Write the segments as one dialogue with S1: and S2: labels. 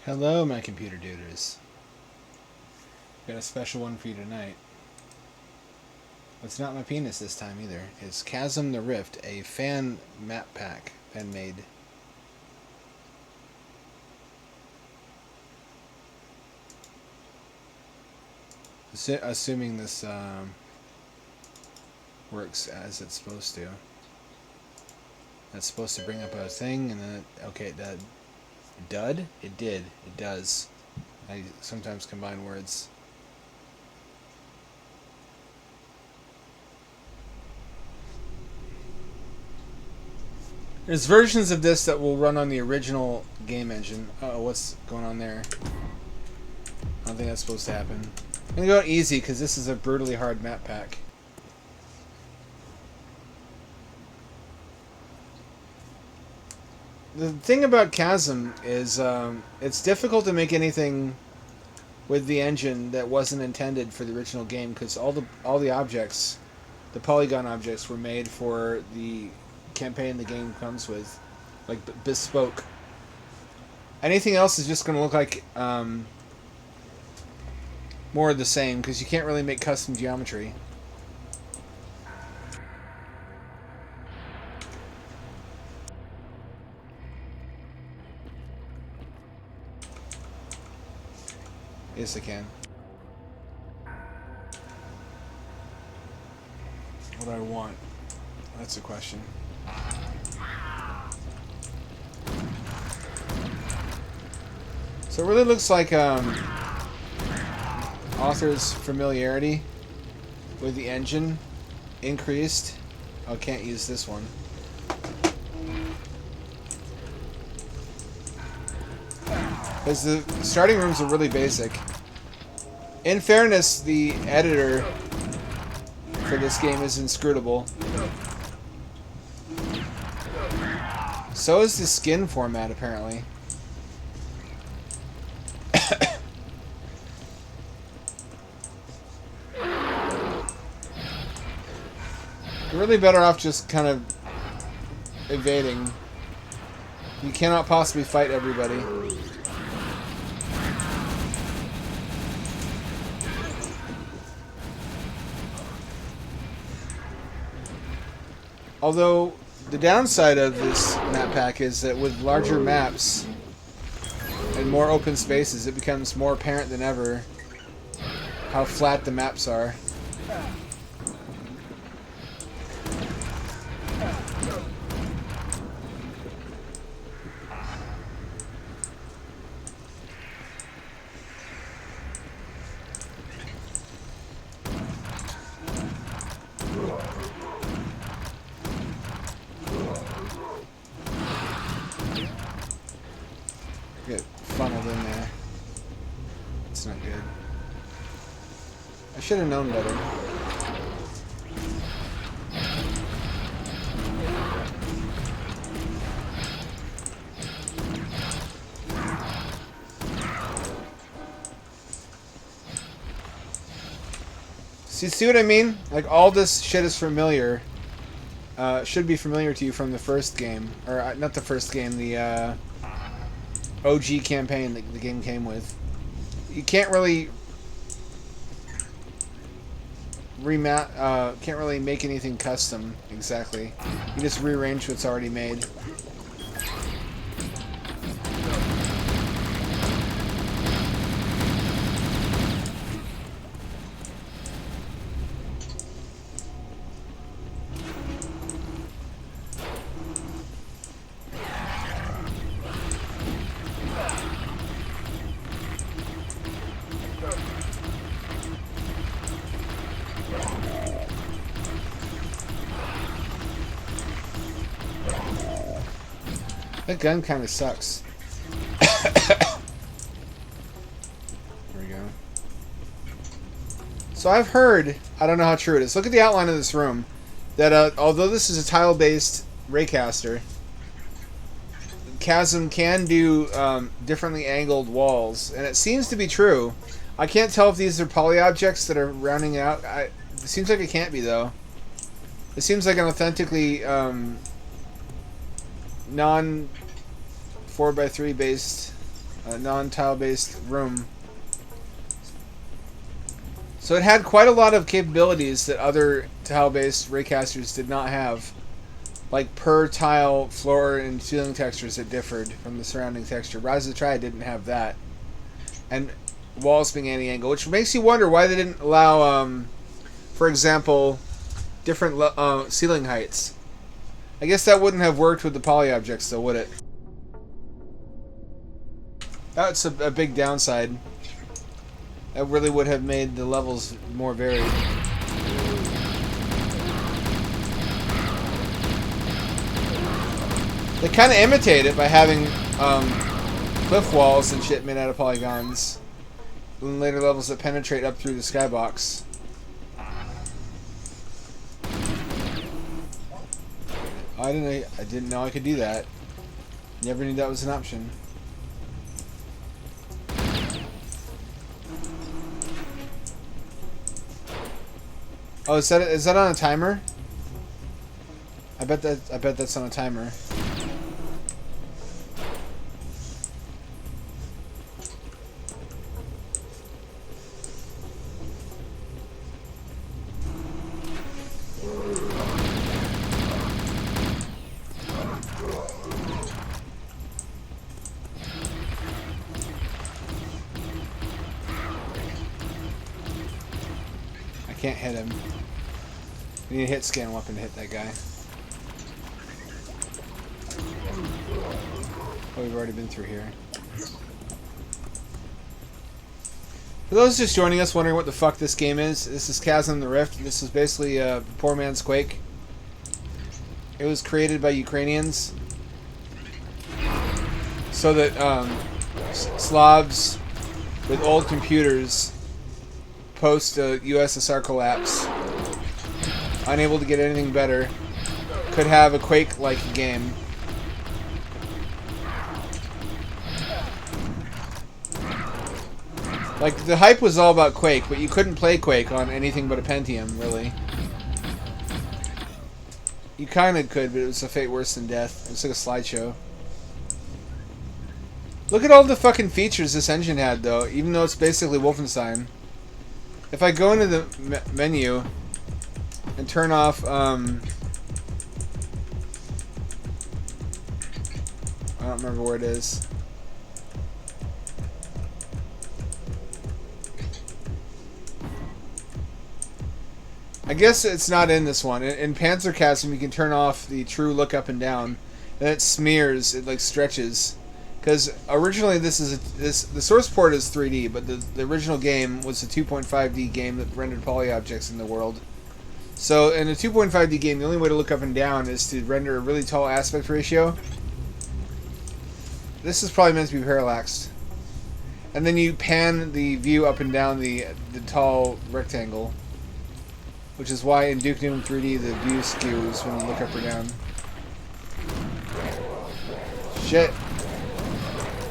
S1: Hello, my computer duders. Got a special one for you tonight. It's not my penis this time either. It's Chasm the Rift, a fan map pack, fan made. Assuming this works as it's supposed to. That's supposed to bring up a thing, and then okay, it did. Dud? It did. It does. I sometimes combine words. There's versions of this that will run on the original game engine. Uh-oh, what's going on there? I don't think that's supposed to happen. I'm gonna go easy because this is a brutally hard map pack. The thing about Chasm is it's difficult to make anything with the engine that wasn't intended for the original game because all the objects, the polygon objects, were made for the campaign the game comes with, like bespoke. Anything else is just going to look like more of the same because you can't really make custom geometry. Yes, I can. What do I want? That's the question. So it really looks like author's familiarity with the engine increased. Oh, I can't use this one. Because the starting rooms are really basic. In fairness, the editor for this game is inscrutable. So is the skin format, apparently. You're really better off just kind of evading. You cannot possibly fight everybody. Although, the downside of this map pack is that with larger maps and more open spaces, it becomes more apparent than ever how flat the maps are. Get funneled in there. It's not good. I should have known better. See what I mean? Like, all this shit is familiar. Should be familiar to you from the first game. Or, not the first game, the, OG campaign that the game came with. You can't really can't really make anything custom exactly. You just rearrange what's already made. That gun kind of sucks. There we go. So I've heard, I don't know how true it is, look at the outline of this room, that although this is a tile-based raycaster, Chasm can do differently angled walls, and it seems to be true. I can't tell if these are poly objects that are rounding out. It seems like it can't be, though. It seems like an authentically non 4x3 based a non-tile-based room. So it had quite a lot of capabilities that other tile-based raycasters did not have. Like per tile floor and ceiling textures that differed from the surrounding texture. Rise of the Triad didn't have that. And walls being anti-angle, which makes you wonder why they didn't allow, for example, different ceiling heights. I guess that wouldn't have worked with the poly objects, though, would it? That's a big downside. That really would have made the levels more varied. They kind of imitate it by having cliff walls and shit made out of polygons in later levels that penetrate up through the skybox. I didn't know I could do that. Never knew that was an option. Oh, is that on a timer? I bet that's on a timer. I can't hit him. We need a hit scan weapon to hit that guy. Oh, we've already been through here. For those just joining us wondering what the fuck this game is, this is Chasm the Rift. This is basically a poor man's Quake. It was created by Ukrainians so that Slavs with old computers post USSR collapse, unable to get anything better, could have a Quake-like game. Like, the hype was all about Quake, but you couldn't play Quake on anything but a Pentium, really. You kinda could, but it was a fate worse than death. It was like a slideshow. Look at all the fucking features this engine had, though, even though it's basically Wolfenstein. If I go into the menu and turn off, I don't remember where it is. I guess it's not in this one. In Panzer Chasm, you can turn off the true look up and down, and it smears. It like stretches. Because originally the source port is 3D, but the original game was a 2.5D game that rendered poly objects in the world. So in a 2.5D game, the only way to look up and down is to render a really tall aspect ratio. This is probably meant to be parallaxed. And then you pan the view up and down the tall rectangle. Which is why in Duke Nukem 3D the view skews when you look up or down. Shit.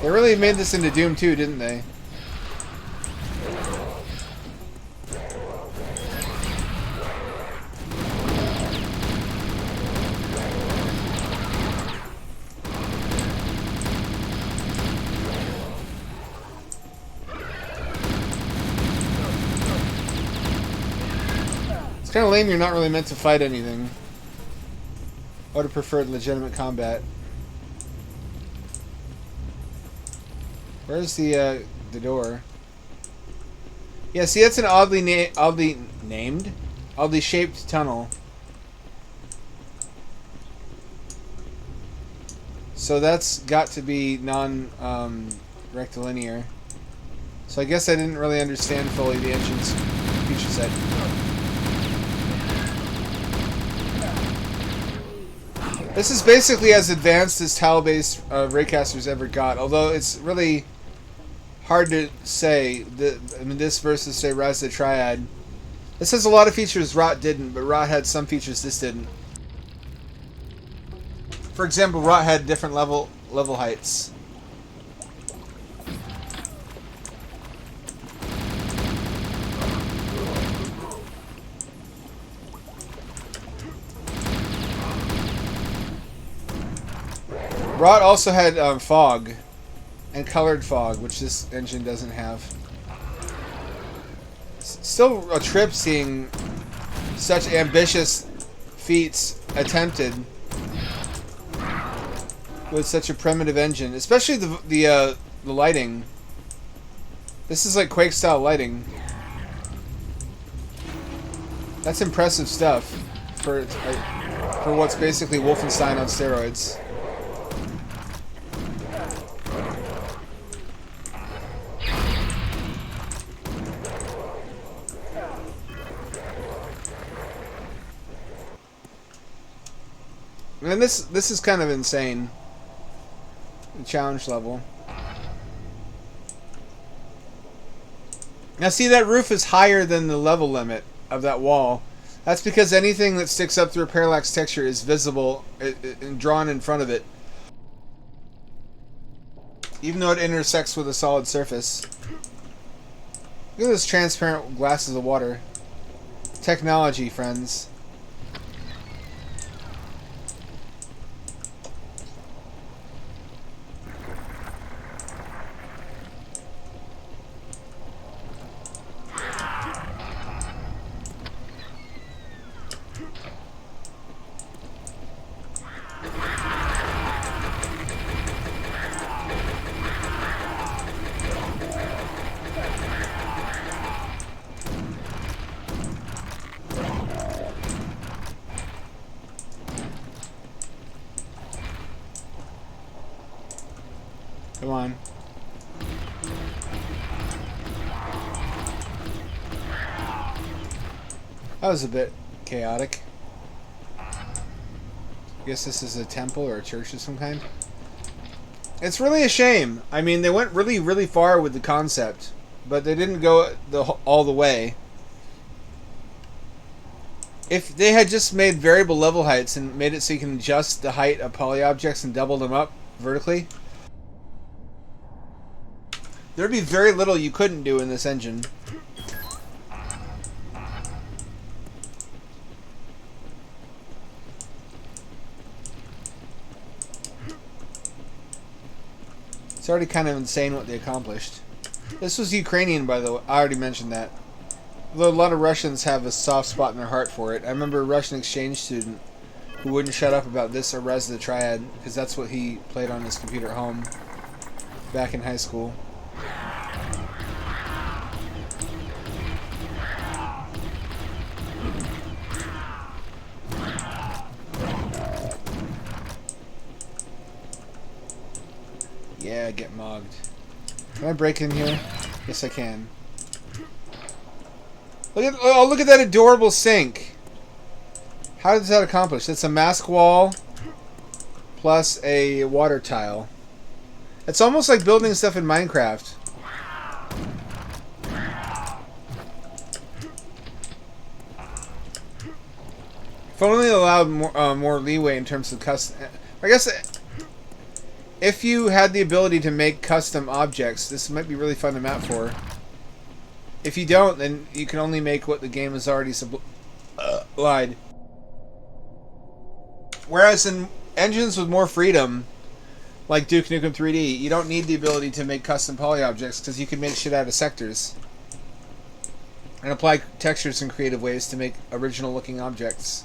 S1: They really made this into Doom 2, didn't they? It's kind of lame you're not really meant to fight anything. I would have preferred legitimate combat. Where's the door? Yeah, see, that's an oddly shaped tunnel. So that's got to be rectilinear. So I guess I didn't really understand fully the engine's feature set. This is basically as advanced as tile-based raycasters ever got, although it's really hard to say. I mean, this versus, say, Rise of the Triad. This has a lot of features Rot didn't, but Rot had some features this didn't. For example, Rot had different level heights. Rot also had fog. and colored fog, which this engine doesn't have. Still a trip seeing such ambitious feats attempted with such a primitive engine, especially the lighting. This is like Quake style lighting. That's impressive stuff for what's basically Wolfenstein on steroids. And this is kind of insane. The challenge level. Now see, that roof is higher than the level limit of that wall. That's because anything that sticks up through a parallax texture is visible and drawn in front of it, even though it intersects with a solid surface. Look at those transparent glasses of water. Technology, friends. Come on. That was a bit chaotic. I guess this is a temple or a church of some kind. It's really a shame. I mean, they went really, really far with the concept, but they didn't go all the way. If they had just made variable level heights and made it so you can adjust the height of poly objects and double them up vertically, there'd be very little you couldn't do in this engine. It's already kind of insane what they accomplished. This was Ukrainian, by the way. I already mentioned that. Although a lot of Russians have a soft spot in their heart for it. I remember a Russian exchange student who wouldn't shut up about this or Res the Triad, because that's what he played on his computer at home back in high school. Yeah, get mogged. Can I break in here? Yes, I can. Look at that adorable sink. How does that accomplish? That's a mask wall plus a water tile. It's almost like building stuff in Minecraft. If only allowed more leeway in terms of custom. I guess if you had the ability to make custom objects, this might be really fun to map for. If you don't, then you can only make what the game has already supplied. Whereas in engines with more freedom, like Duke Nukem 3D, you don't need the ability to make custom poly objects because you can make shit out of sectors and apply textures in creative ways to make original looking objects.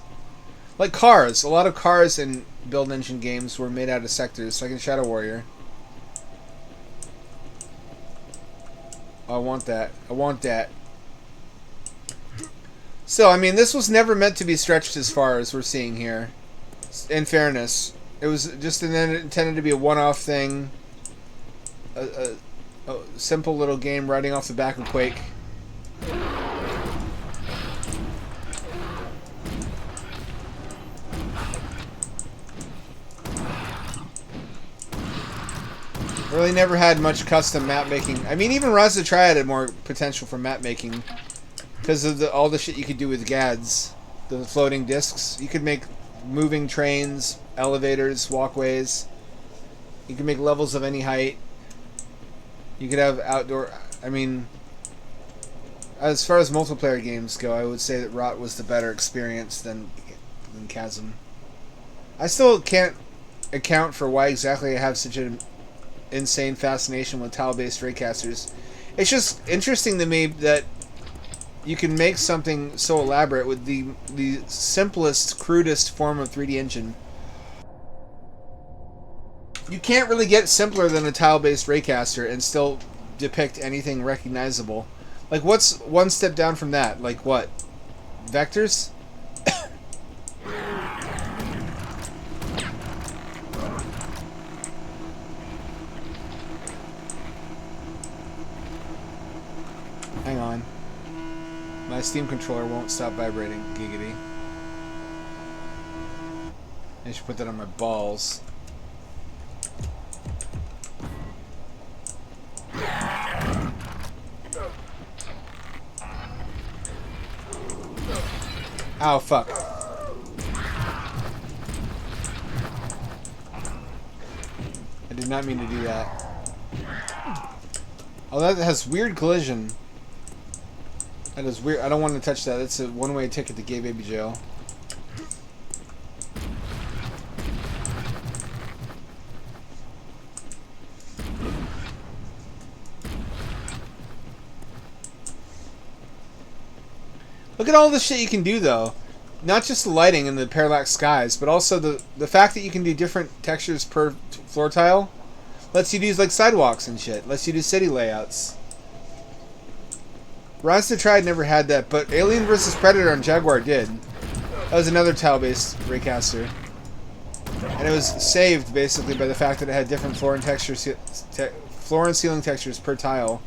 S1: Like cars. A lot of cars in build engine games were made out of sectors, like in Shadow Warrior. I want that. I want that. So, I mean, this was never meant to be stretched as far as we're seeing here. In fairness. It was just intended to be a one-off thing. A simple little game riding off the back of Quake. Really never had much custom map making. I mean, even Rise of the Triad had more potential for map making because of all the shit you could do with GADs, the floating discs. You could make moving trains, elevators, walkways. You could make levels of any height. You could have outdoor. I mean, as far as multiplayer games go, I would say that Rot was the better experience than Chasm. I still can't account for why exactly I have such a insane fascination with tile-based raycasters. It's just interesting to me that you can make something so elaborate with the simplest, crudest form of 3D engine. You can't really get simpler than a tile-based raycaster and still depict anything recognizable. Like, what's one step down from that? Like, what? Vectors? Hang on. My Steam controller won't stop vibrating. Giggity. I should put that on my balls. Ow, fuck. I did not mean to do that. Oh, that has weird collision. That is weird. I don't want to touch that. That's a one-way ticket to gay baby jail. Look at all the shit you can do, though. Not just the lighting and the parallax skies, but also the fact that you can do different textures per floor tile lets you do like sidewalks and shit. Lets you do city layouts. Rise to Triad never had that, but Alien vs. Predator on Jaguar did. That was another tile-based raycaster. And it was saved, basically, by the fact that it had different floor and ceiling textures per tile.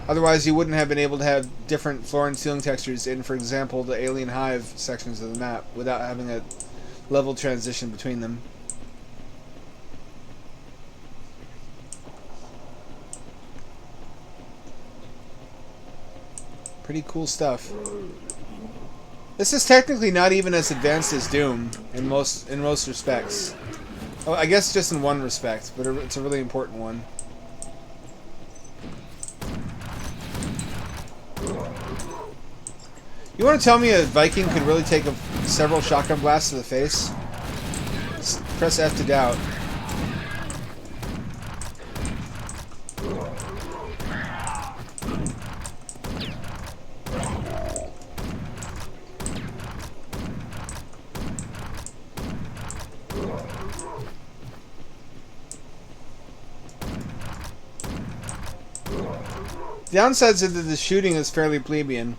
S1: Otherwise, you wouldn't have been able to have different floor and ceiling textures in, for example, the Alien Hive sections of the map without having a level transition between them. Pretty cool stuff. This is technically not even as advanced as Doom in most respects. Oh, I guess just in one respect, but it's a really important one. You want to tell me a Viking could really take several shotgun blasts to the face? Press F to doubt. Downsides are that the shooting is fairly plebeian.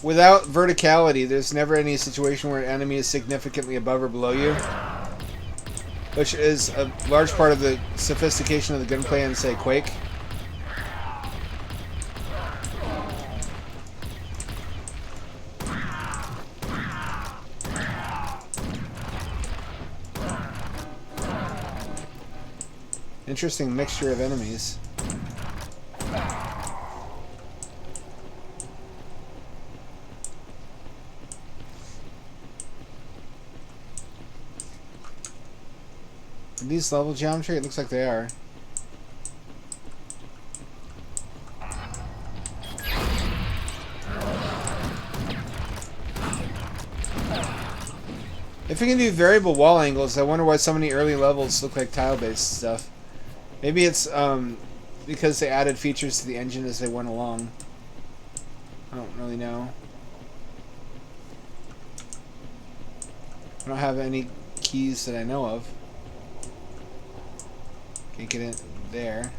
S1: Without verticality, there's never any situation where an enemy is significantly above or below you, which is a large part of the sophistication of the gunplay in, say, Quake. Interesting mixture of enemies. Are these level geometry? It looks like they are. If you can do variable wall angles, I wonder why so many early levels look like tile-based stuff. Maybe it's because they added features to the engine as they went along. I don't really know. I don't have any keys that I know of. Can't get in there.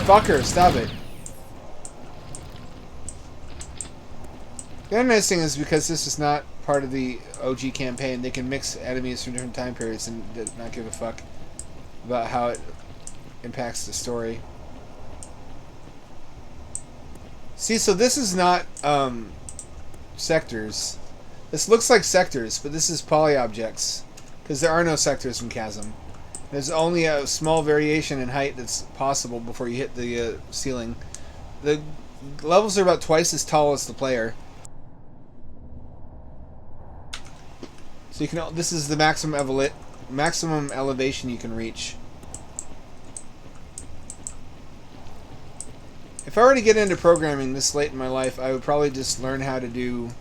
S1: Fucker, stop it. The other nice thing is because this is not part of the OG campaign, they can mix enemies from different time periods and not give a fuck about how it impacts the story. See, so this is not sectors. This looks like sectors, but this is polyobjects, because there are no sectors in Chasm. There's only a small variation in height that's possible before you hit the ceiling. The levels are about twice as tall as the player. So you can. This is the maximum elevation you can reach. If I were to get into programming this late in my life, I would probably just learn how to do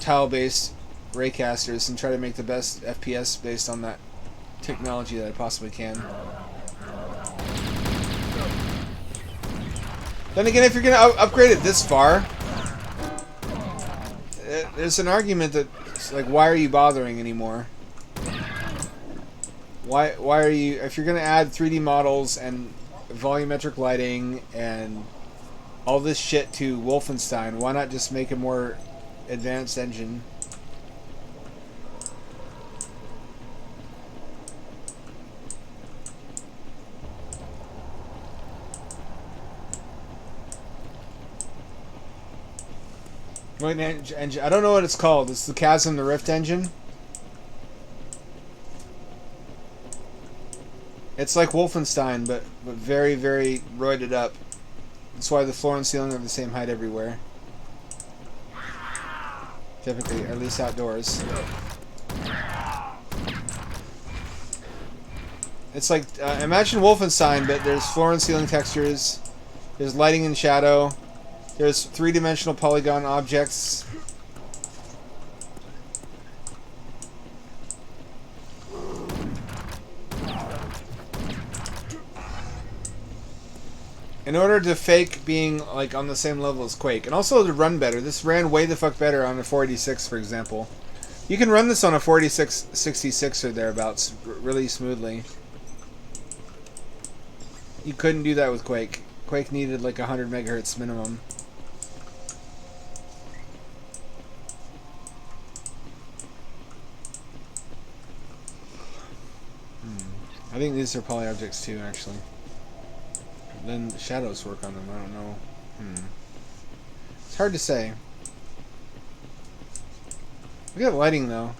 S1: tile-based raycasters and try to make the best FPS based on that technology that I possibly can. Then again, if you're going to upgrade it this far, there's an argument that, like, why are you bothering anymore? Why are you... If you're going to add 3D models and volumetric lighting and all this shit to Wolfenstein, why not just make a more advanced engine? What engine? I don't know what it's called. It's the Chasm, the Rift engine. It's like Wolfenstein, but very, very roided up. That's why the floor and ceiling are the same height everywhere. Typically, or at least outdoors. It's like, imagine Wolfenstein, but there's floor and ceiling textures, there's lighting and shadow, there's three-dimensional polygon objects. In order to fake being like on the same level as Quake, and also to run better. This ran way the fuck better on a 486, for example. You can run this on a 4666 or thereabouts really smoothly. You couldn't do that with Quake. Quake needed like 100 megahertz minimum. I think these are poly objects too, actually. Then the shadows work on them. I don't know. It's hard to say. Look at lighting though.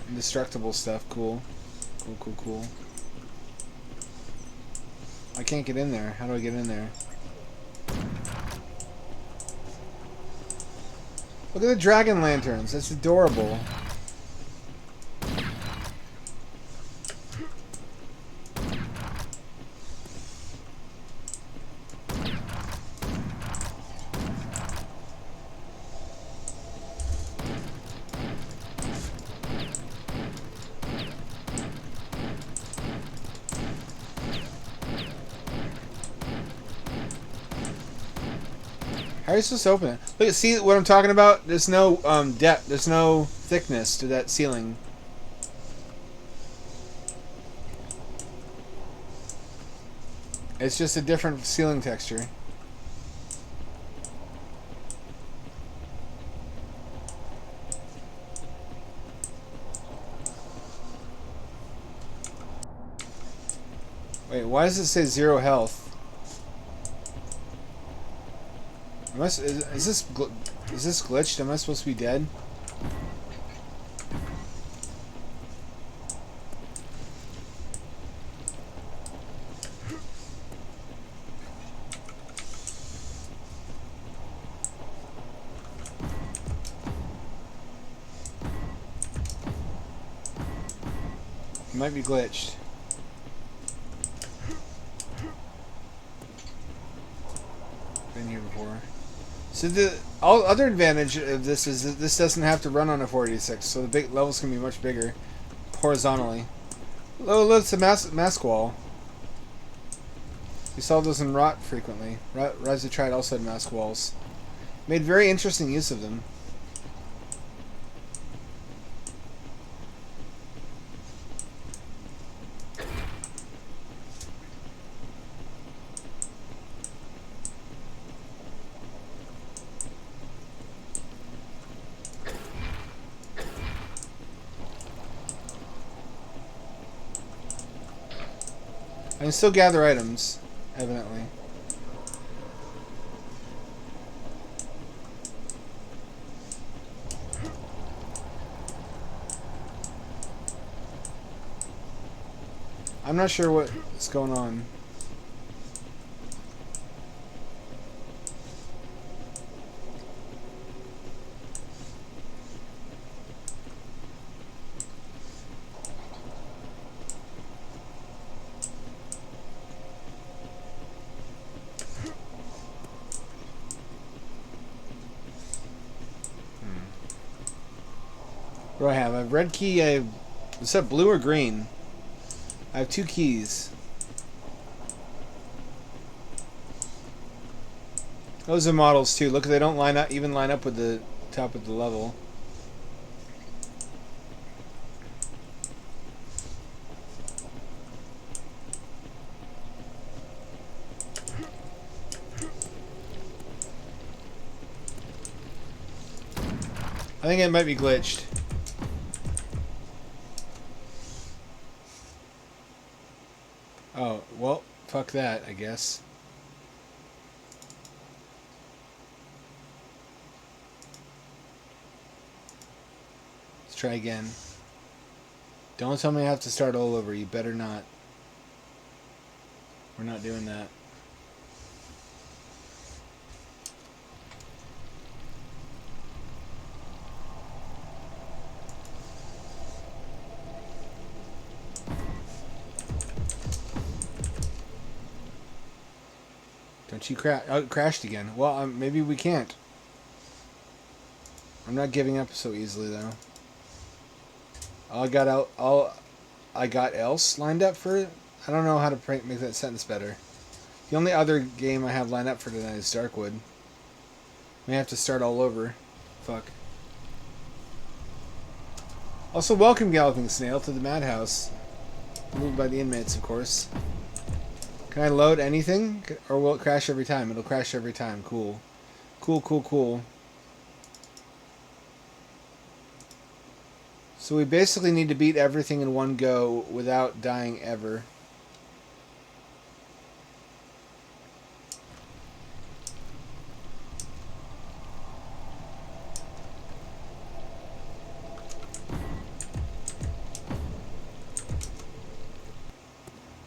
S1: Indestructible stuff. Cool. Cool. I can't get in there. How do I get in there? Look at the dragon lanterns. That's adorable. How are you supposed to open it? Look, see what I'm talking about? There's no depth, there's no thickness to that ceiling. It's just a different ceiling texture. Wait, why does it say 0 health? Is this glitched? Am I supposed to be dead? It might be glitched. Been here before. So the other advantage of this is that this doesn't have to run on a 486, so the big levels can be much bigger horizontally. Oh, look, it's a mask wall. You saw those in Rot frequently. Rise of Triad also had mask walls. Made very interesting use of them. I can still gather items, evidently. I'm not sure what's going on. do I have? I have red key. I have... Is that blue or green? I have 2 keys. Those are models too. Look, they don't even line up with the top of the level. I think it might be glitched. Oh, well, fuck that, I guess. Let's try again. Don't tell me I have to start all over. You better not. We're not doing that. Don't you crash? Oh, it crashed again. Well, maybe we can't. I'm not giving up so easily, though. All I got else lined up for it. I don't know how to make that sentence better. The only other game I have lined up for tonight is Darkwood. May have to start all over. Fuck. Also, welcome, Galloping Snail, to the Madhouse. Moved by the inmates, of course. Can I load anything? Or will it crash every time? It'll crash every time. Cool. Cool, cool, cool. So we basically need to beat everything in one go without dying ever.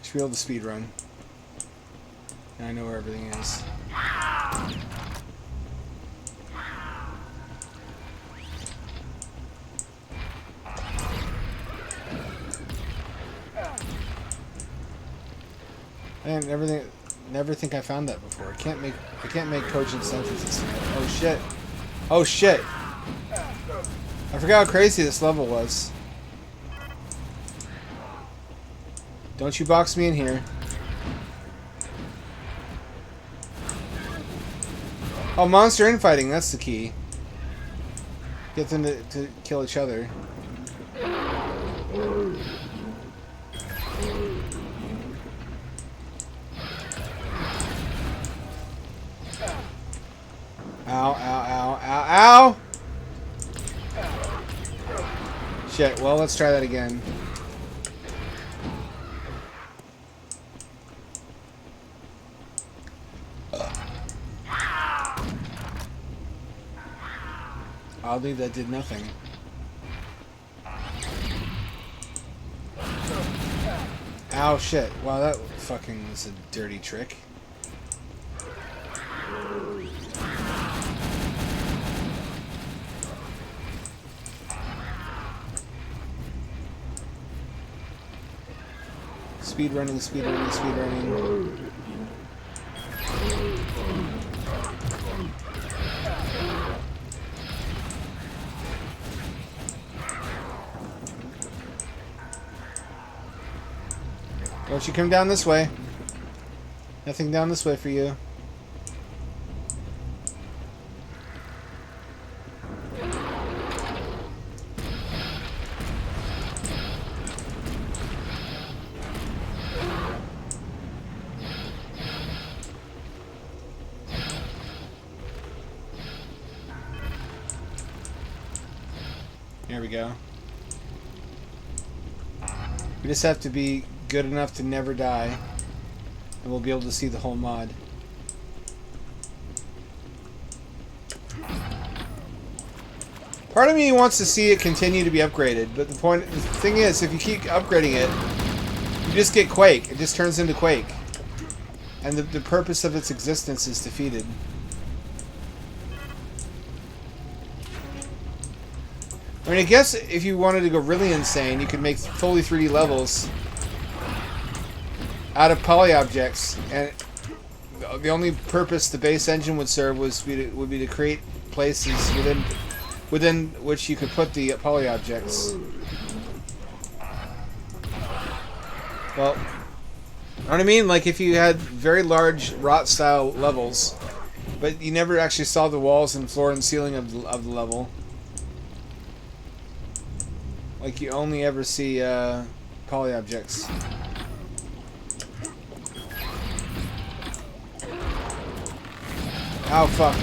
S1: Should be able to speed run. And I know where everything is. I never think I found that before. I can't make cogent sentences. Oh shit. Oh shit. I forgot how crazy this level was. Don't you box me in here. Oh, monster infighting, that's the key. Get them to kill each other. Ow, ow, ow, ow, ow! Shit, well, let's try that again. Oddly, that did nothing. Ow, shit. Wow, that fucking was a dirty trick. Speed running, speed running, speed running. Don't you come down this way. Nothing down this way for you. There we go. We just have to be good enough to never die, and we'll be able to see the whole mod. Part of me wants to see it continue to be upgraded, but the thing is, if you keep upgrading it, you just get Quake. It just turns into Quake. And the purpose of its existence is defeated. I mean, I guess if you wanted to go really insane, you could make fully 3D levels out of poly objects, and the only purpose the base engine would serve would be to create places within which you could put the poly objects. Well, you know what I mean? Like if you had very large rot style levels, but you never actually saw the walls and floor and ceiling of the level. Like you only ever see poly objects. Oh fuck.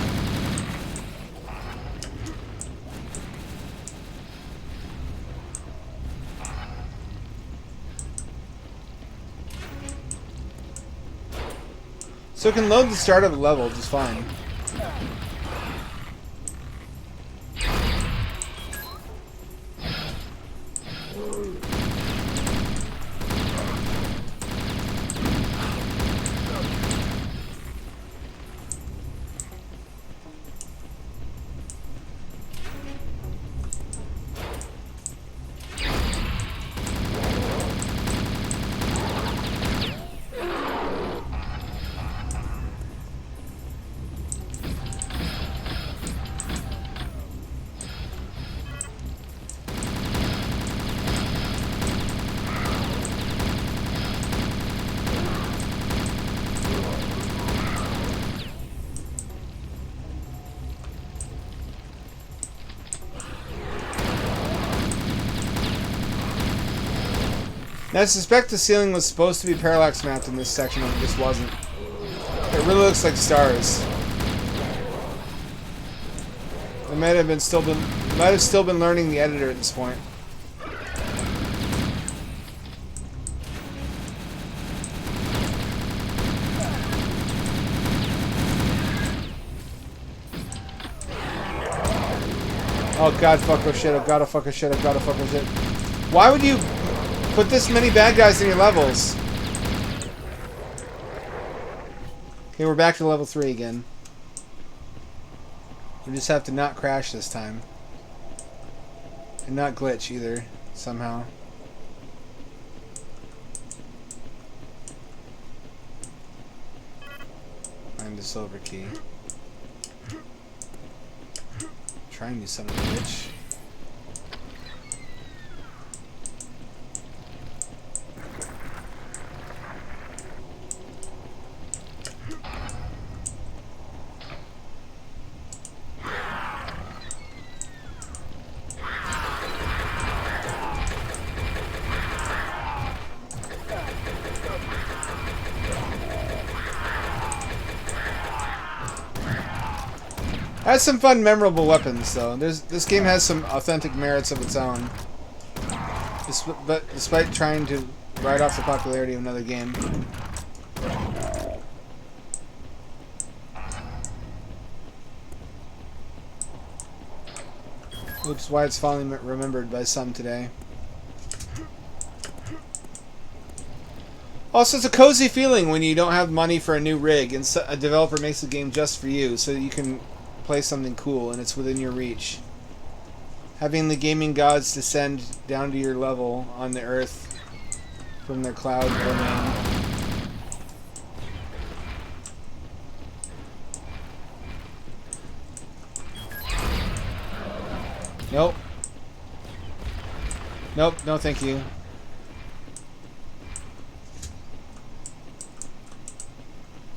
S1: So it can load the start of a level just fine. Now, I suspect the ceiling was supposed to be parallax mapped in this section, and it just wasn't. It really looks like stars. I might have still been learning the editor at this point. Oh god, fuck oh shit, oh god, oh fuck oh shit, oh god, oh fuck oh shit. Why would you put this many bad guys in your levels? Okay, we're back to level 3 again. We just have to not crash this time. And not glitch either, somehow. Find the silver key. Trying to son of a bitch. Has some fun, memorable weapons, though. This game has some authentic merits of its own. But despite trying to ride off the popularity of another game. Which is why it's finally remembered by some today. Also, it's a cozy feeling when you don't have money for a new rig and a developer makes the game just for you so you can play something cool and it's within your reach. Having the gaming gods descend down to your level on the earth from their cloud domain. Nope. Nope, no thank you.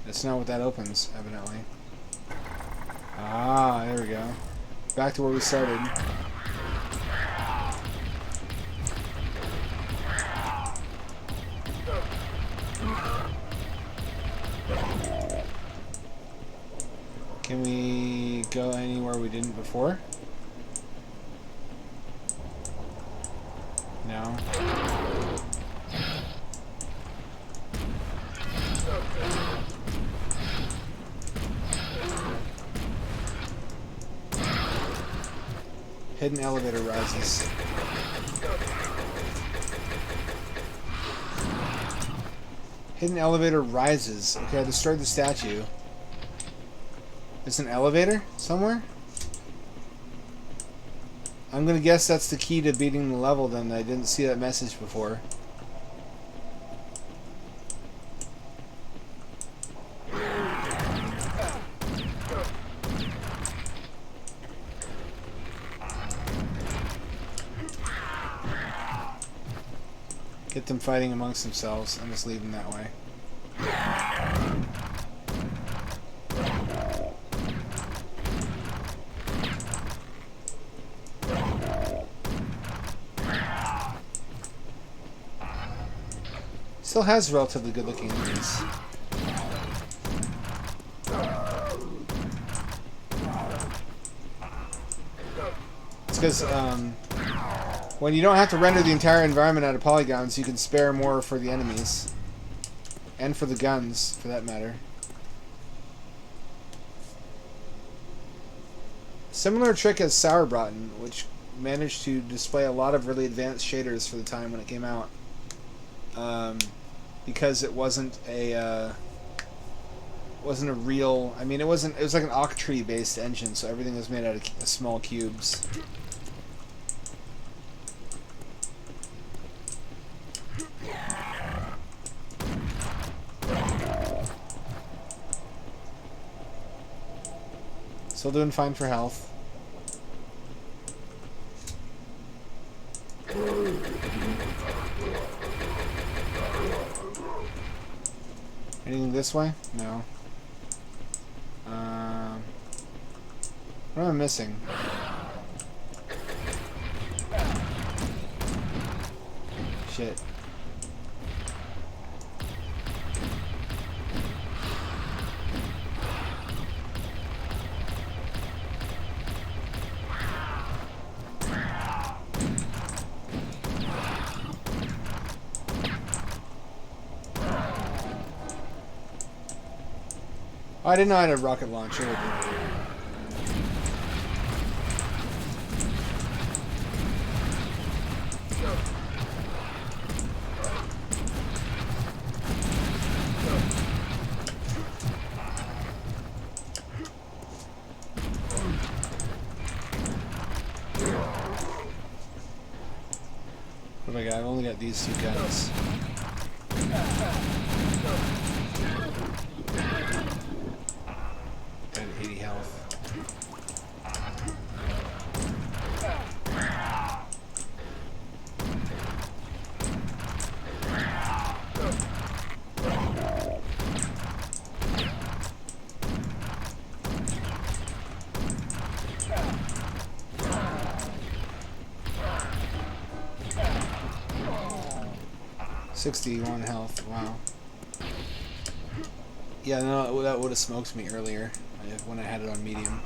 S1: That's not what that opens, evidently. Ah, there we go. Back to where we started. Can we go anywhere we didn't before? No. Hidden elevator rises. Hidden elevator rises. Okay, I destroyed the statue. There's an elevator somewhere? I'm gonna guess that's the key to beating the level then. I didn't see that message before. Get them fighting amongst themselves and just leave them that way. Still has relatively good looking enemies. It's because when you don't have to render the entire environment out of polygons, you can spare more for the enemies. And for the guns, for that matter. Similar trick as Sauerbraten, which managed to display a lot of really advanced shaders for the time when it came out. Because it wasn't a real. I mean, it was like an Octree based engine, so everything was made out of small cubes. Still doing fine for health. Anything this way? No. What am I missing? Shit. Oh, I didn't know I had a rocket launcher. What do I got? I've only got these two guns. Got 80 health. $61 health. Wow. Yeah, no, that would have smoked me earlier when I had it on medium.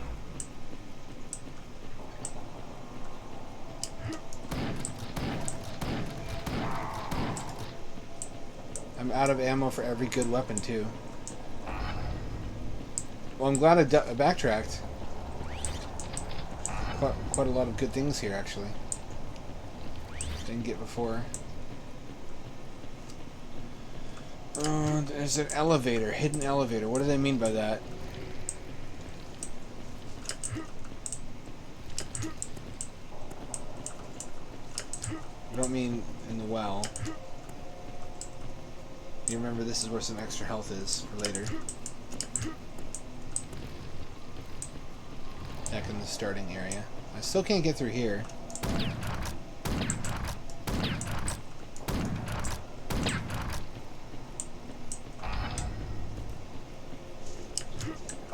S1: I'm out of ammo for every good weapon too. Well, I'm glad I backtracked. Quite a lot of good things here, actually. Didn't get before. There's an elevator, hidden elevator. What do they mean by that? I don't mean in the well. You remember this is where some extra health is for later. Back in the starting area. I still can't get through here.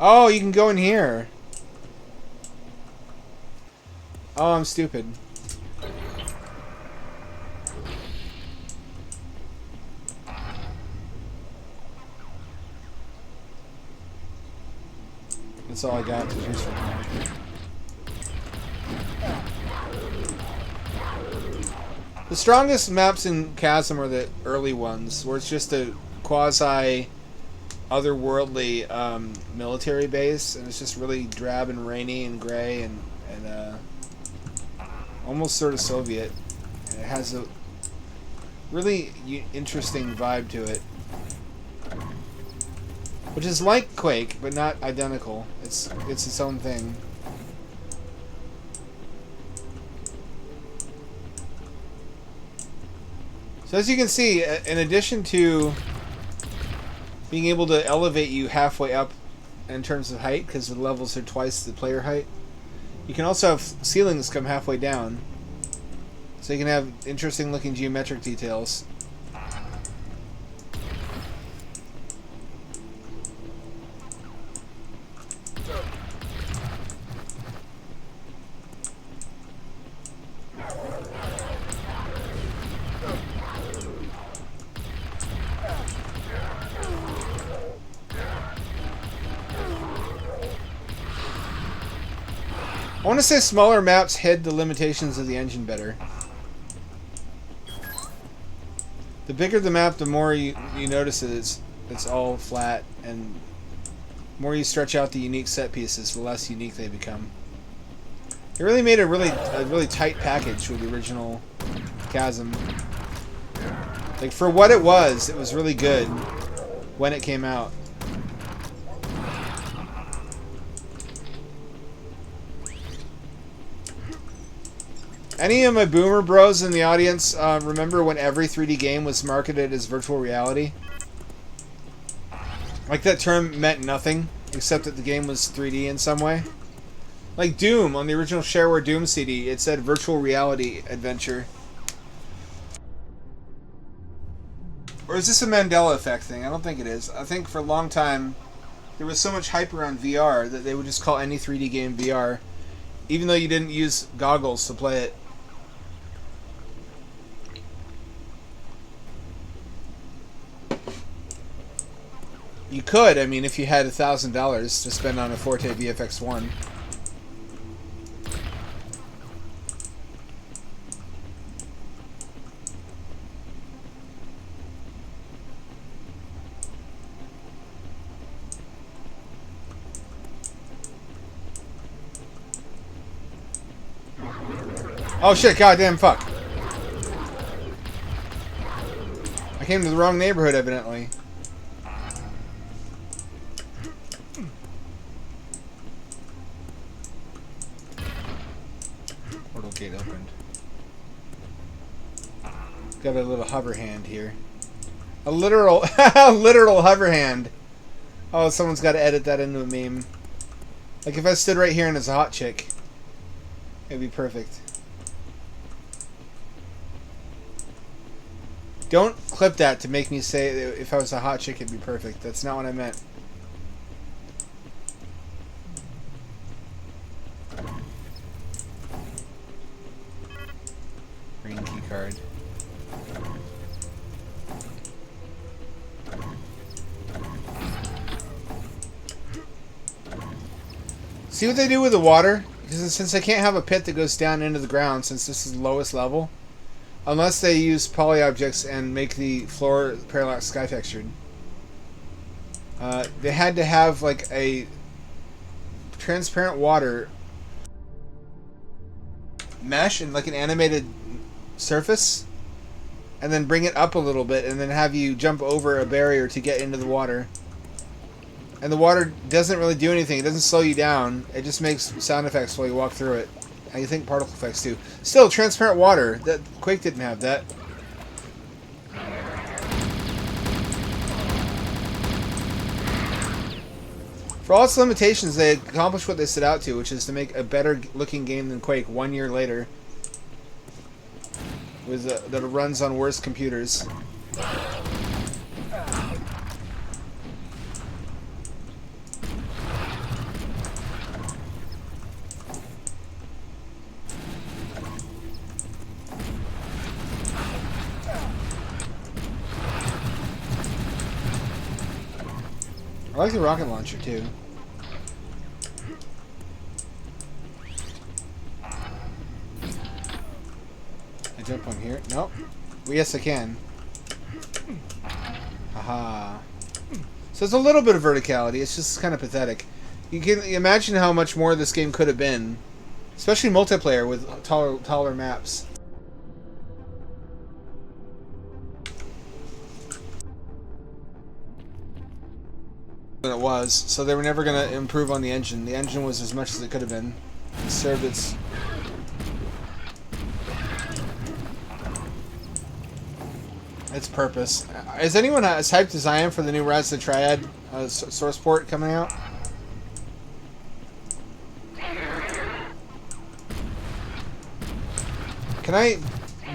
S1: Oh, you can go in here. Oh, I'm stupid. That's all I got to choose from here. The strongest maps in Chasm are the early ones, where it's just a quasi otherworldly military base, and it's just really drab and rainy and gray and almost sort of Soviet. And it has a really interesting vibe to it, which is like Quake but not identical. It's its own thing. So as you can see, in addition to being able to elevate you halfway up in terms of height, because the levels are twice the player height, you can also have ceilings come halfway down. So you can have interesting looking geometric details. I want to say smaller maps hid the limitations of the engine better. The bigger the map, the more you notice it's all flat, and the more you stretch out the unique set pieces, the less unique they become. It really made a really tight package with the original Chasm. Like, for what it was really good when it came out. Any of my boomer bros in the audience remember when every 3D game was marketed as virtual reality? Like, that term meant nothing, except that the game was 3D in some way. Like Doom, on the original Shareware Doom CD, it said virtual reality adventure. Or is this a Mandela effect thing? I don't think it is. I think for a long time, there was so much hype around VR that they would just call any 3D game VR, even though you didn't use goggles to play it. You could, I mean, if you had $1,000 to spend on a Forte VFX1. Oh shit, goddamn fuck. I came to the wrong neighborhood, evidently. Portal gate opened. Got a little hover hand here. A literal, literal hover hand. Oh, someone's got to edit that into a meme. Like if I stood right here and it's a hot chick, it'd be perfect. Don't clip that to make me say if I was a hot chick it'd be perfect. That's not what I meant. Green key card. See what they do with the water? Because since I can't have a pit that goes down into the ground, since this is the lowest level, unless they use poly objects and make the floor parallax sky textured, they had to have like a transparent water mesh and like an animated surface, and then bring it up a little bit, and then have you jump over a barrier to get into the water. And the water doesn't really do anything. It doesn't slow you down. It just makes sound effects while you walk through it. And you think particle effects too. Still, transparent water. That Quake didn't have that. For all its limitations, they accomplished what they set out to, which is to make a better looking game than Quake 1 year later. That runs on worse computers. I like the rocket launcher too. I jump on here? Nope. Well, yes, I can. Haha. So it's a little bit of verticality. It's just kind of pathetic. You can imagine how much more this game could have been, especially multiplayer with taller maps. Than it was, so they were never going to improve on the engine. The engine was as much as it could have been. It served its purpose. Is anyone as hyped as I am for the new Rise of the Triad source port coming out? Can I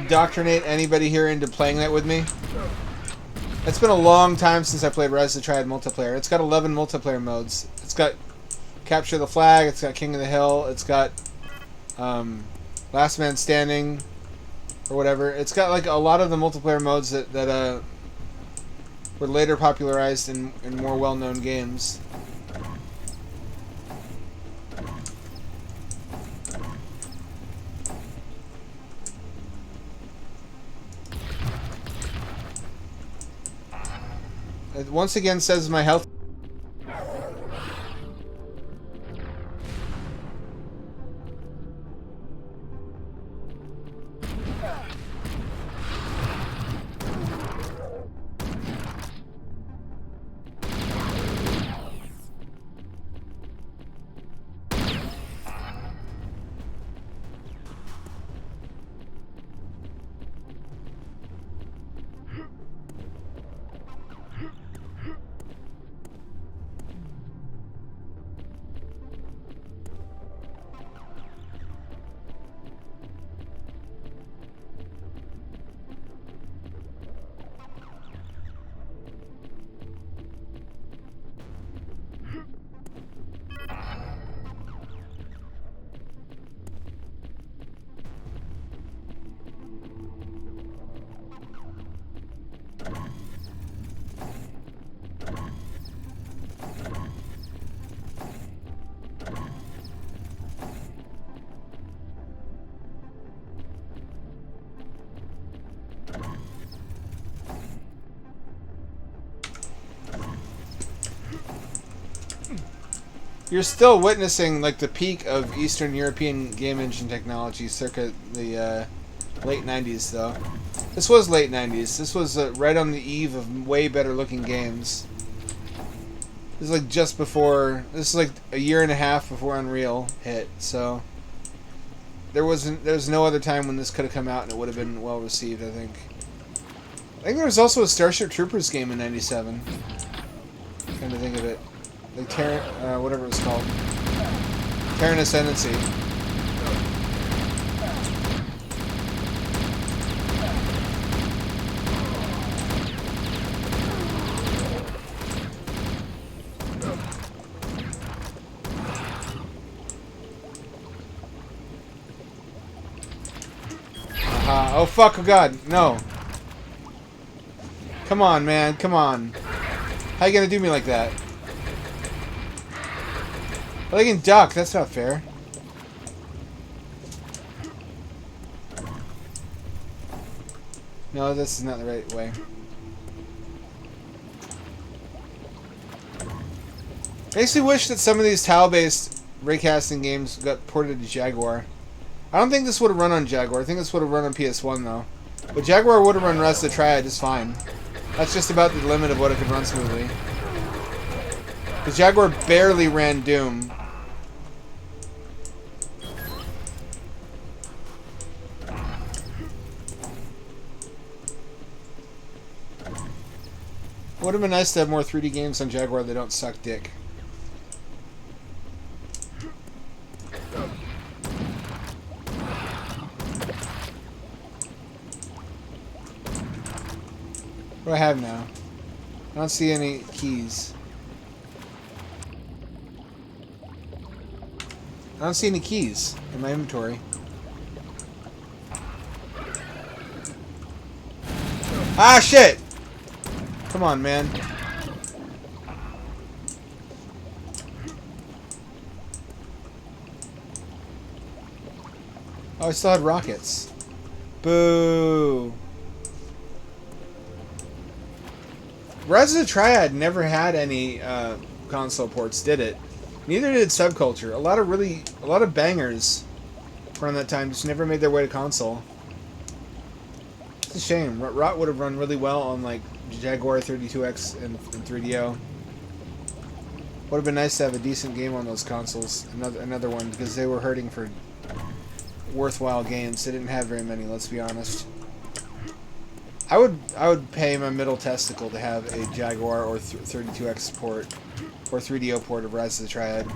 S1: indoctrinate anybody here into playing that with me. It's been a long time since I played Rise of the Triad multiplayer. It's got 11 multiplayer modes. It's got Capture the Flag, it's got King of the Hill, it's got Last Man Standing, or whatever. It's got like a lot of the multiplayer modes that were later popularized in more well-known games. It once again says my health. You're still witnessing like the peak of Eastern European game engine technology circa the late 90s, though. This was late 90s. This was right on the eve of way better looking games. This is like just before. This is like a year and a half before Unreal hit. So there's no other time when this could have come out and it would have been well received. I think there was also a Starship Troopers game in '97. Trying to think of it. Like whatever it was called. Terran Ascendancy. Oh fuck, oh god, no. Come on, man, come on. How you gonna do me like that? Well, they can duck. That's not fair. No, this is not the right way. I actually wish that some of these tile-based raycasting games got ported to Jaguar. I don't think this would have run on Jaguar. I think this would have run on PS1, though. But Jaguar would have run Rise of the Triad just fine. That's just about the limit of what it could run smoothly. The Jaguar barely ran Doom. Would have been nice to have more 3D games on Jaguar that don't suck dick. What do I have now? I don't see any keys. I don't see any keys in my inventory. Ah, shit! Come on, man. Oh, I still had rockets. Boo! Rise of the Triad never had any console ports, did it? Neither did Subculture. A lot of bangers around that time just never made their way to console. It's a shame. Rot would have run really well on like Jaguar 32X and 3DO. Would have been nice to have a decent game on those consoles. Another one, because they were hurting for worthwhile games. They didn't have very many, let's be honest. I would pay my middle testicle to have a Jaguar or 32X port or 3DO port of Rise of the Triad.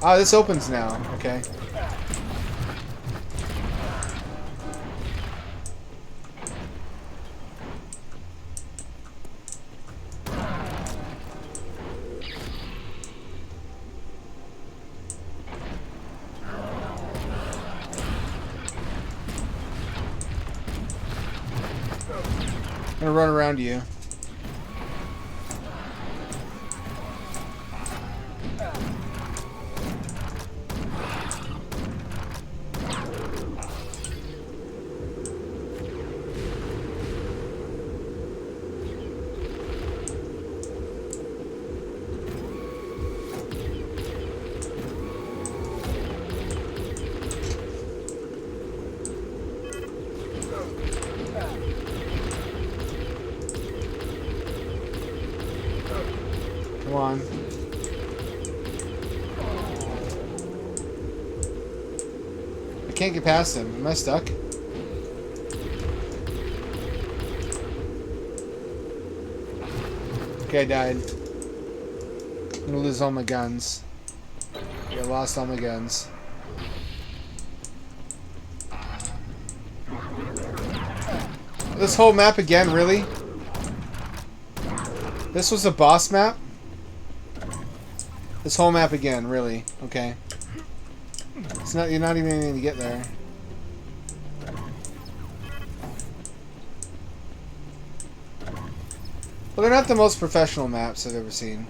S1: Ah, this opens now. Okay. gonna run around you. Come on. I can't get past him. Am I stuck? Okay, I died. I'm gonna lose all my guns. I lost all my guns. This whole map again, really? This was a boss map? This whole map again, really? Okay. It's not. You're not even going to get there. Well, they're not the most professional maps I've ever seen.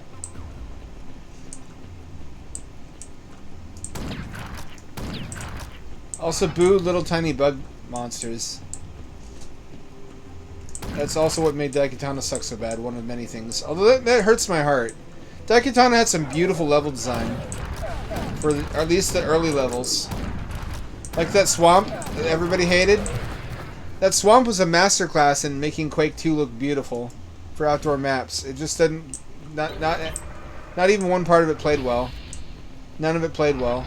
S1: Also, boo little tiny bug monsters. That's also what made Daikatana suck so bad, one of many things. Although that hurts my heart. Daikatana had some beautiful level design. For at least the early levels. Like that swamp that everybody hated. That swamp was a masterclass in making Quake 2 look beautiful for outdoor maps. It just didn't... Not even one part of it played well. None of it played well.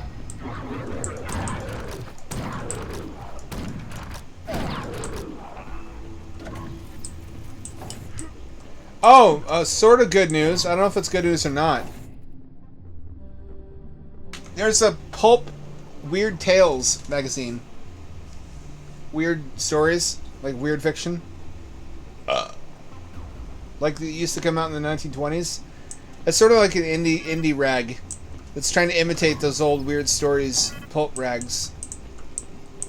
S1: Oh, sort of good news. I don't know if it's good news or not. There's a pulp Weird Tales magazine. Weird stories, like weird fiction. Like it used to come out in the 1920s. It's sort of like an indie rag that's trying to imitate those old weird stories, pulp rags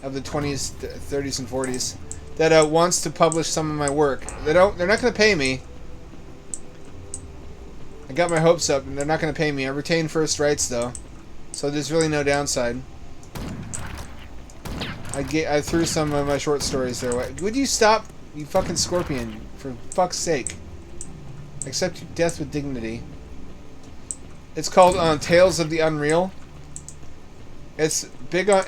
S1: of the 20s, 30s, and 40s. That wants to publish some of my work. They're not going to pay me. I got my hopes up, and they're not going to pay me. I retain first rights, though, so there's really no downside. I threw some of my short stories their way. Would you stop, you fucking scorpion? For fuck's sake. Accept death with dignity. It's called Tales of the Unreal. It's big on.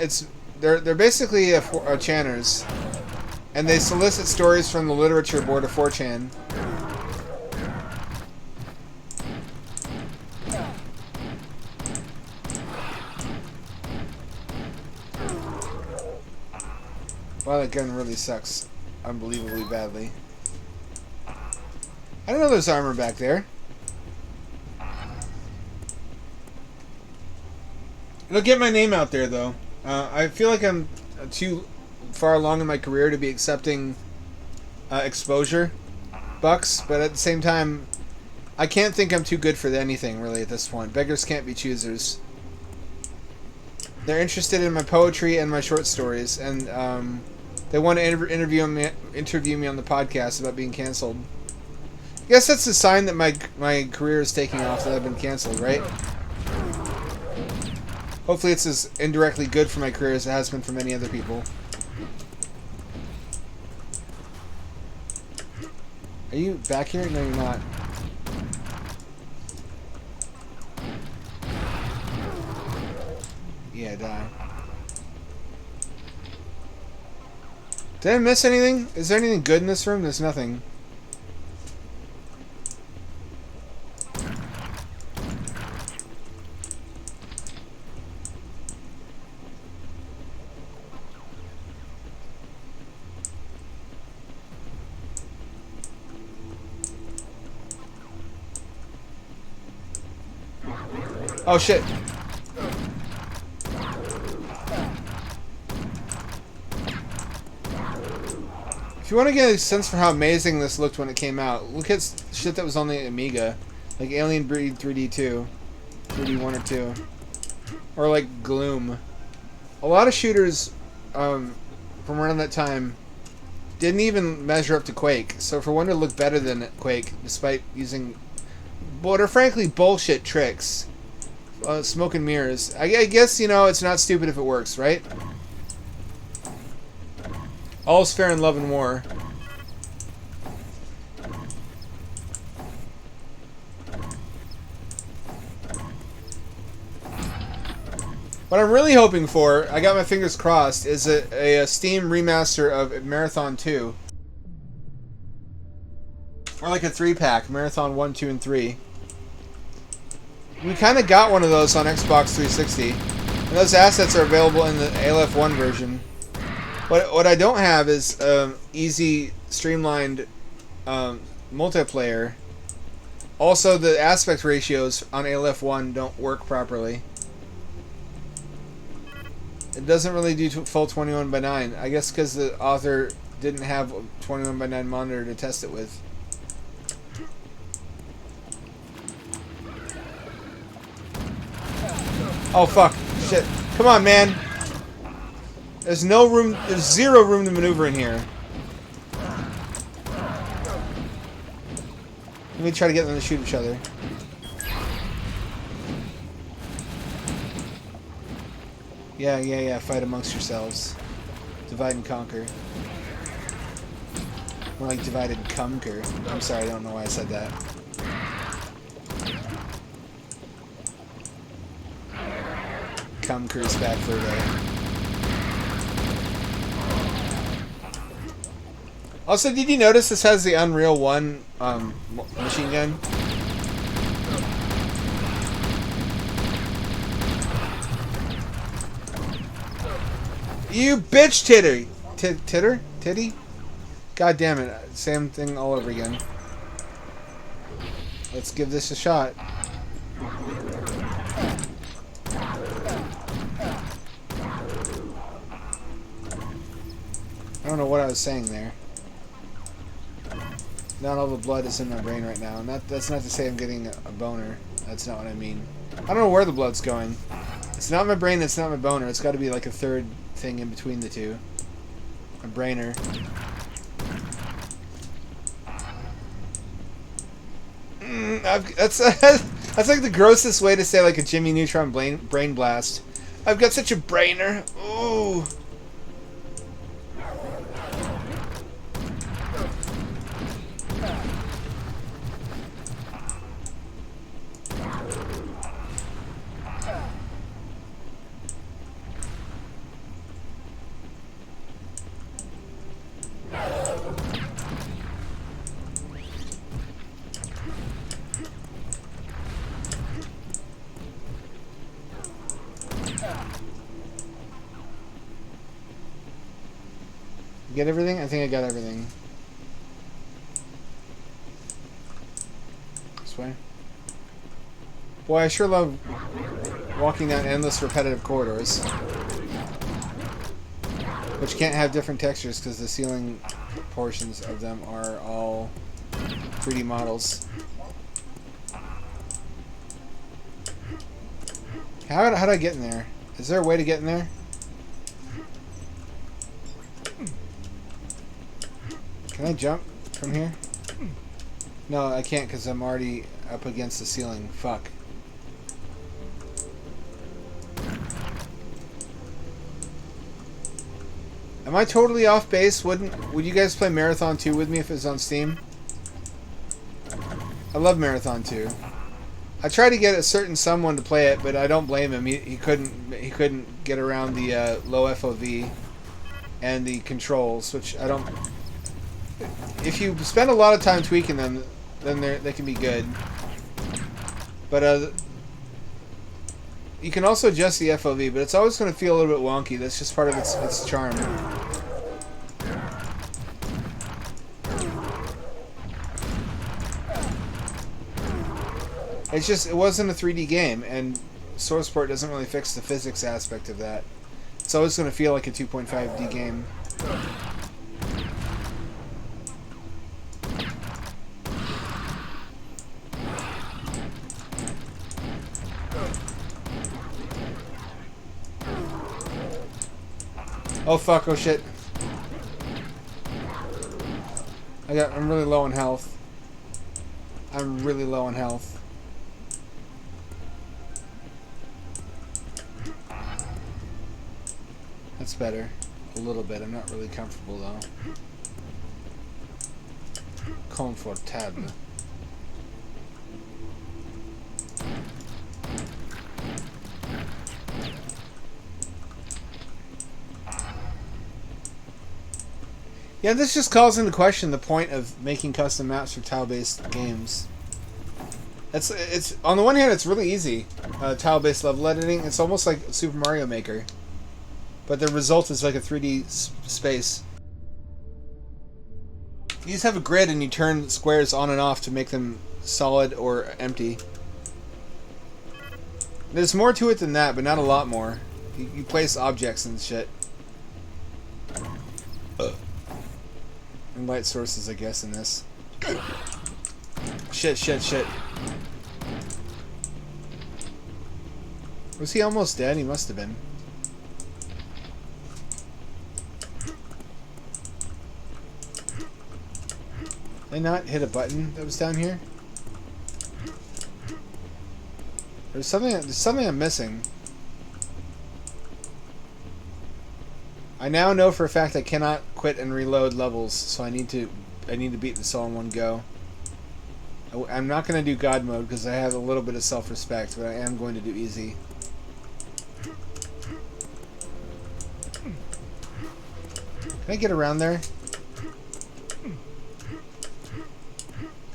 S1: They're basically channers, and they solicit stories from the literature board of 4chan. Wow, that gun really sucks unbelievably badly. I don't know there's armor back there. It'll get my name out there, though. I feel like I'm too far along in my career to be accepting exposure bucks, but at the same time, I can't think I'm too good for anything, really, at this point. Beggars can't be choosers. They're interested in my poetry and my short stories, and they want to interview me on the podcast about being canceled. I guess that's a sign that my career is taking off, that I've been canceled, right? Hopefully it's as indirectly good for my career as it has been for many other people. Are you back here? No, you're not. Yeah, die. Did I miss anything? Is there anything good in this room? There's nothing. Oh shit. If you want to get a sense for how amazing this looked when it came out, look at shit that was on the Amiga. Like Alien Breed 3D 2. 3D 1 or 2. Or like Gloom. A lot of shooters from around that time didn't even measure up to Quake. So for one to look better than Quake, despite using what are frankly bullshit tricks, smoke and mirrors, I guess, you know, it's not stupid if it works, right? All's fair in love and war. What I'm really hoping for, I got my fingers crossed, is a Steam remaster of Marathon 2. Or like a 3-pack, Marathon 1, 2, and 3. We kind of got one of those on Xbox 360. And those assets are available in the ALF 1 version. What I don't have is easy, streamlined multiplayer. Also, the aspect ratios on ALF 1 don't work properly. It doesn't really do full 21:9. I guess because the author didn't have a 21:9 monitor to test it with. Oh fuck! Shit! Come on, man! There's no room. There's zero room to maneuver in here. Let me try to get them to shoot each other. Yeah. Fight amongst yourselves. Divide and conquer. More like divide and conquer. I'm sorry, I don't know why I said that. Conquer is bad for a day. Also, did you notice this has the Unreal 1 machine gun? You bitch titter! Titter? Titty? God damn it. Same thing all over again. Let's give this a shot. I don't know what I was saying there. Not all the blood is in my brain right now. And that's not to say I'm getting a boner. That's not what I mean. I don't know where the blood's going. It's not my brain, it's not my boner. It's got to be like a third thing in between the two. A brainer. That's like the grossest way to say like a Jimmy Neutron brain blast. I've got such a brainer. Ooh. Get everything? I think I got everything. This way. Boy, I sure love walking down endless repetitive corridors. Which can't have different textures because the ceiling portions of them are all 3D models. How do I get in there? Is there a way to get in there? Can I jump from here? No, I can't because I'm already up against the ceiling. Fuck. Am I totally off base? Would you guys play Marathon 2 with me if it was on Steam? I love Marathon 2. I tried to get a certain someone to play it, but I don't blame him. He couldn't get around the low FOV and the controls, which I don't. If you spend a lot of time tweaking them, then they can be good. But you can also adjust the FOV, but it's always going to feel a little bit wonky. That's just part of its charm. It's just, it wasn't a 3D game, and SourcePort doesn't really fix the physics aspect of that. It's always going to feel like a 2.5D game. Oh fuck, oh shit. I'm really low on health. I'm really low on health. That's better. A little bit. I'm not really comfortable though. Confortable. Yeah, this just calls into question the point of making custom maps for tile-based games. It's on the one hand, it's really easy, tile-based level editing. It's almost like Super Mario Maker, but the result is like a 3D space. You just have a grid and you turn squares on and off to make them solid or empty. There's more to it than that, but not a lot more. You place objects and shit. And light sources, I guess, in this. Shit. Was he almost dead? He must have been. Did I not hit a button that was down here? There's something I'm missing. I now know for a fact I cannot quit and reload levels, so I need to beat this all in one go. I'm not going to do God mode because I have a little bit of self-respect, but I am going to do easy. Can I get around there?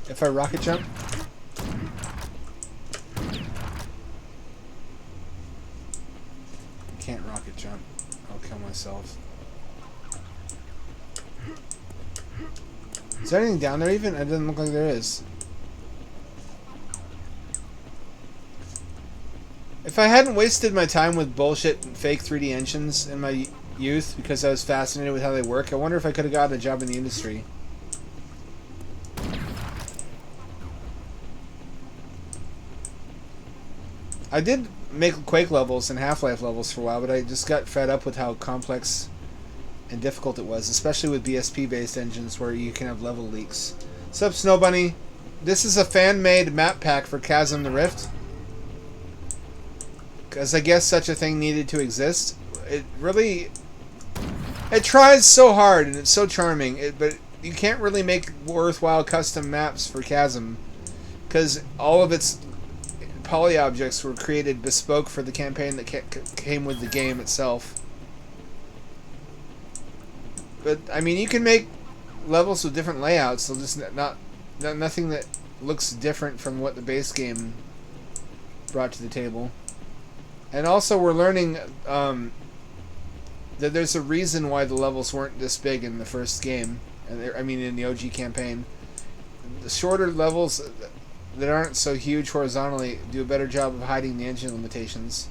S1: If I rocket jump? I can't rocket jump. I'll kill myself. Is there anything down there even? It doesn't look like there is. If I hadn't wasted my time with bullshit fake 3D engines in my youth because I was fascinated with how they work, I wonder if I could have gotten a job in the industry. I did make Quake levels and Half-Life levels for a while, but I just got fed up with how complex and difficult it was, especially with BSP-based engines where you can have level leaks. Sup, Snow Bunny? This is a fan-made map pack for Chasm the Rift. Because I guess such a thing needed to exist. It really... It tries so hard, and it's so charming, but you can't really make worthwhile custom maps for Chasm, because all of its poly objects were created bespoke for the campaign that came with the game itself. But I mean, you can make levels with different layouts. So just nothing that looks different from what the base game brought to the table. And also, we're learning that there's a reason why the levels weren't this big in the first game. And I mean, in the OG campaign, the shorter levels that aren't so huge horizontally do a better job of hiding the engine limitations.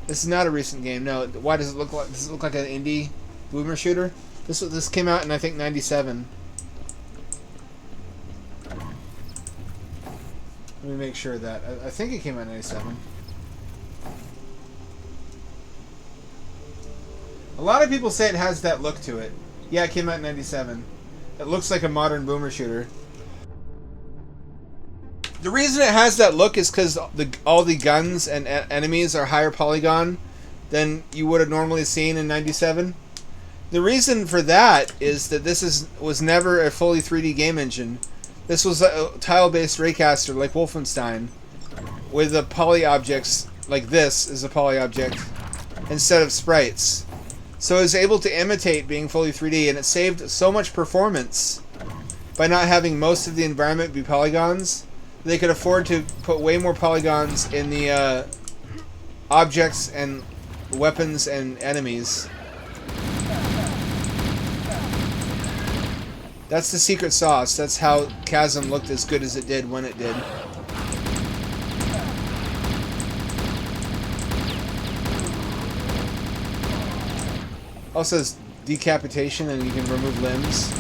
S1: This is not a recent game. No. Why does it look like? Does it look like an indie boomer shooter? This came out in, I think, '97. Let me make sure of that. I think it came out in '97. A lot of people say it has that look to it. Yeah, it came out in '97. It looks like a modern boomer shooter. The reason it has that look is because all the guns and enemies are higher polygon than you would have normally seen in '97. The reason for that is that this was never a fully 3D game engine. This was a tile-based raycaster like Wolfenstein, with the poly objects like this is a poly object instead of sprites. So it was able to imitate being fully 3D, and it saved so much performance by not having most of the environment be polygons. They could afford to put way more polygons in the objects and weapons and enemies. That's the secret sauce. That's how Chasm looked as good as it did when it did. Also has decapitation and you can remove limbs.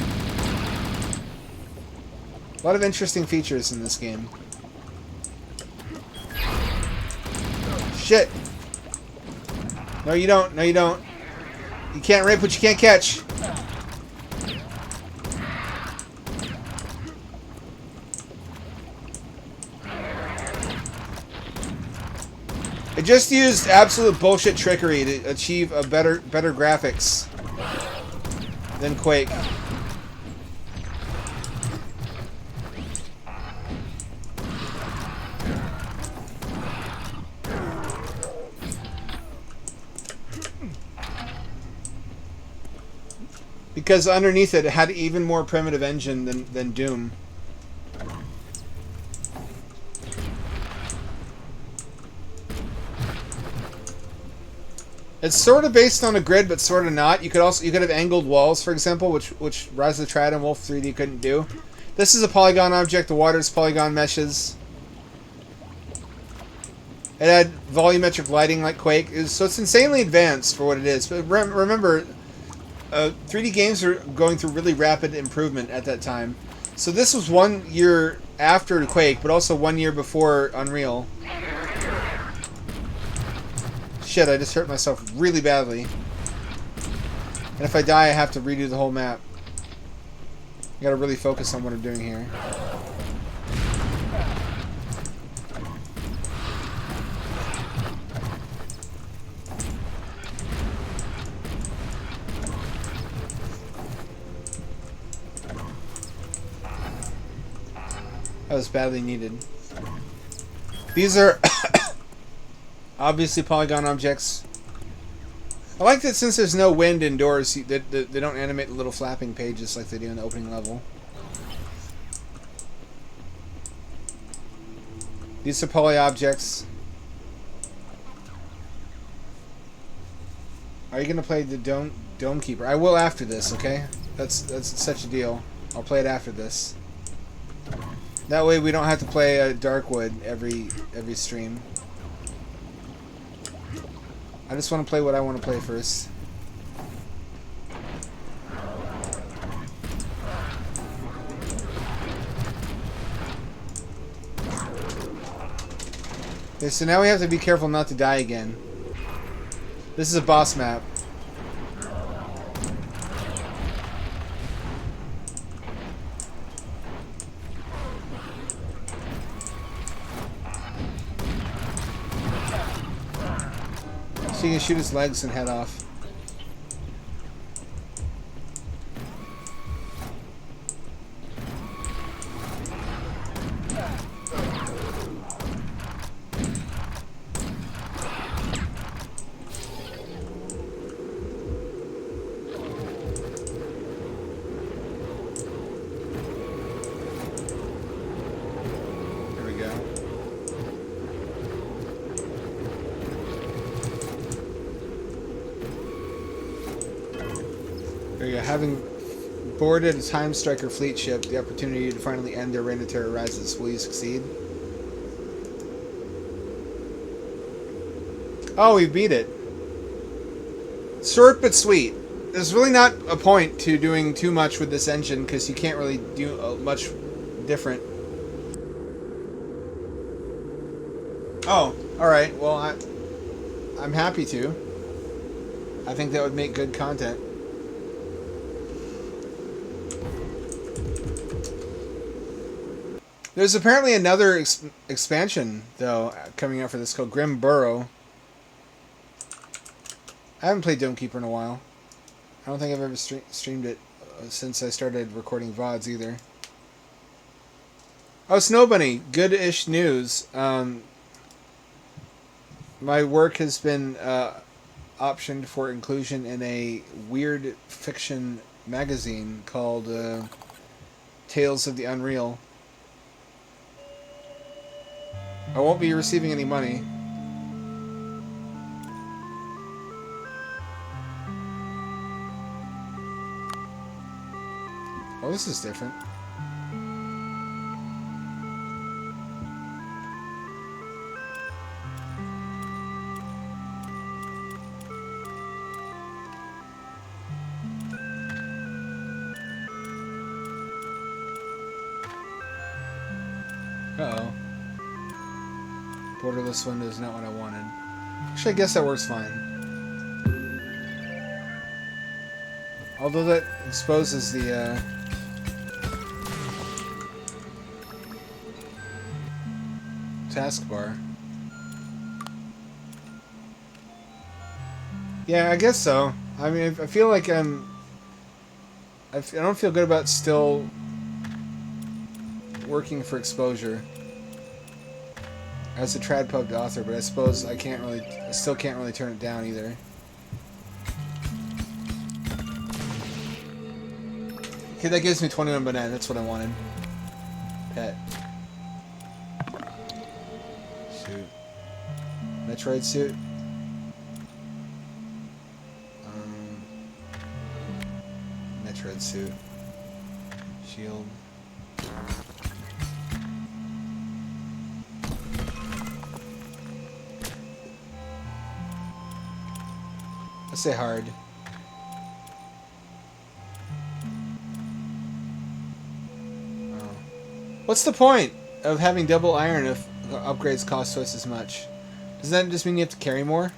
S1: A lot of interesting features in this game. Shit! No, you don't. No, you don't. You can't rape what you can't catch. just used absolute bullshit trickery to achieve a better graphics than Quake. Because underneath it had an even more primitive engine than Doom. It's sort of based on a grid, but sort of not. You could have angled walls, for example, which Rise of the Triad and Wolf 3D couldn't do. This is a polygon object. The water's polygon meshes. It had volumetric lighting like Quake, so it's insanely advanced for what it is. But remember, 3D games were going through really rapid improvement at that time. So this was 1 year after Quake, but also 1 year before Unreal. Shit, I just hurt myself really badly. And if I die, I have to redo the whole map. I gotta really focus on what I'm doing here. That was badly needed. These are obviously polygon objects. I like that since there's no wind indoors, they don't animate the little flapping pages like they do in the opening level. These are poly objects. Are you gonna play the Dome Keeper? I will after this, okay? That's such a deal. I'll play it after this. That way we don't have to play Darkwood every stream. I just want to play what I want to play first. Okay, so now we have to be careful not to die again. This is a boss map. So you can shoot his legs and head off. Having boarded a Time Striker fleet ship, the opportunity to finally end their reign of terror rises. Will you succeed? Oh, we beat it. Short but sweet. There's really not a point to doing too much with this engine because you can't really do much different. Oh, alright. Well, I'm happy to. I think that would make good content. There's apparently another expansion, though, coming out for this called Grim Burrow. I haven't played Dome Keeper in a while. I don't think I've ever streamed it since I started recording VODs either. Oh, Snow Bunny, good-ish news. My work has been optioned for inclusion in a weird fiction magazine called Tales of the Unreal. I won't be receiving any money. Oh, this is different. Uh-oh. Borderless window is not what I wanted. Actually, I guess that works fine. Although that exposes the, taskbar. Yeah, I guess so. I mean, I feel like I don't feel good about still working for exposure as a trad pubbed author, but I suppose I still can't really turn it down either. Okay, that gives me 21 banana. That's what I wanted. Pet. Suit. Metroid suit. Metroid suit. Shield. Let's say hard. Oh. What's the point of having double iron if upgrades cost twice as much? Does that just mean you have to carry more?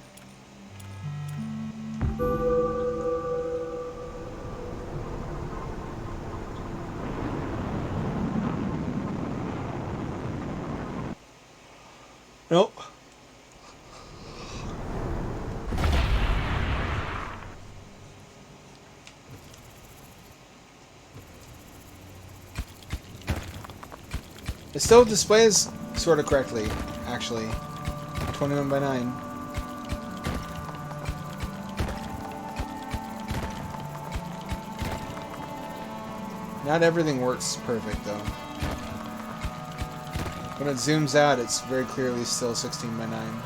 S1: Nope. It still displays sort of correctly, actually. 21 by 9. Not everything works perfect, though. When it zooms out, it's very clearly still 16 by 9.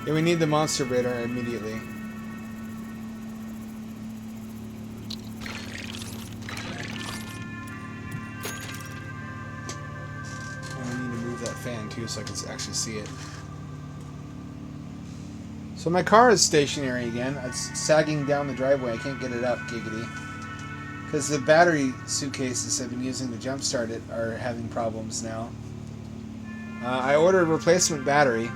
S1: Yeah, we need the monster radar immediately. And we need to move that fan too so I can actually see it. So my car is stationary again. It's sagging down the driveway. I can't get it up, giggity. Because the battery suitcases I've been using to jumpstart it are having problems now. I ordered a replacement battery.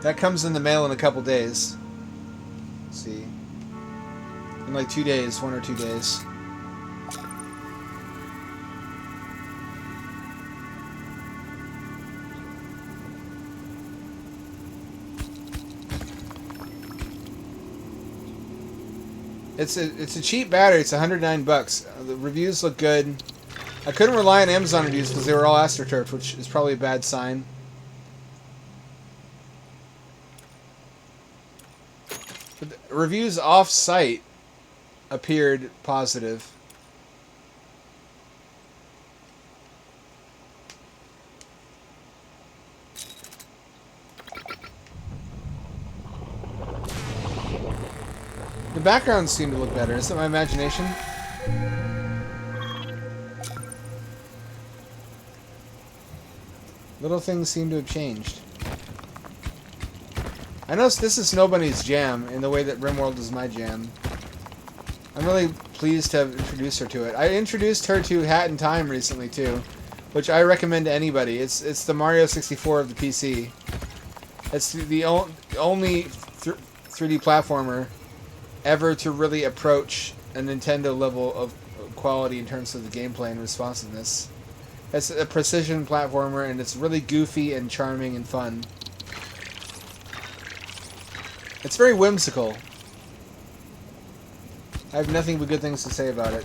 S1: That comes in the mail in a couple days. Let's see. In like 2 days, 1 or 2 days. It's a cheap battery. It's $109. The reviews look good. I couldn't rely on Amazon reviews because they were all astroturfed, which is probably a bad sign. But the reviews off-site appeared positive. The backgrounds seem to look better. Is that my imagination? Little things seem to have changed. I know this is Nobody's jam in the way that RimWorld is my jam. I'm really pleased to have introduced her to it. I introduced her to Hat in Time recently too, which I recommend to anybody. It's the Mario 64 of the PC. It's the only 3D platformer ever to really approach a Nintendo level of quality in terms of the gameplay and responsiveness. It's a precision platformer, and it's really goofy and charming and fun. It's very whimsical. I have nothing but good things to say about it.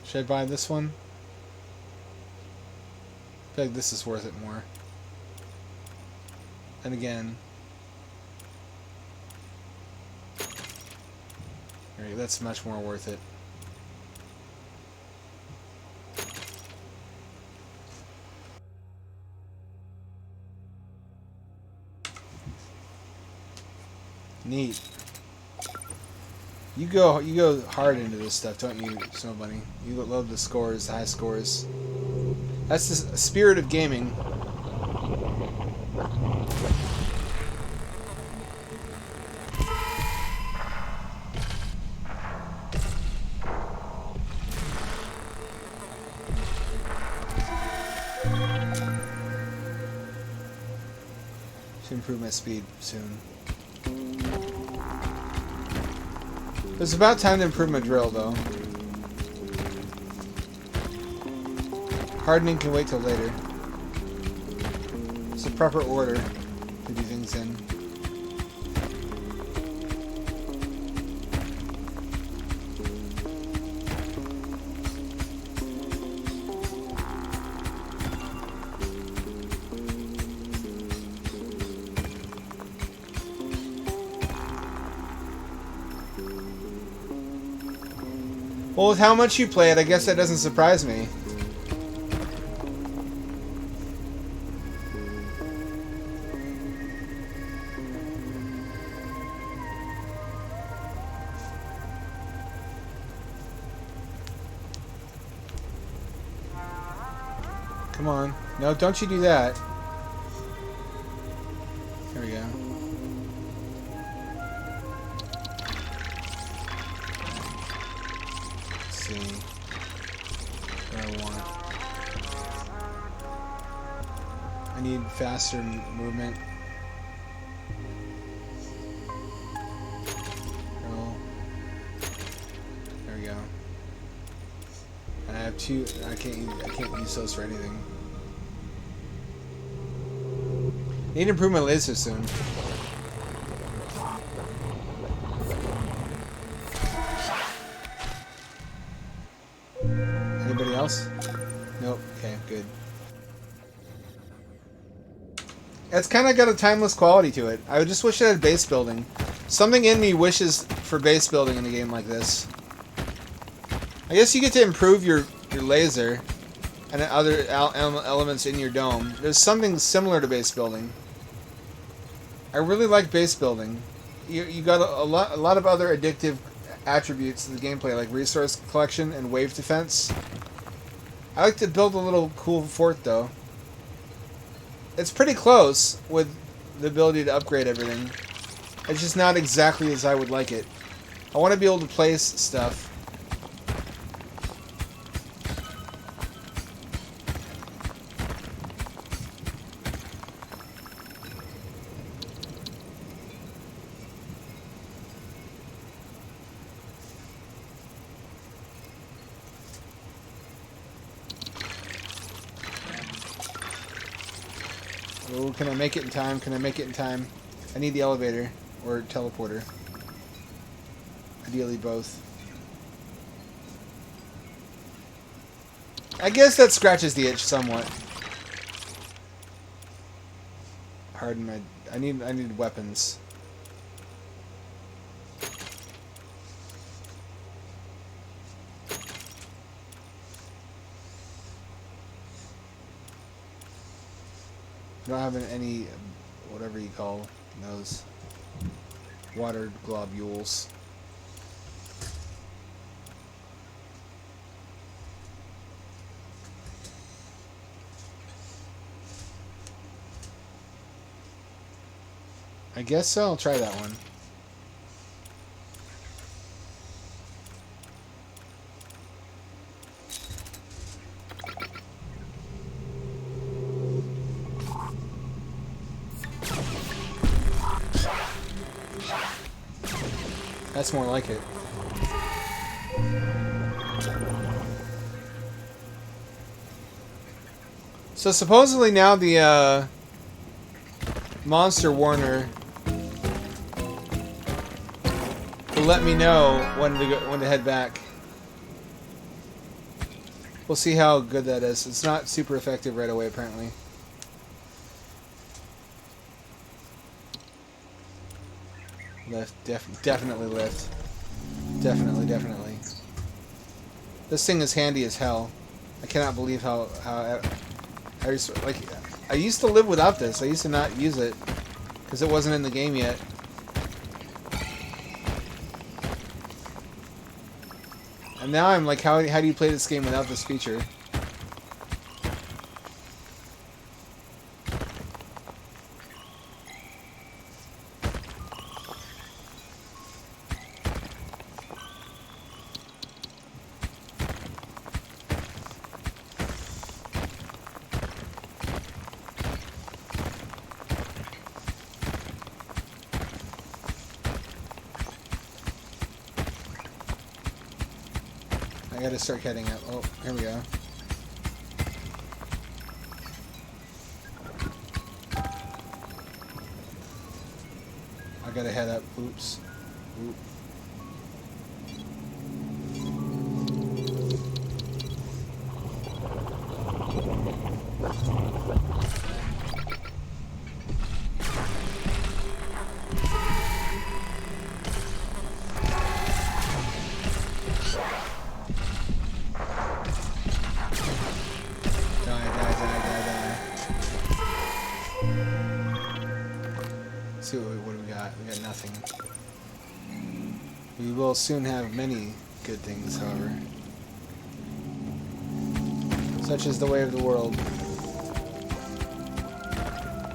S1: Should I buy this one? feel like this is worth it more. And again... Alright, that's much more worth it. Neat. You go hard into this stuff, don't you, Snow Bunny? You love the scores, high scores. That's the spirit of gaming. Should improve my speed soon. It's about time to improve my drill, though. Hardening can wait till later. It's a proper order to do things in. Well, with how much you play it, I guess that doesn't surprise me. Come on. No, don't you do that. There we go. See what I want. I need faster movement. Roll. There we go. And I have two. I can't use those for anything. Need to improve my laser soon. Anybody else? Nope. Okay, good. It's kind of got a timeless quality to it. I just wish it had base building. Something in me wishes for base building in a game like this. I guess you get to improve your laser and other elements in your dome. There's something similar to base building. I really like base building. You got a lot of other addictive attributes to the gameplay, like resource collection and wave defense. I like to build a little cool fort, though. It's pretty close with the ability to upgrade everything. It's just not exactly as I would like it. I want to be able to place stuff. Oh, can I make it in time? Can I make it in time? I need the elevator or teleporter. Ideally both. I guess that scratches the itch somewhat. Pardon my... I need weapons. I don't have any, whatever you call those, water globules. I guess so. I'll try that one. That's more like it. So supposedly now the monster warner will let me know when to head back. We'll see how good that is. It's not super effective right away, apparently. Lift. Definitely lift. Definitely. This thing is handy as hell. I cannot believe how I used to live without this. I used to not use it because it wasn't in the game yet. And now I'm like, how do you play this game without this feature? I gotta start heading up. Oh, here we go. I gotta head up. Oops. Oop. See what do we got? We got nothing. We will soon have many good things, however. Such as the way of the world.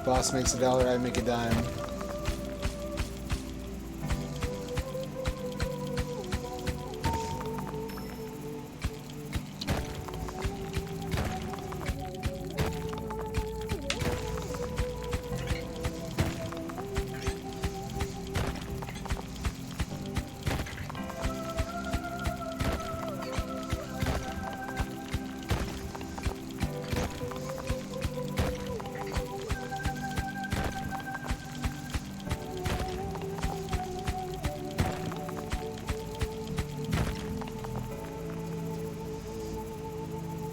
S1: Boss makes $1, I make a dime.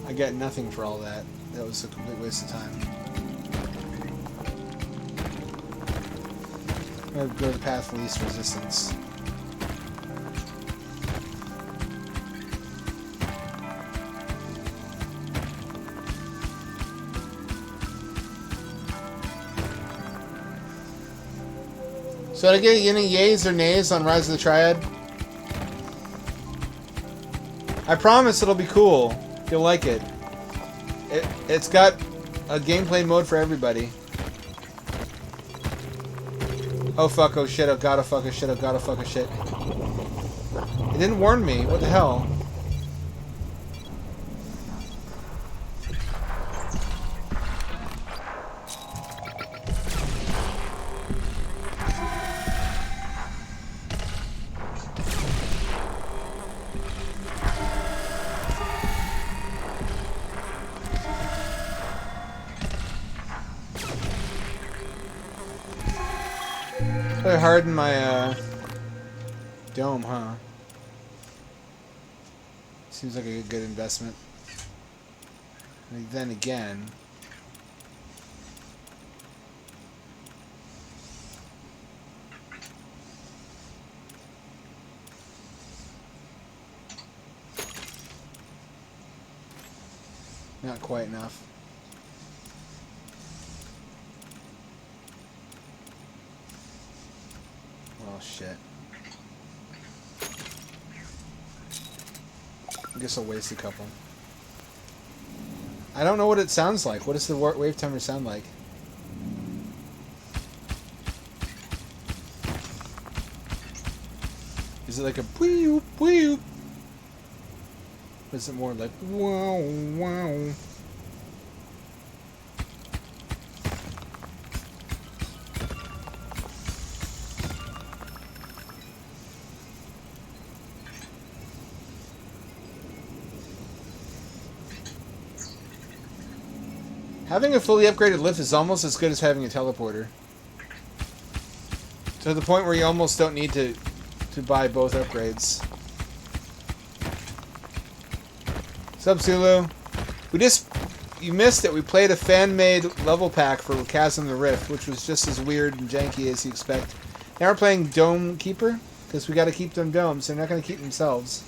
S1: I got nothing for all that. That was a complete waste of time. I'm gonna go to the path of least resistance. So did I get any yays or nays on Rise of the Triad? I promise it'll be cool. You'll like it. It's got a gameplay mode for everybody. Oh fuck, oh shit, oh god, oh fuck, oh shit, oh god, oh fuck, oh shit. It didn't warn me. What the hell? Play hard in my dome, huh? Seems like a good investment. And then again, not quite enough. Oh shit. I guess I'll waste a couple. I don't know what it sounds like. What does the wave timer sound like? Is it like a whew whew? Or is it more like wow wow? Having a fully upgraded lift is almost as good as having a teleporter. To the point where you almost don't need to buy both upgrades. What's up, Zulu? You missed it. We played a fan-made level pack for Chasm the Rift, which was just as weird and janky as you expect. Now we're playing Dome Keeper, because we got to keep them domes. They're not going to keep themselves.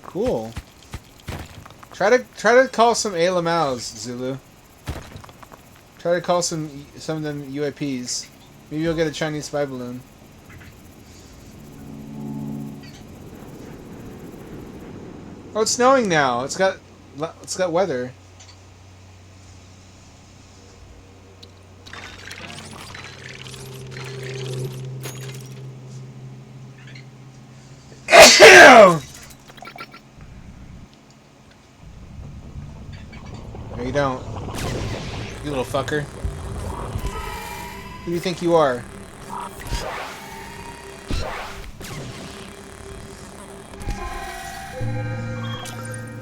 S1: Cool. Try to call some Alamals, Zulu. Try to call some of them UAPs. Maybe you'll get a Chinese spy balloon. Oh, it's snowing now. It's got weather. No, you don't. You little fucker. Who do you think you are?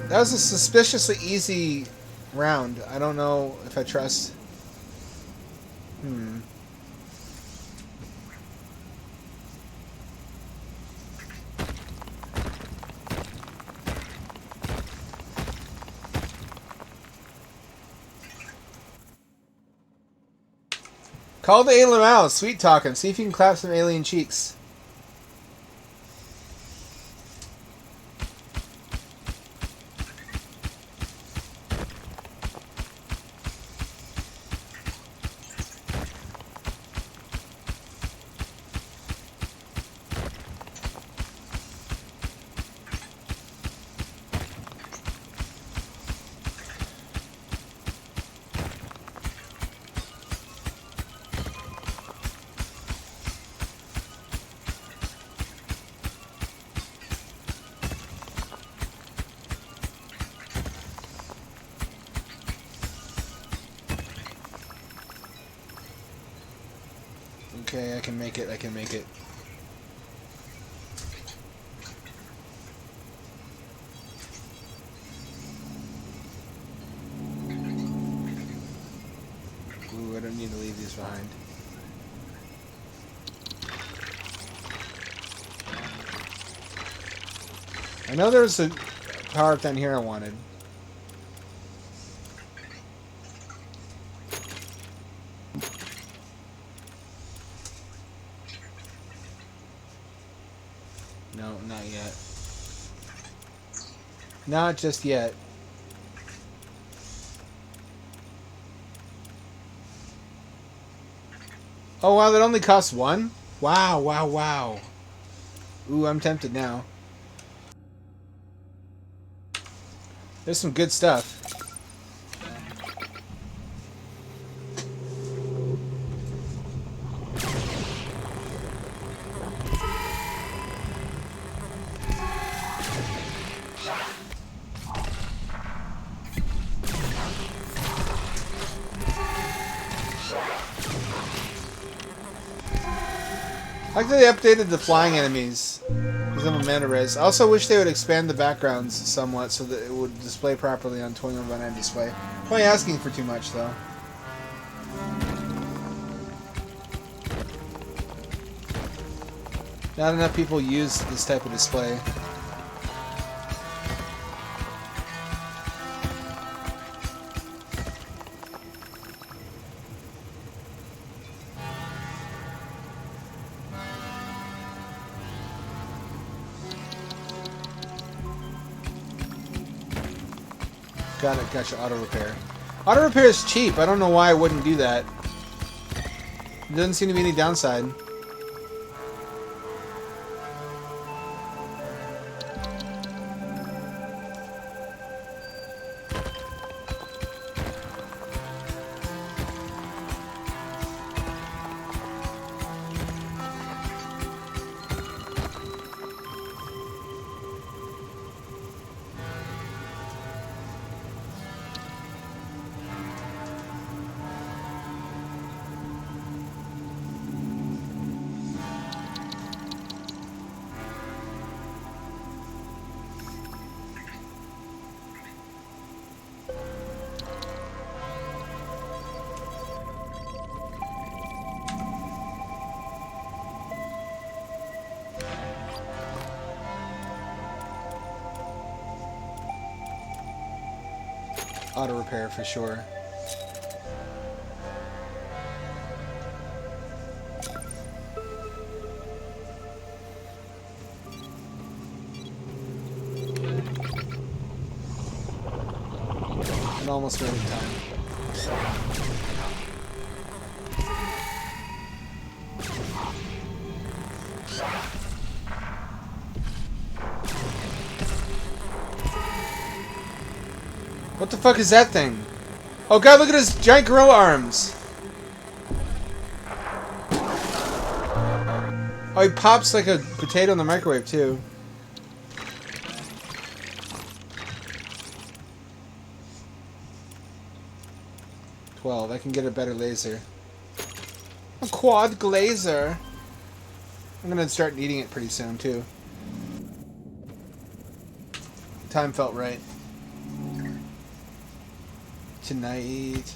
S1: That was a suspiciously easy round. I don't know if I trust. Call the alien out. Sweet talking. See if you can clap some alien cheeks. Okay, I can make it. I can make it. Ooh, I don't need to leave these behind. I know there was a power-up down here I wanted. No, not yet. Not just yet. Oh wow, that only costs one? Wow, wow, wow. Ooh, I'm tempted now. There's some good stuff. I like that they updated the flying enemies. Give them a mana res. I also wish they would expand the backgrounds somewhat so that it would display properly on 21:9 display. Probably asking for too much though. Not enough people use this type of display. Got it, gotcha, auto repair. Auto repair is cheap. I don't know why I wouldn't do that. There doesn't seem to be any downside. auto repair for sure. And almost made it in time. What the fuck is that thing? Oh god, look at his giant gorilla arms! Oh, he pops like a potato in the microwave, too. I can get a better laser. A quad glazer! I'm gonna start eating it pretty soon, too. Time felt right. Tonight.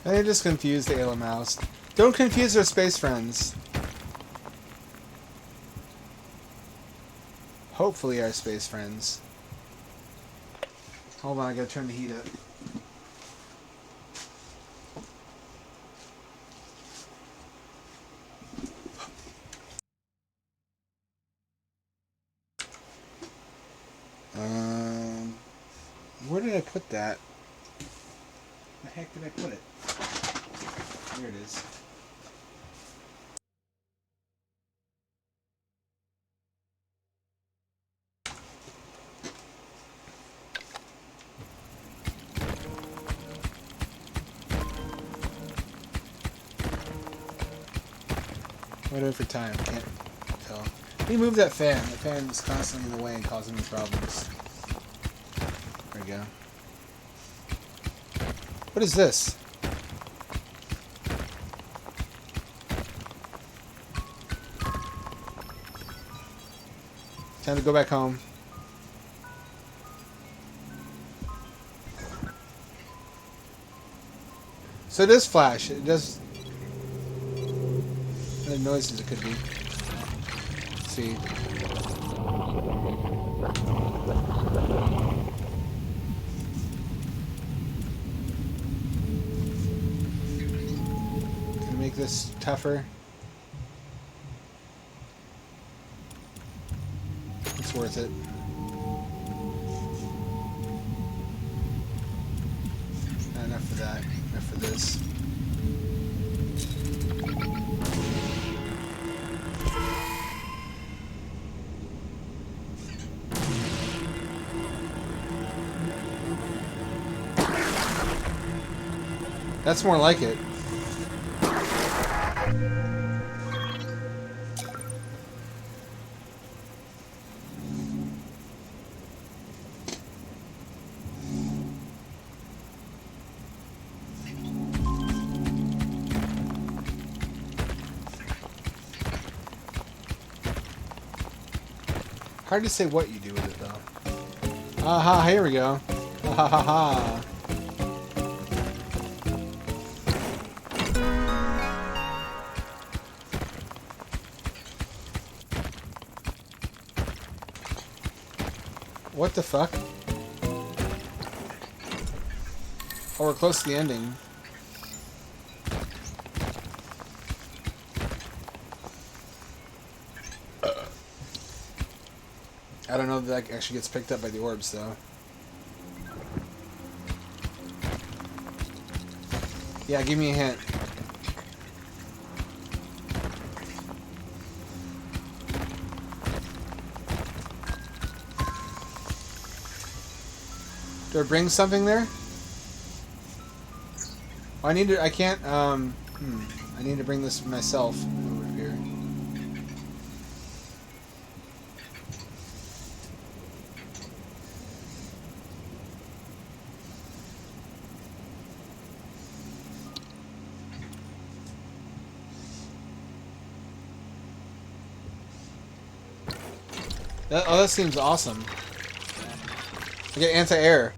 S1: I just confused the Ayla mouse. Don't confuse our space friends. Hopefully our space friends. Hold on, I gotta turn the heat up. Where did I put that? Where the heck did I put it? Here it is. Whatever for time, can't tell. Let me move that fan. The fan is constantly in the way and causing me problems. There we go. What is this? Time to go back home. So it does flash. It does... What noises it could be. Let's see. Can I make this tougher? It's worth it. Not enough for that. Enough for this. That's more like it. Hard to say what you do with it, though. Aha, here we go. Ha ha ha. What the fuck? Oh, we're close to the ending. I don't know that actually gets picked up by the orbs, though. Yeah, give me a hint. Do I bring something there? Oh, I need to... I can't, I need to bring this myself over here. That seems awesome. I get anti-air.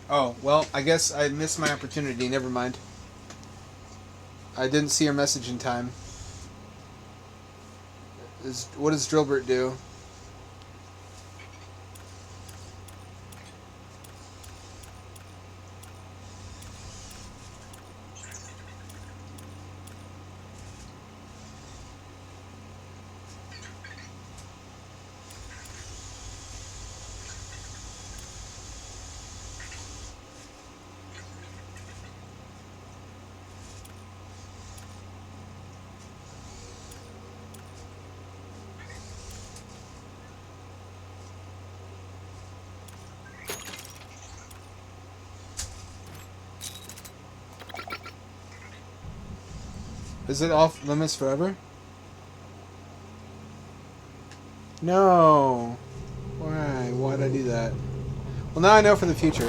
S1: Oh, well, I guess I missed my opportunity. Never mind. I didn't see your message in time. What does Drillbert do? Is it off limits forever? No. Why? Why'd I do that? Well, now I know for the future.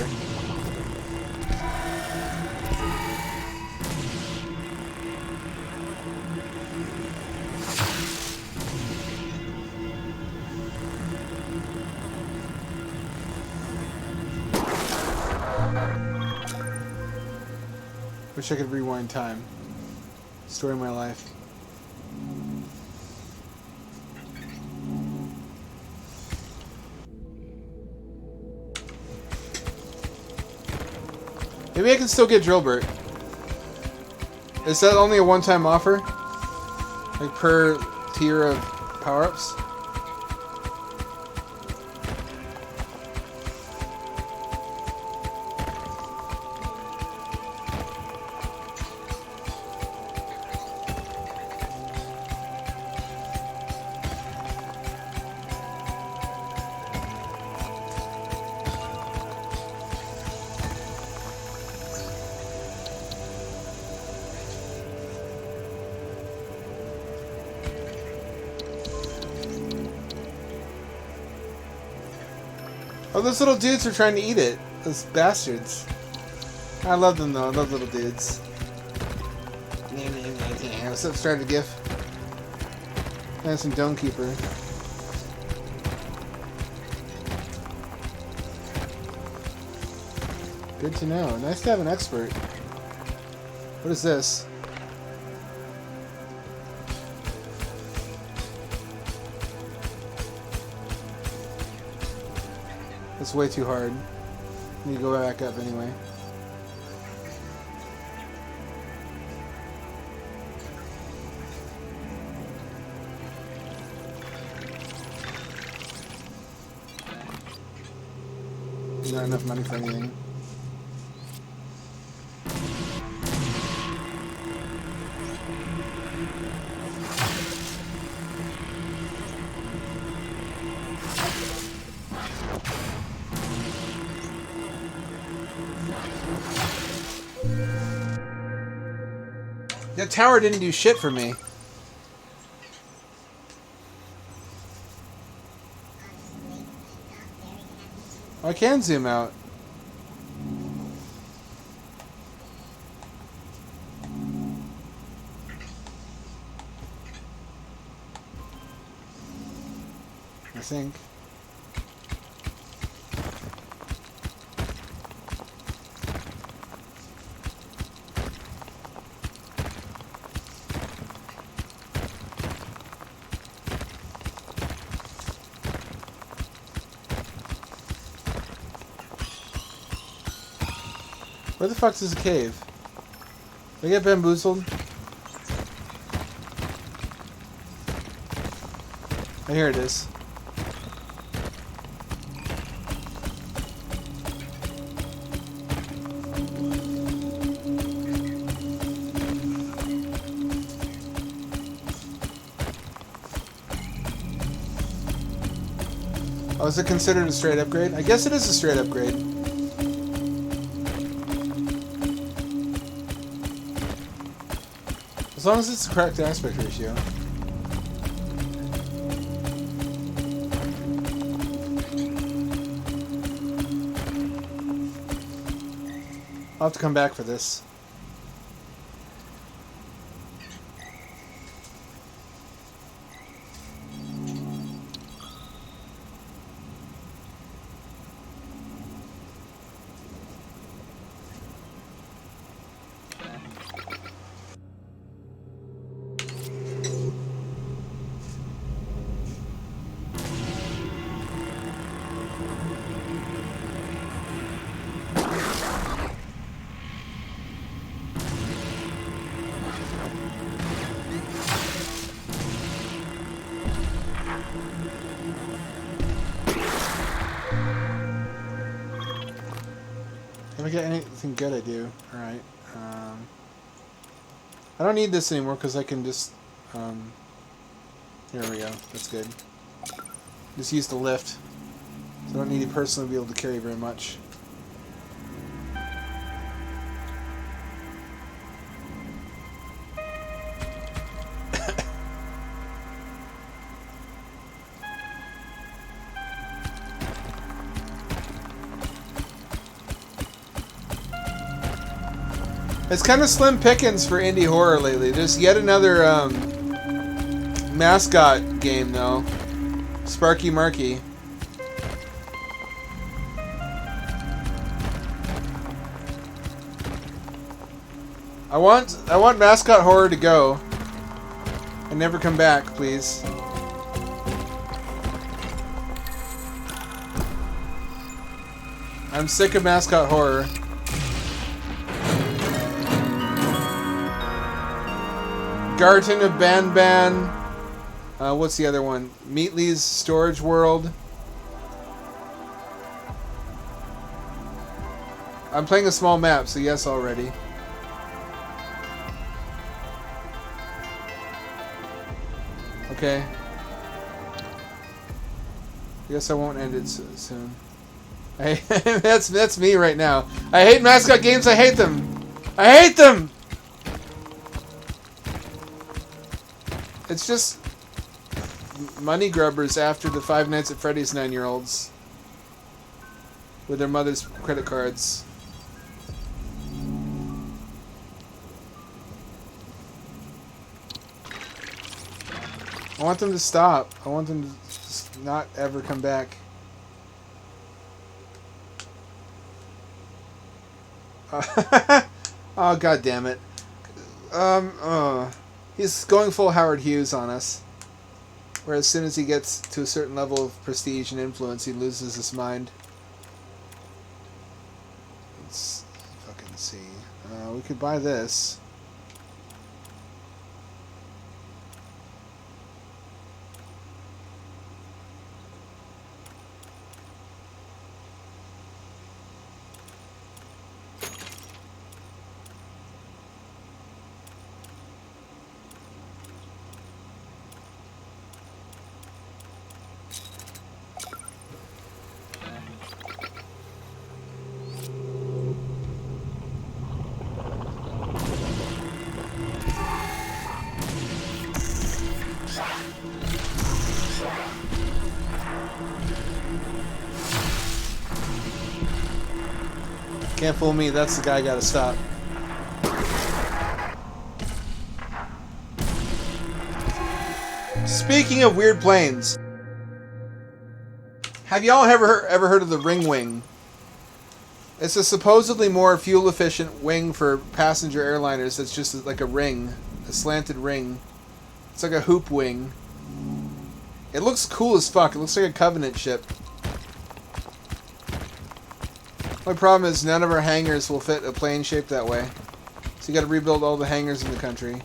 S1: Wish I could rewind time. Story of my life. Maybe I can still get Drillbert. Is that only a one-time offer? Like per tier of power-ups? Oh, those little dudes are trying to eat it. Those bastards. I love them though. I love little dudes. What's up, Started GIF? And some Dome Keeper. Good to know. Nice to have an expert. What is this? It's way too hard. I need to go back up anyway. Not enough money for anything. That tower didn't do shit for me. Oh, I can zoom out. I think. Where the fuck is a cave? Did I get bamboozled? Oh, here it is. Oh, is it considered a straight upgrade? I guess it is a straight upgrade. As long as it's the correct aspect ratio. I'll have to come back for this. If I get anything good, I do. Alright. I don't need this anymore because I can just... here we go. That's good. Just use the lift. So I don't need it personally to be able to carry very much. It's kind of slim pickings for indie horror lately. There's yet another mascot game, though. Sparky Marky. I want mascot horror to go and never come back, please. I'm sick of mascot horror. Garten of Ban. What's the other one? Meatley's Storage World. I'm playing a small map, so yes already. Okay. I guess I won't end it soon. That's me right now. I hate mascot games. I hate them. I hate them. It's just money grubbers after the Five Nights at Freddy's 9-year-olds with their mother's credit cards. I want them to stop. I want them to just not ever come back. Oh, god damn it. He's going full Howard Hughes on us. Where as soon as he gets to a certain level of prestige and influence, he loses his mind. Let's fucking see. We could buy this. Can't fool me, that's the guy I gotta stop. Speaking of weird planes, have y'all ever heard of the Ring Wing? It's a supposedly more fuel efficient wing for passenger airliners that's just like a ring, a slanted ring. It's like a hoop wing. It looks cool as fuck. It looks like a Covenant ship. My problem is none of our hangars will fit a plane shaped that way. So you gotta rebuild all the hangars in the country.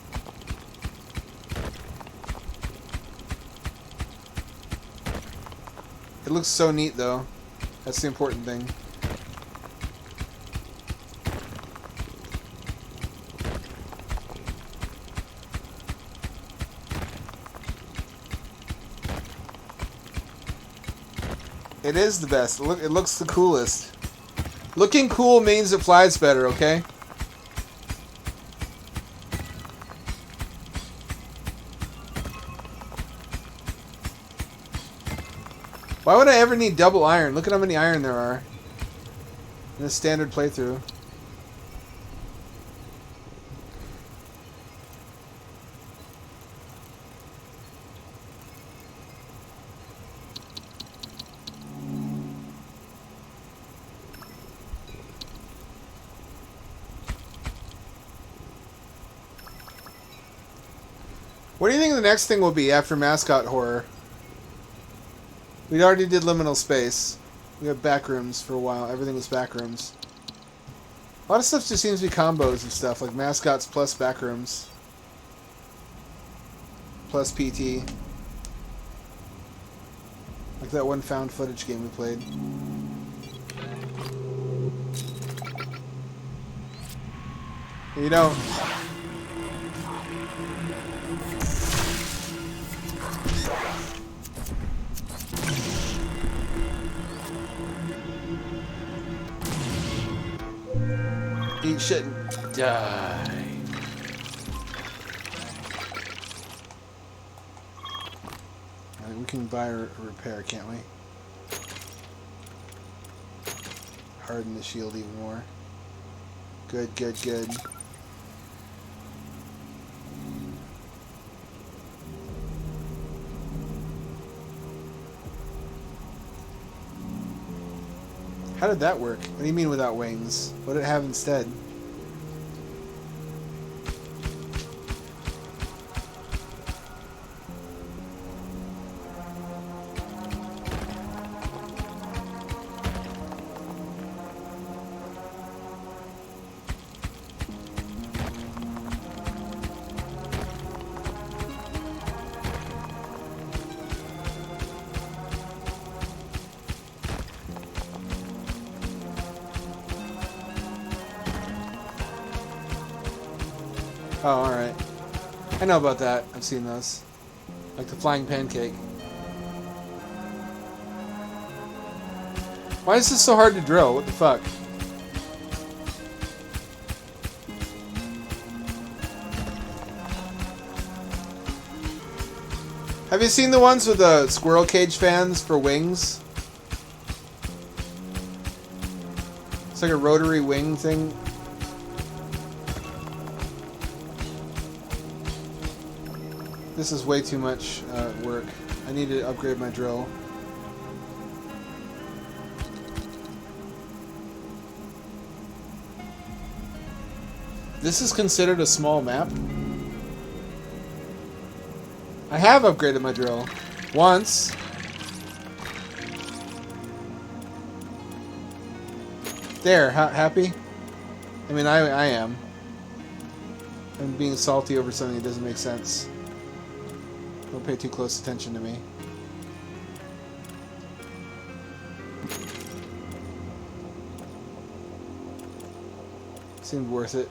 S1: It looks so neat though. That's the important thing. It is the best. It looks the coolest. Looking cool means it flies better, okay? Why would I ever need double iron? Look at how many iron there are in a standard playthrough. What do you think the next thing will be after mascot horror? We already did liminal space. We had backrooms for a while. Everything was backrooms. A lot of stuff just seems to be combos of stuff, like mascots plus backrooms. Plus PT. Like that one found footage game we played. You don't. Eat shit and die. We can buy a repair, can't we? Harden the shield even more. Good, good, good. How did that work? What do you mean without wings? What did it have instead? Oh, alright. I know about that. I've seen those. Like the flying pancake. Why is this so hard to drill? What the fuck? Have you seen the ones with the squirrel cage fans for wings? It's like a rotary wing thing. This is way too much work. I need to upgrade my drill. This is considered a small map? I have upgraded my drill. Once. There, happy? I mean, I am. I'm being salty over something that doesn't make sense. Don't pay too close attention to me. Seemed worth it.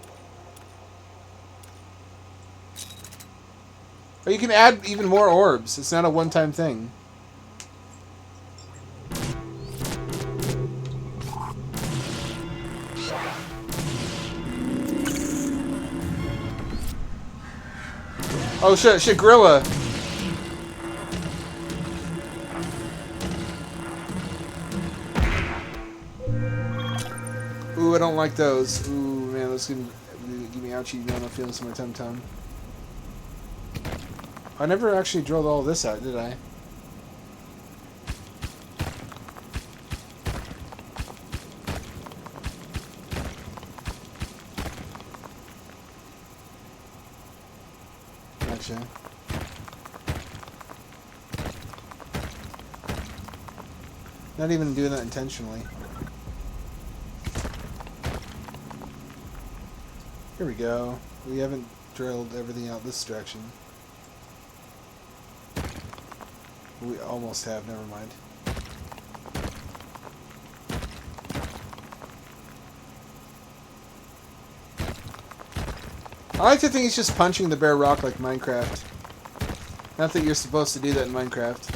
S1: Oh, you can add even more orbs. It's not a one-time thing. Oh shit, gorilla. Ooh, I don't like those. Ooh, man, those give me ouchie, no feelings in my tum-tum. I never actually drilled all this out, did I? Gotcha. Not even doing that intentionally. Here we go. We haven't drilled everything out this direction. We almost have, never mind. I like to think he's just punching the bare rock like Minecraft. Not that you're supposed to do that in Minecraft.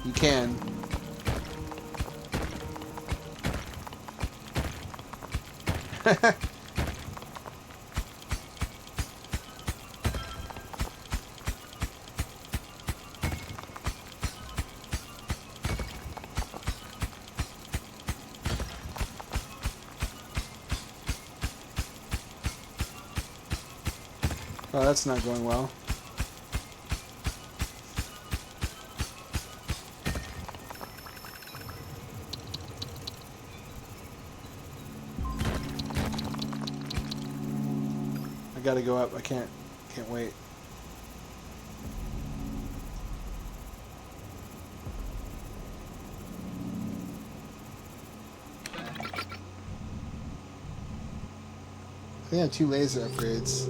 S1: You can. Oh, that's not going well. I gotta go up. I can't wait. I have 2 laser upgrades.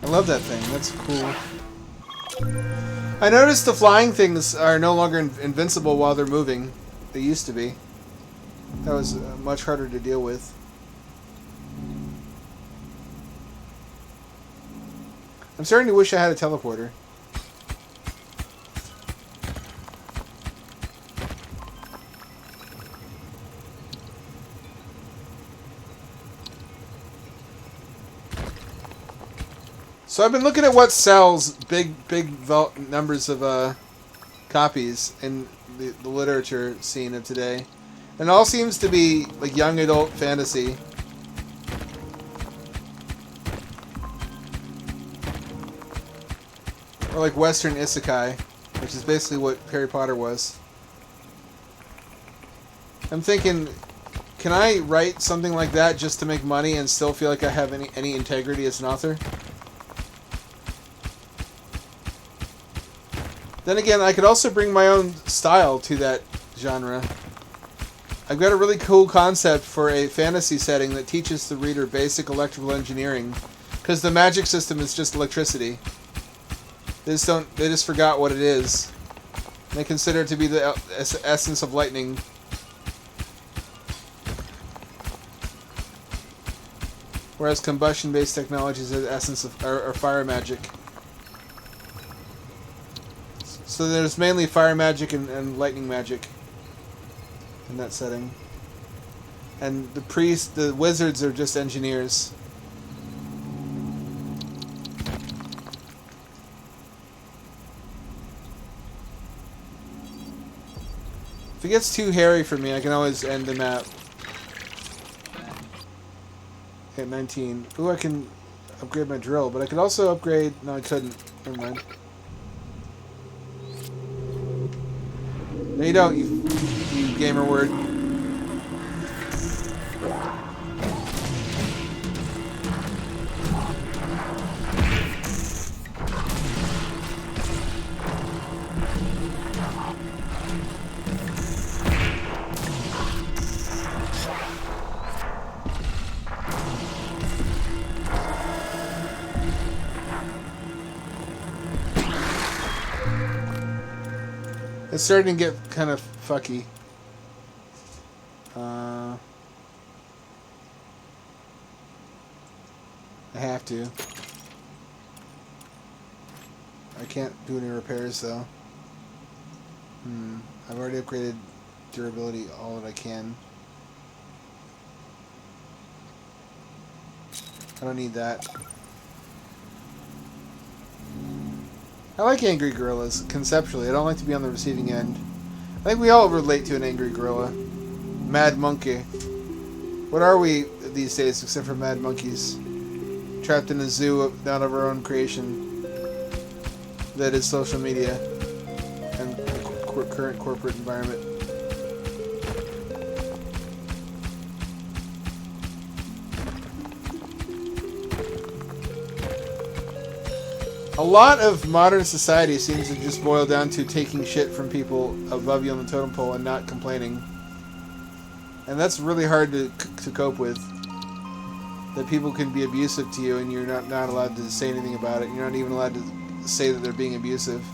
S1: I love that thing. That's cool. I noticed the flying things are no longer invincible while they're moving. They used to be. That was much harder to deal with. I'm starting to wish I had a teleporter. So I've been looking at what sells big numbers of copies in the literature scene of today. And it all seems to be like young adult fantasy. Or like Western isekai, which is basically what Harry Potter was. I'm thinking, can I write something like that just to make money and still feel like I have any integrity as an author? Then again, I could also bring my own style to that genre. I've got a really cool concept for a fantasy setting that teaches the reader basic electrical engineering, because the magic system is just electricity. They just forgot what it is. They consider it to be the essence of lightning. Whereas combustion-based technologies are the essence of are fire magic. So there's mainly fire magic and lightning magic in that setting. And the wizards are just engineers. If it gets too hairy for me, I can always end the map. Okay, 19. Ooh, I can upgrade my drill, but I could also upgrade... No, I couldn't. Never mind. No, you don't, you gamer word. It's starting to get kind of fucky. I have to. I can't do any repairs though. I've already upgraded durability all that I can. I don't need that. I like angry gorillas, conceptually. I don't like to be on the receiving end. I think we all relate to an angry gorilla. Mad monkey. What are we these days except for mad monkeys? Trapped in a zoo out of our own creation. That is social media. And the current corporate environment. A lot of modern society seems to just boil down to taking shit from people above you on the totem pole and not complaining. And that's really hard to cope with. That people can be abusive to you and you're not allowed to say anything about it. You're not even allowed to say that they're being abusive.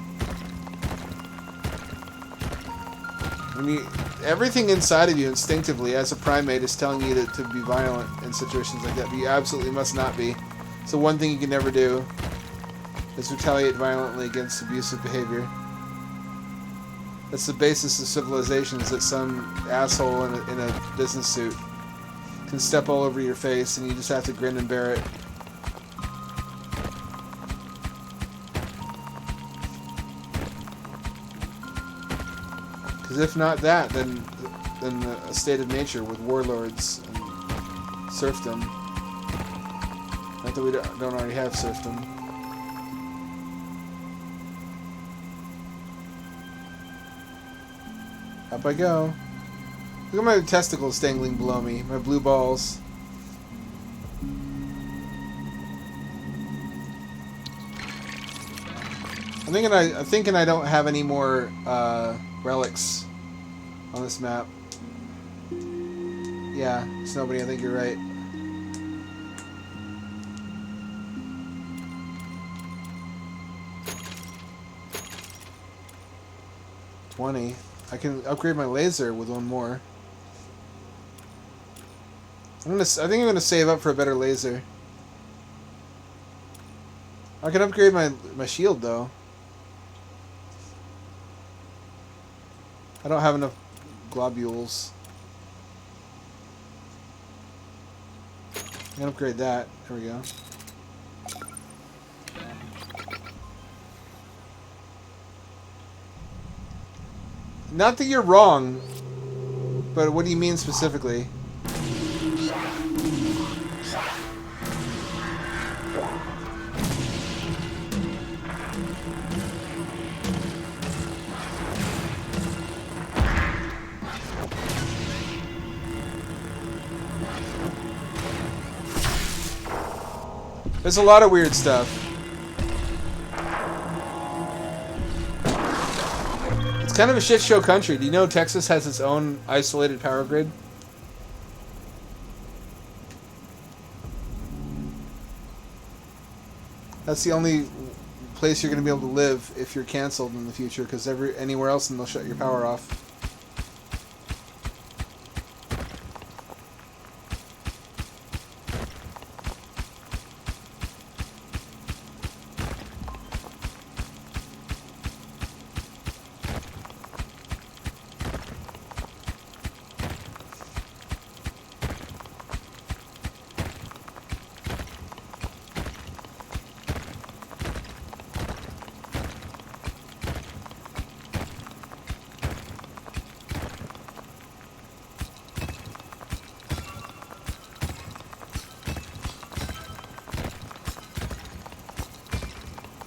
S1: I mean, everything inside of you instinctively as a primate is telling you to be violent in situations like that, but you absolutely must not be. So one thing you can never do is retaliate violently against abusive behavior. That's the basis of civilization, is that some asshole in a business suit can step all over your face, and you just have to grin and bear it. Because if not that, then a state of nature with warlords and serfdom. Not that we don't already have serfdom. Up I go. Look at my testicles dangling below me. My blue balls. I'm thinking I don't have any more relics on this map. Yeah, it's nobody. I think you're right. I can upgrade my laser with one more. I think I'm gonna save up for a better laser. I can upgrade my shield though. I don't have enough globules. I can upgrade that. There we go. Not that you're wrong, but what do you mean specifically? There's a lot of weird stuff. It's kind of a shit show country. Do you know Texas has its own isolated power grid? That's the only place you're going to be able to live if you're canceled in the future, because anywhere else and they'll shut your power off.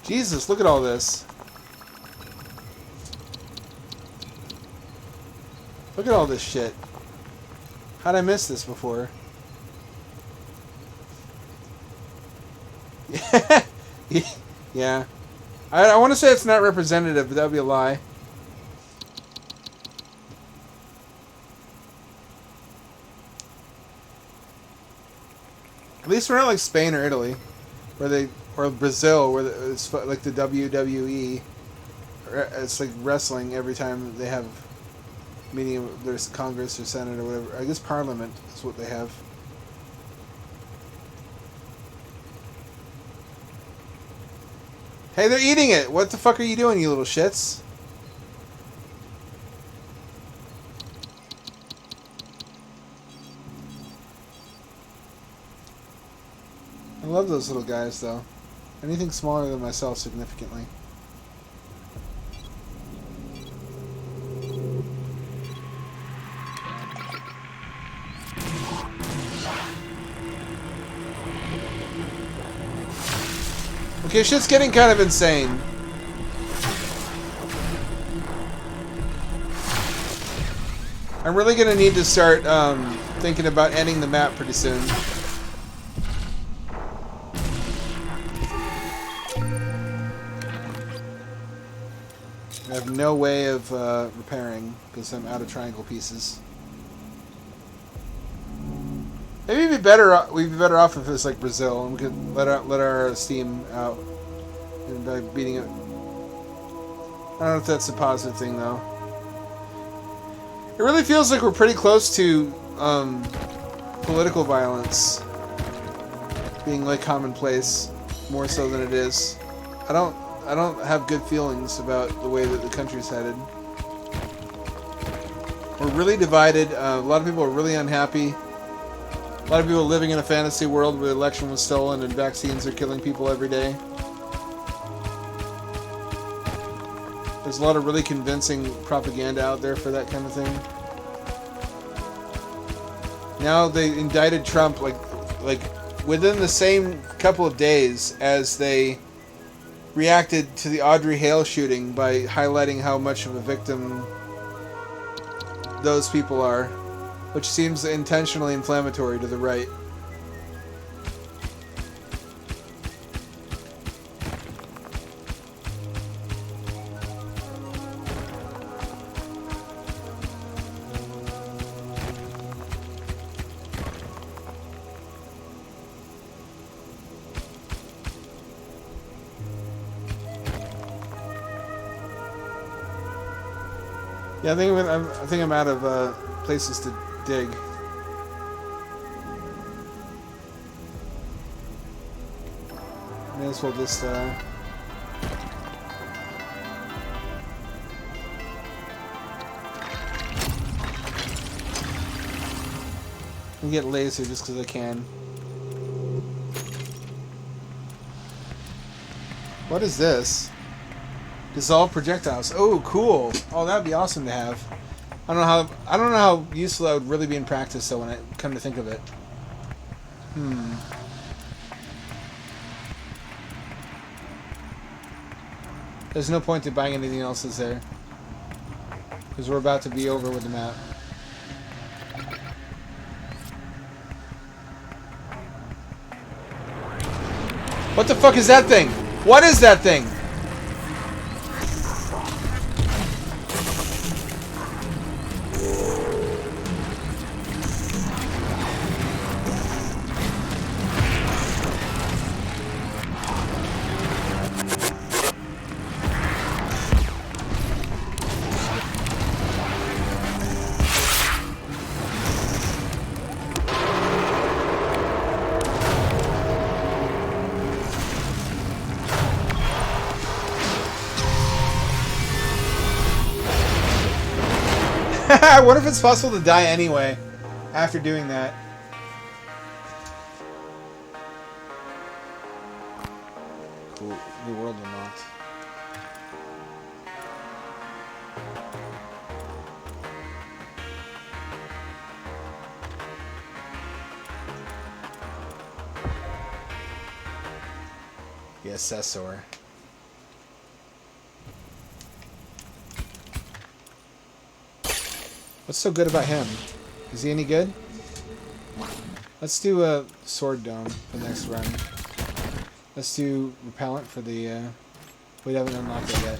S1: Jesus, look at all this. Look at all this shit. How'd I miss this before? Yeah. I want to say it's not representative, but that would be a lie. At least we're not like Spain or Italy, or Brazil, where it's like the WWE. It's like wrestling every time they have meeting. There's Congress or Senate or whatever. I guess Parliament is what they have. Hey, they're eating it! What the fuck are you doing, you little shits? I love those little guys, though. Anything smaller than myself, significantly. Okay, shit's getting kind of insane. I'm really gonna need to start thinking about ending the map pretty soon. I have no way of repairing because I'm out of triangle pieces. Maybe we'd be better off if it was like Brazil and we could let our steam out and by beating it. I don't know if that's a positive thing though. It really feels like we're pretty close to political violence being like commonplace, more so than it is. I don't have good feelings about the way that the country's headed. We're really divided. A lot of people are really unhappy. A lot of people living in a fantasy world where the election was stolen and vaccines are killing people every day. There's a lot of really convincing propaganda out there for that kind of thing. Now they indicted Trump like within the same couple of days as they reacted to the Audrey Hale shooting by highlighting how much of a victim those people are, which seems intentionally inflammatory to the right. Yeah, I think I'm out of places to dig. May as well just get laser just because I can. What is this? Dissolve projectiles. Oh, cool. Oh, that'd be awesome to have. I don't know how useful that would really be in practice though when I come to think of it. There's no point to buying anything else, is there? Because we're about to be over with the map. What the fuck is that thing? What is that thing? I wonder if it's possible to die anyway after doing that. Cool. New world unlocked. The Assessor. What's so good about him? Is he any good? Let's do a sword dome for the next run. Let's do repellent for the we haven't unlocked it yet.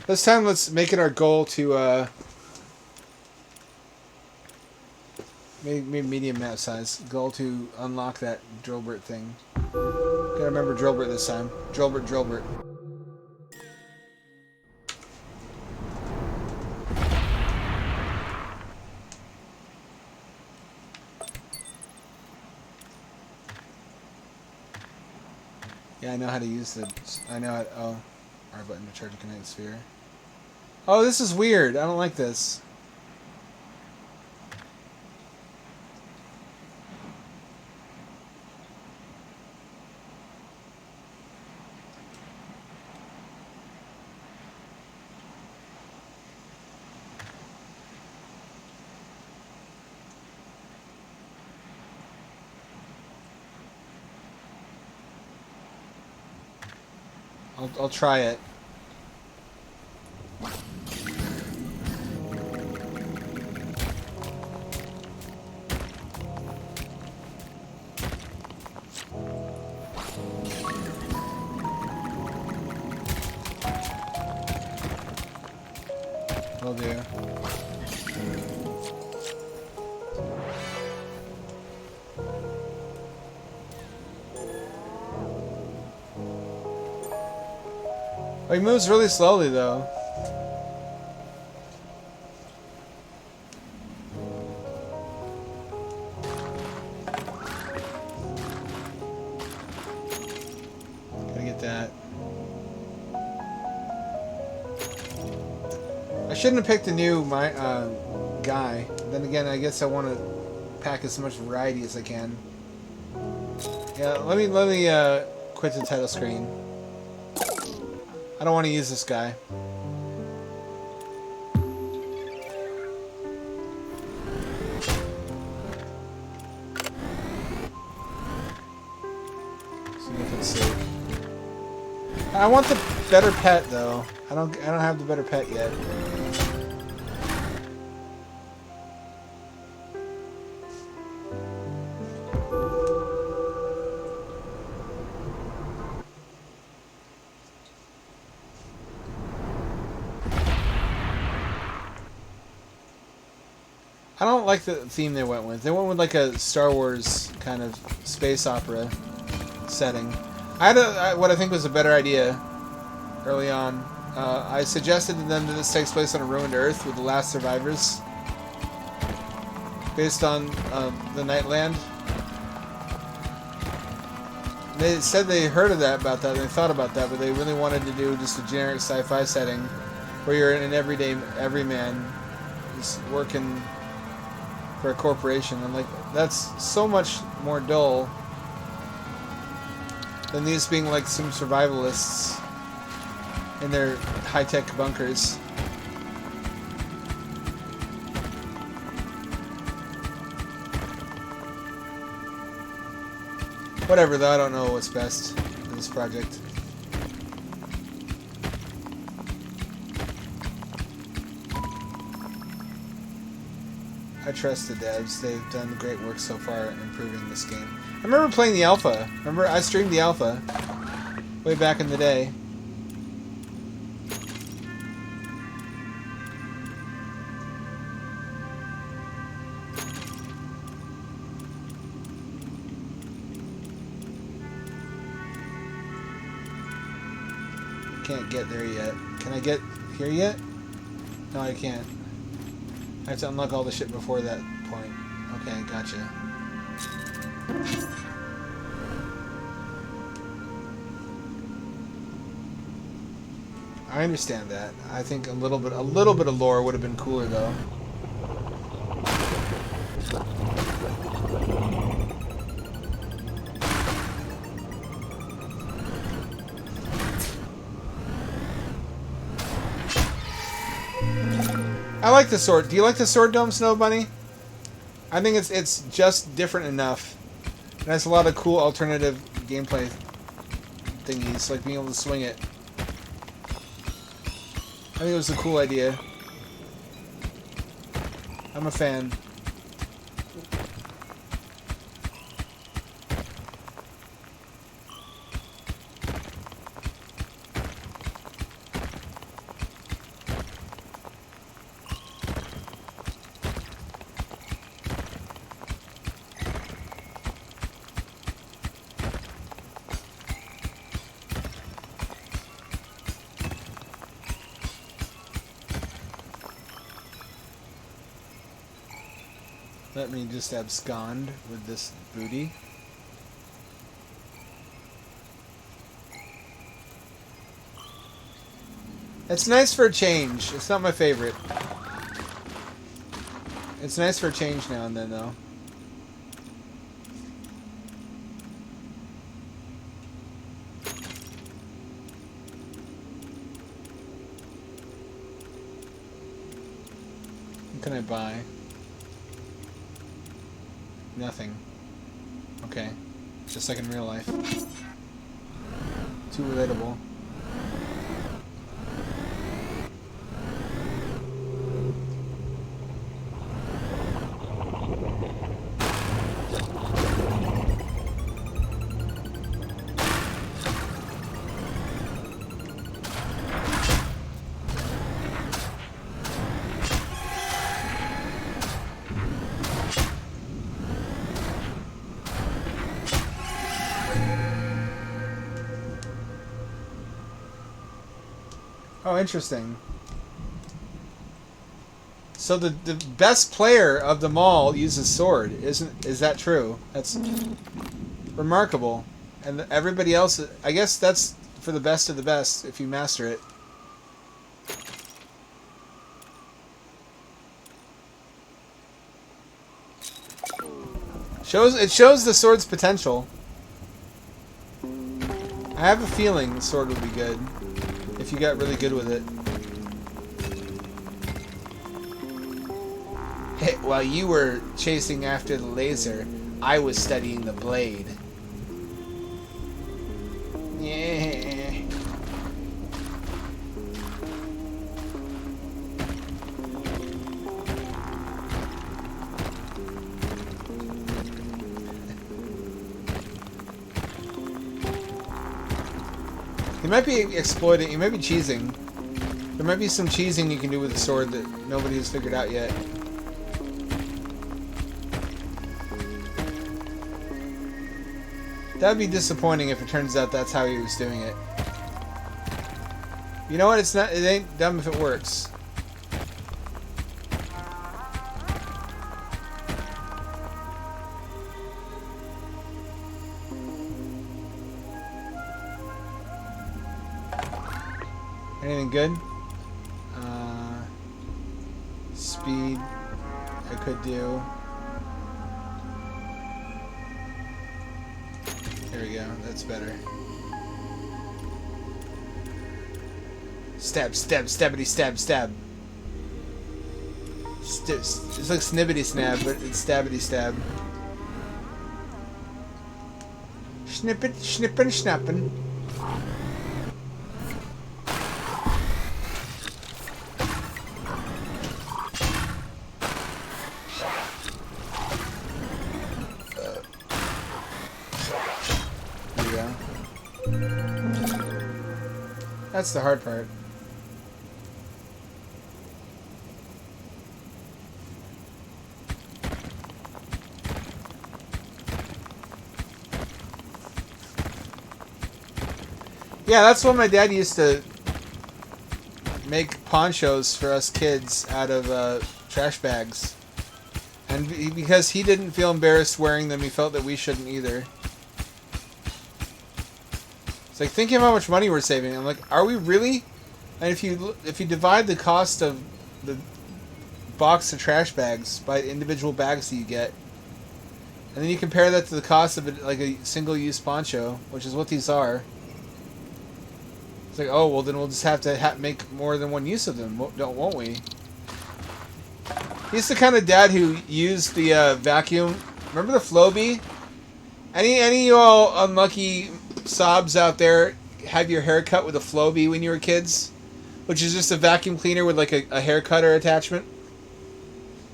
S1: This time let's make it our goal to maybe medium map size. Goal to unlock that Drillbert thing. Gotta remember Drillbert this time. Drillbert. Yeah, I know how to use the... I know how... Oh. R button to charge a kinetic sphere. Oh, this is weird. I don't like this. I'll try it. Will do. Oh, he moves really slowly, though. Gotta get that. I shouldn't have picked a new guy. then again, I guess I want to pack as much variety as I can. Yeah, let me quit the title screen. I don't want to use this guy. See if it's safe. I want the better pet though. I don't have the better pet yet. I don't like the theme they went with. They went with like a Star Wars kind of space opera setting. I had what I think was a better idea early on. I suggested to them that this takes place on a ruined Earth with the last survivors, based on the Nightland. They said they heard of that about that. They thought about that, but they really wanted to do just a generic sci-fi setting where you're an everyman just working for a corporation. I'm like, that's so much more dull than these being like some survivalists in their high-tech bunkers. Whatever, though, I don't know what's best for this project. I trust the devs. They've done great work so far in improving this game. I remember playing the alpha. Remember, I streamed the alpha way back in the day. Can't get there yet. Can I get here yet? No, I can't. I have to unlock all the shit before that point. Okay, gotcha. I understand that. I think a little bit of lore would have been cooler though. I like the sword. Do you like the sword dome, Snow Bunny? I think it's just different enough. It has a lot of cool alternative gameplay thingies, like being able to swing it. I think it was a cool idea. I'm a fan. Let me just abscond with this booty. It's nice for a change. It's not my favorite. It's nice for a change now and then, though. What can I buy? Nothing. Okay. Just like in real life. Too relatable. Oh, interesting. So the best player of them all uses sword, is that true? That's remarkable. And everybody else, I guess that's for the best of the best if you master it. It shows the sword's potential. I have a feeling the sword would be good if you got really good with it. Hey, while you were chasing after the laser, I was studying the blade. Yeah. You might be exploiting, you might be cheesing. There might be some cheesing you can do with the sword that nobody has figured out yet. That'd be disappointing if it turns out that's how he was doing it. You know what? It ain't dumb if it works. Anything good? Speed. I could do. There we go. That's better. Stab, stab, stabbity, stab, stab. It's like snibbity snab, but it's stabbity stab. Snippet, schnippin', snappin'. That's the hard part. Yeah, that's what my dad used to make ponchos for us kids out of trash bags. And because he didn't feel embarrassed wearing them, he felt that we shouldn't either. It's like, think of how much money we're saving. I'm like, are we really? And if you divide the cost of the box of trash bags by individual bags that you get, and then you compare that to the cost of like a single-use poncho, which is what these are, it's like, oh, well, then we'll just have to make more than one use of them, won't we? He's the kind of dad who used the vacuum. Remember the Flowbee? Any of you all unlucky sobs out there have your hair cut with a Flowbee when you were kids? Which is just a vacuum cleaner with like a hair cutter attachment.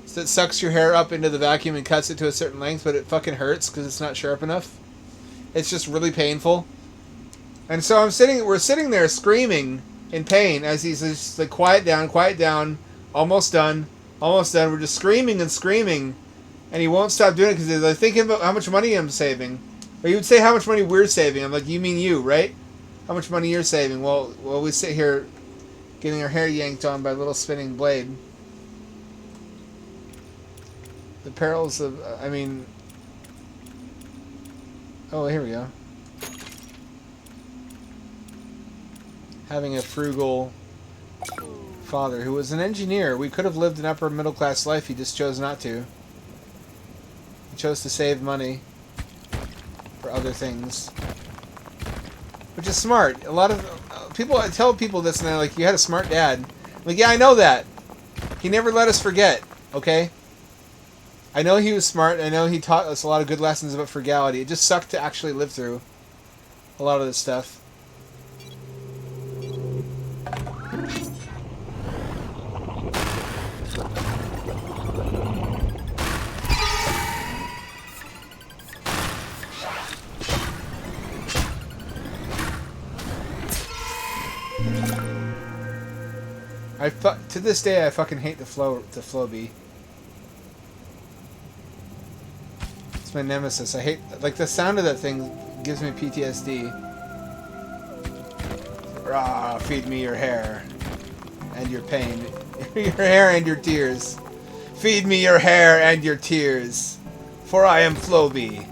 S1: So it sucks your hair up into the vacuum and cuts it to a certain length, but it fucking hurts because it's not sharp enough. It's just really painful. And so we're sitting there screaming in pain as he's just like, quiet down, almost done. We're just screaming and screaming, and he won't stop doing it because he's like, thinking about how much money I'm saving. Or you would say how much money we're saving. I'm like, you mean you, right? How much money you're saving? Well, we sit here getting our hair yanked on by a little spinning blade. The perils of, oh, here we go. Having a frugal father who was an engineer. We could have lived an upper middle class life. He just chose not to. He chose to save money for other things, which is smart. A lot of people, I tell people this, and they're like, "You had a smart dad." I'm like, yeah, I know that. He never let us forget. Okay. I know he was smart. I know he taught us a lot of good lessons about frugality. It just sucked to actually live through a lot of this stuff. To this day, I fucking hate the Flowbee. It's my nemesis. I hate, like, the sound of that thing gives me PTSD. Rah, feed me your hair and your pain, your hair and your tears. Feed me your hair and your tears, for I am Flowbee.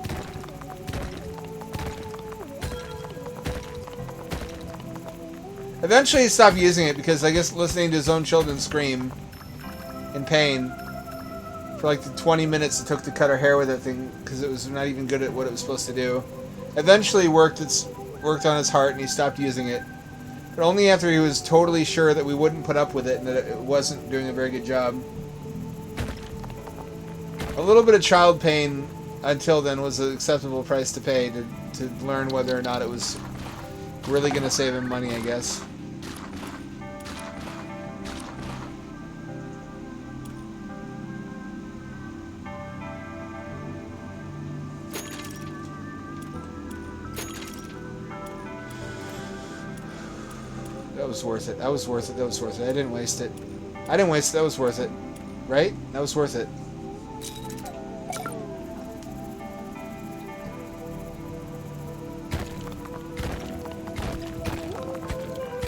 S1: Eventually he stopped using it because I guess listening to his own children scream in pain for like the 20 minutes it took to cut our hair with that thing because it was not even good at what it was supposed to do. Eventually worked on his heart and he stopped using it. But only after he was totally sure that we wouldn't put up with it and that it wasn't doing a very good job. A little bit of child pain until then was an acceptable price to pay to learn whether or not it was really going to save him money, I guess. That was worth it. That was worth it. That was worth it. I didn't waste it. I didn't waste it. That was worth it. Right? That was worth it.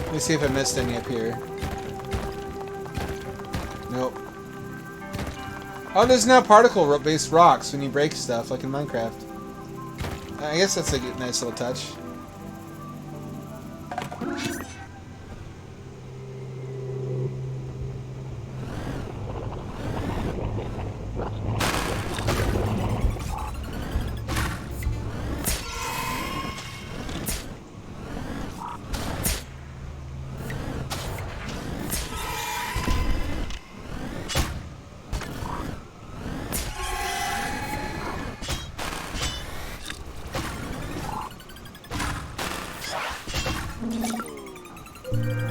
S1: Let me see if I missed any up here. Nope. Oh, there's now particle-based rocks when you break stuff, like in Minecraft. I guess that's a nice little touch.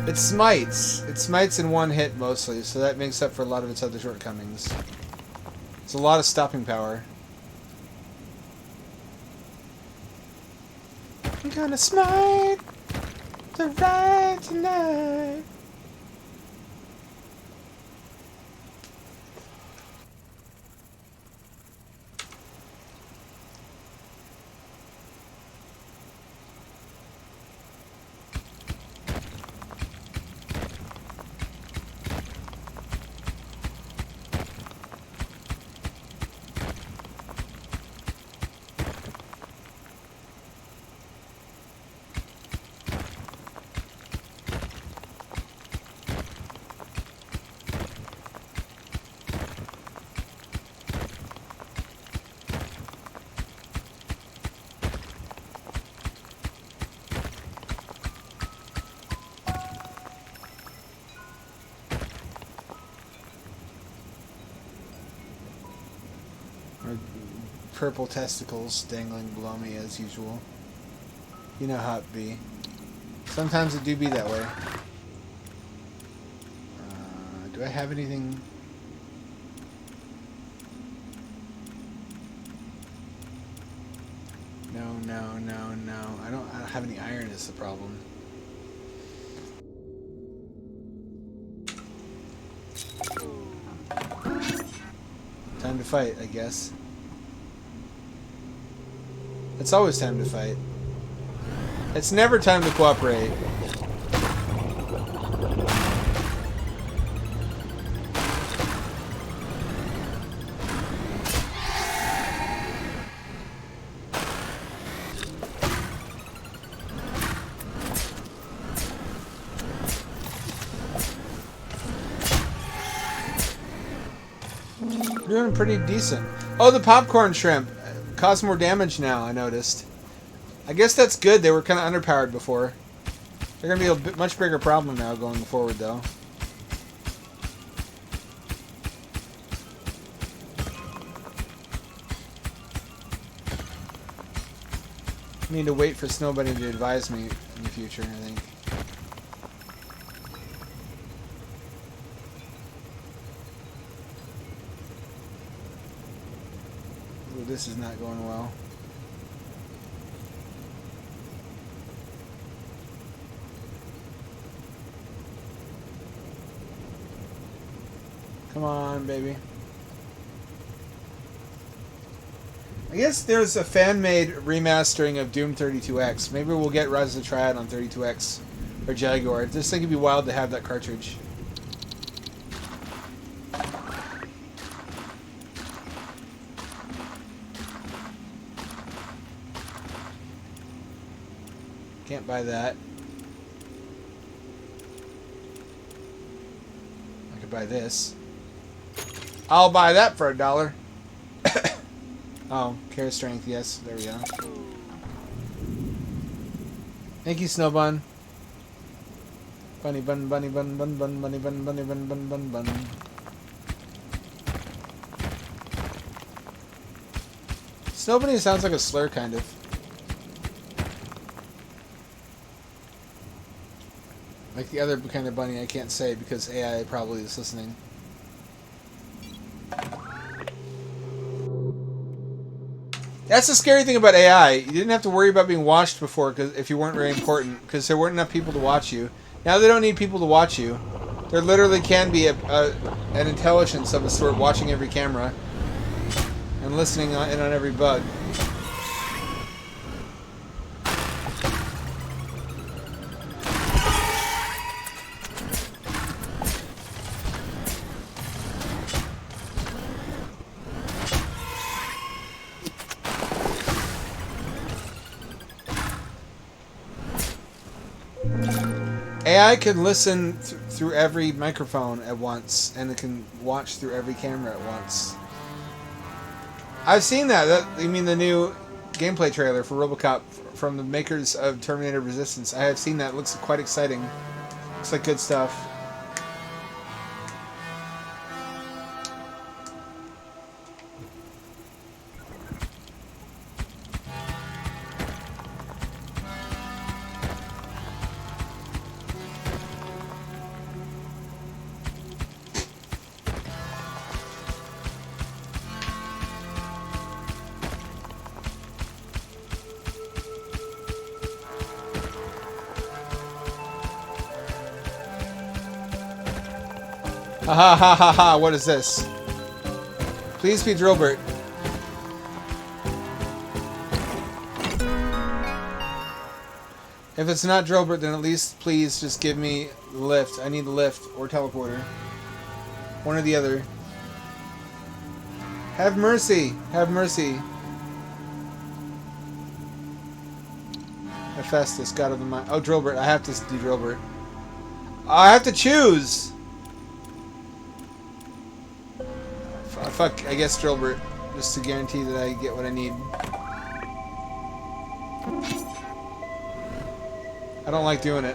S1: It smites. It smites in one hit mostly, so that makes up for a lot of its other shortcomings. It's a lot of stopping power. I'm gonna smite the right tonight. Purple testicles dangling below me as usual. You know how it be. Sometimes it do be that way. Do I have anything? No. I don't have any iron is the problem. Time to fight, I guess. It's always time to fight. It's never time to cooperate. Doing pretty decent. Oh, the popcorn shrimp cause more damage now, I noticed. I guess that's good. They were kind of underpowered before. They're going to be a much bigger problem now going forward, though. I need to wait for Snowbunny to advise me in the future, I think. Ooh, this is not going well. Come on, baby. I guess there's a fan-made remastering of Doom 32X. Maybe we'll get Rise of the Triad on 32X or Jaguar. This thing would be wild to have that cartridge. Can't buy that. I could buy this. I'll buy that for $1. Oh, care strength, yes. There we go. Thank you, Snowbun. Bunny bun, bunny bun, bun, bun, bunny bun, bunny bun, bun, bun, bun. Snowbunny sounds like a slur, kind of. Like the other kind of bunny I can't say because AI probably is listening. That's the scary thing about AI. You didn't have to worry about being watched before if you weren't very important, because there weren't enough people to watch you. Now they don't need people to watch you. There literally can be an intelligence of a sort watching every camera and listening in on every bug. AI can listen through every microphone at once, and it can watch through every camera at once. I've seen that. You mean the new gameplay trailer for RoboCop from the makers of Terminator Resistance? I have seen that. It looks quite exciting. Looks like good stuff. Ha ha ha ha ha, what is this? Please be Drillbert. If it's not Drillbert, then at least please just give me the lift. I need the lift or teleporter. One or the other. Have mercy! Have mercy. Hephaestus, god of the mind. Oh, Drillbert. I have to do Drillbert. I have to choose! Fuck, I guess Drillbert, just to guarantee that I get what I need. I don't like doing it.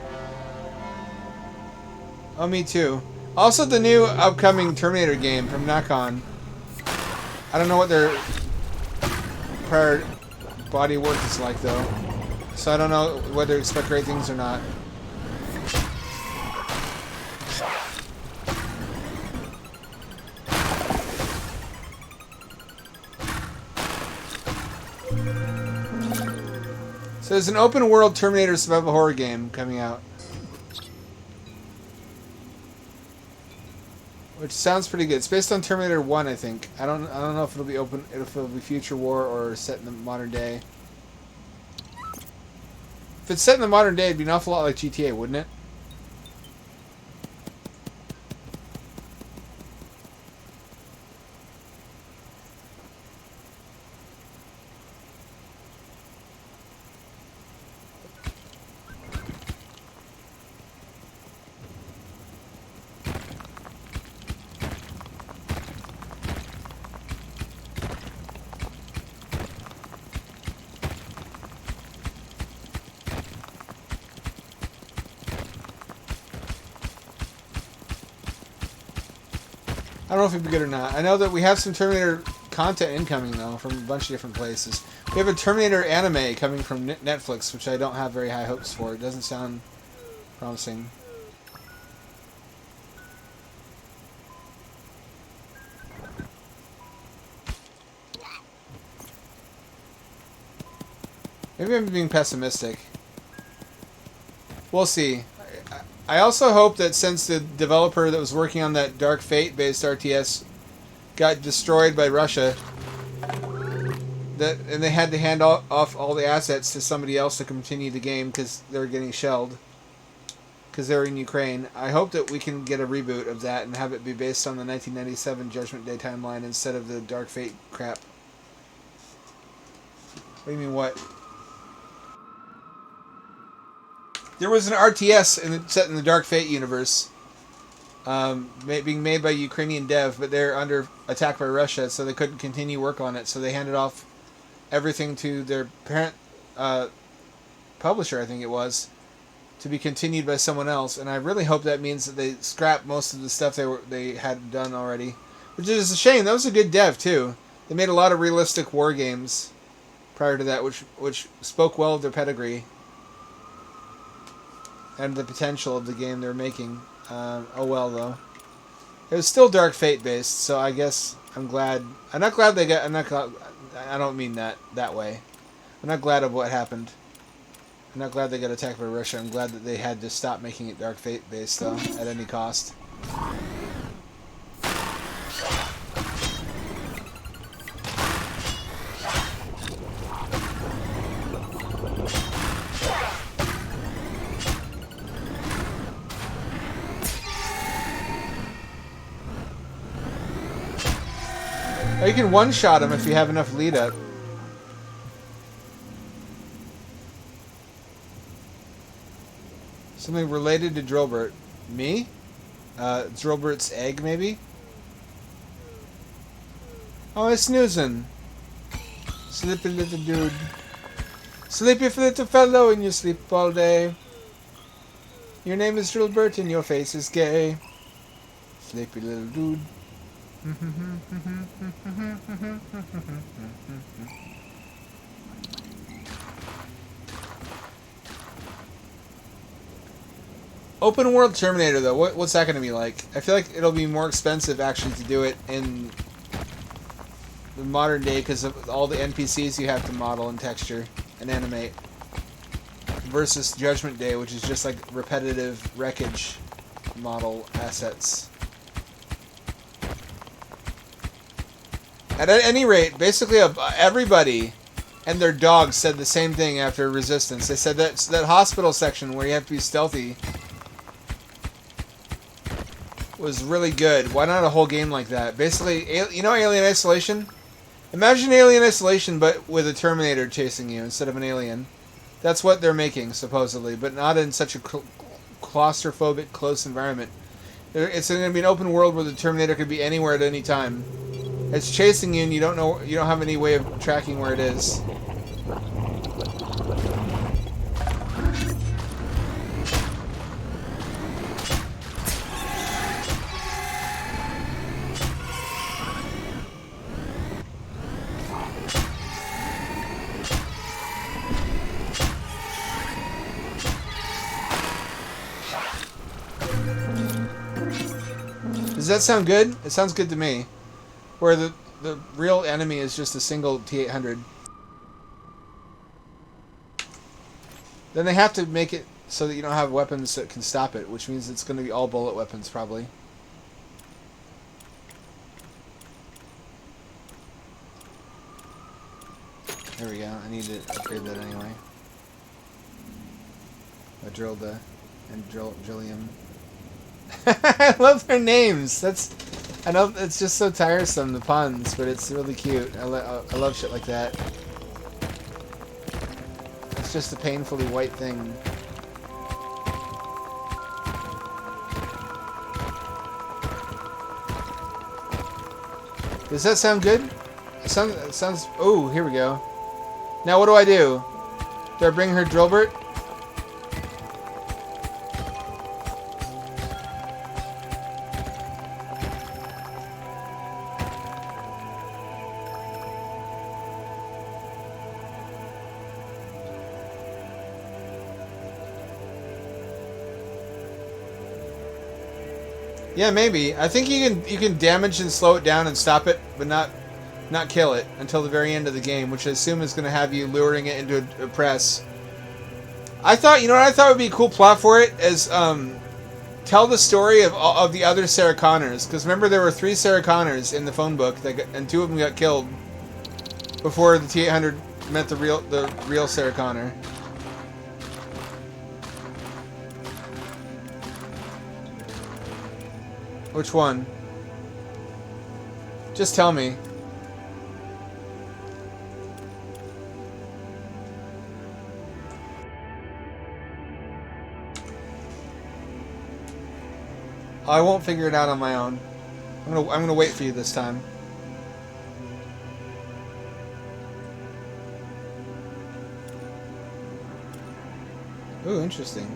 S1: Oh, me too. Also, the new upcoming Terminator game from Nakon. I don't know what their prior body work is like, though. So I don't know whether to expect great things or not. So there's an open world Terminator survival horror game coming out, which sounds pretty good. It's based on Terminator 1, I think. I don't know if it'll be open, if it'll be future war or set in the modern day. If it's set in the modern day, it'd be an awful lot like GTA, wouldn't it? I don't know if it'd be good or not. I know that we have some Terminator content incoming, though, from a bunch of different places. We have a Terminator anime coming from Netflix, which I don't have very high hopes for. It doesn't sound promising. Maybe I'm being pessimistic. We'll see. I also hope that since the developer that was working on that Dark Fate-based RTS got destroyed by Russia, and they had to hand off all the assets to somebody else to continue the game because they were getting shelled, because they were in Ukraine. I hope that we can get a reboot of that and have it be based on the 1997 Judgment Day timeline instead of the Dark Fate crap. What do you mean, what? There was an RTS set in the Dark Fate universe. being made by Ukrainian dev, but they're under attack by Russia, so they couldn't continue work on it. So they handed off everything to their parent publisher, I think it was, to be continued by someone else. And I really hope that means that they scrap most of the stuff they had done already, which is a shame. That was a good dev too. They made a lot of realistic war games prior to that, which spoke well of their pedigree and the potential of the game they were making. Oh well, though. It was still Dark Fate based, so I guess I'm glad. I'm not glad they got. I don't mean that way. I'm not glad of what happened. I'm not glad they got attacked by Russia. I'm glad that they had to stop making it Dark Fate based, though, at any cost. Or you can one-shot him if you have enough lead up. Something related to Drillbert. Me? Drillbert's egg, maybe? Oh, it's snoozing. Sleepy little dude. Sleepy little fellow, and you sleep all day. Your name is Drillbert and your face is gay. Sleepy little dude. Open world Terminator, though, what's that going to be like? I feel like it'll be more expensive actually to do it in the modern day because of all the NPCs you have to model and texture and animate, versus Judgment Day, which is just like repetitive wreckage model assets. At any rate, basically everybody and their dogs said the same thing after Resistance. They said that hospital section where you have to be stealthy was really good. Why not a whole game like that? Basically, you know Alien Isolation? Imagine Alien Isolation, but with a Terminator chasing you instead of an alien. That's what they're making, supposedly, but not in such a claustrophobic, close environment. It's going to be an open world where the Terminator could be anywhere at any time. It's chasing you, and you don't have any way of tracking where it is. Does that sound good? It sounds good to me. Where the real enemy is just a single T-800. Then they have to make it so that you don't have weapons that can stop it, which means it's going to be all bullet weapons, probably. There we go. I need to upgrade that anyway. I drilled the... and Drillium. I love their names. I know it's just so tiresome, the puns, but it's really cute. I love shit like that. It's just a painfully white thing. Does that sound good? It sounds... Oh, here we go. Now what do I do? Do I bring her Drillbert? Yeah, maybe. I think you can damage and slow it down and stop it, but not kill it until the very end of the game, which I assume is going to have you luring it into a press. I thought, you know what I thought would be a cool plot for it is tell the story of the other Sarah Connors, because remember there were 3 Sarah Connors in the phone book and 2 of them got killed before the T-800 met the real Sarah Connor. Which one? Just tell me. I won't figure it out on my own. I'm gonna wait for you this time. Ooh, interesting.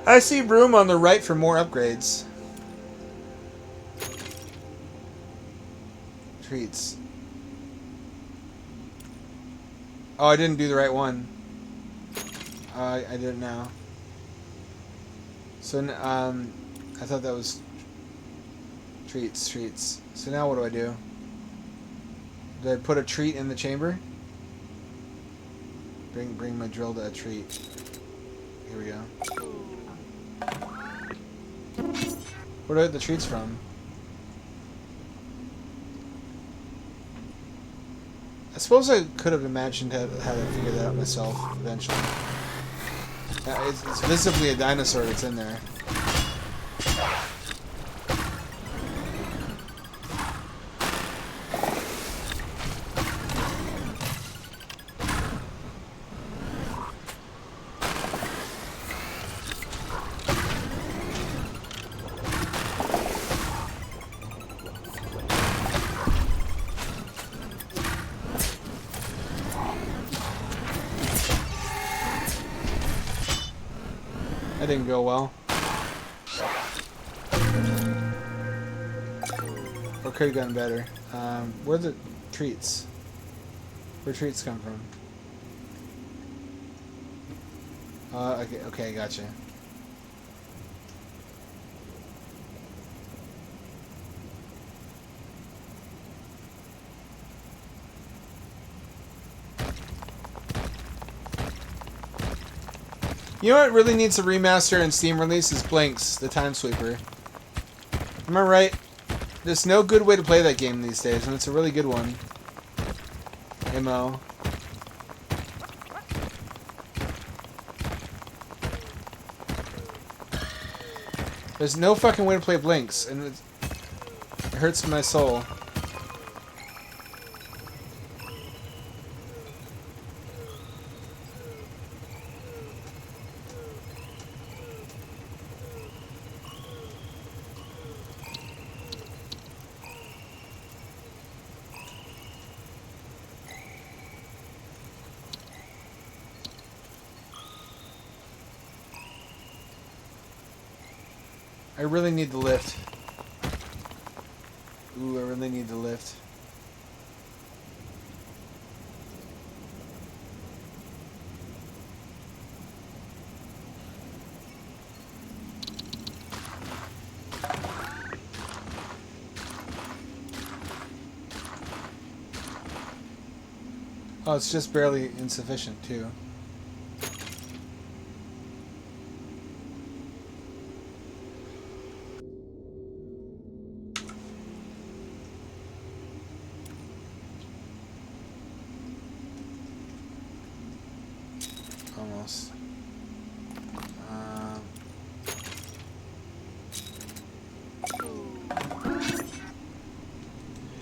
S1: I see room on the right for more upgrades. Treats. Oh, I didn't do the right one. I did it now. So, I thought that was treats. So now what do I do? Did I put a treat in the chamber? Bring my drill to a treat. Here we go. Where do I get the treats from? I suppose I could have imagined how to figure that out myself eventually. It's visibly a dinosaur that's in there. That didn't go well. Or could have gone better. Where are the treats? Where treats come from? Okay, gotcha. You know what really needs a remaster and Steam release is Blinks, the Time Sweeper. Am I right? There's no good way to play that game these days, and it's a really good one. MO. There's no fucking way to play Blinks, and it hurts my soul. I really need the lift. Ooh, I really need the lift. Oh, it's just barely insufficient, too. Almost.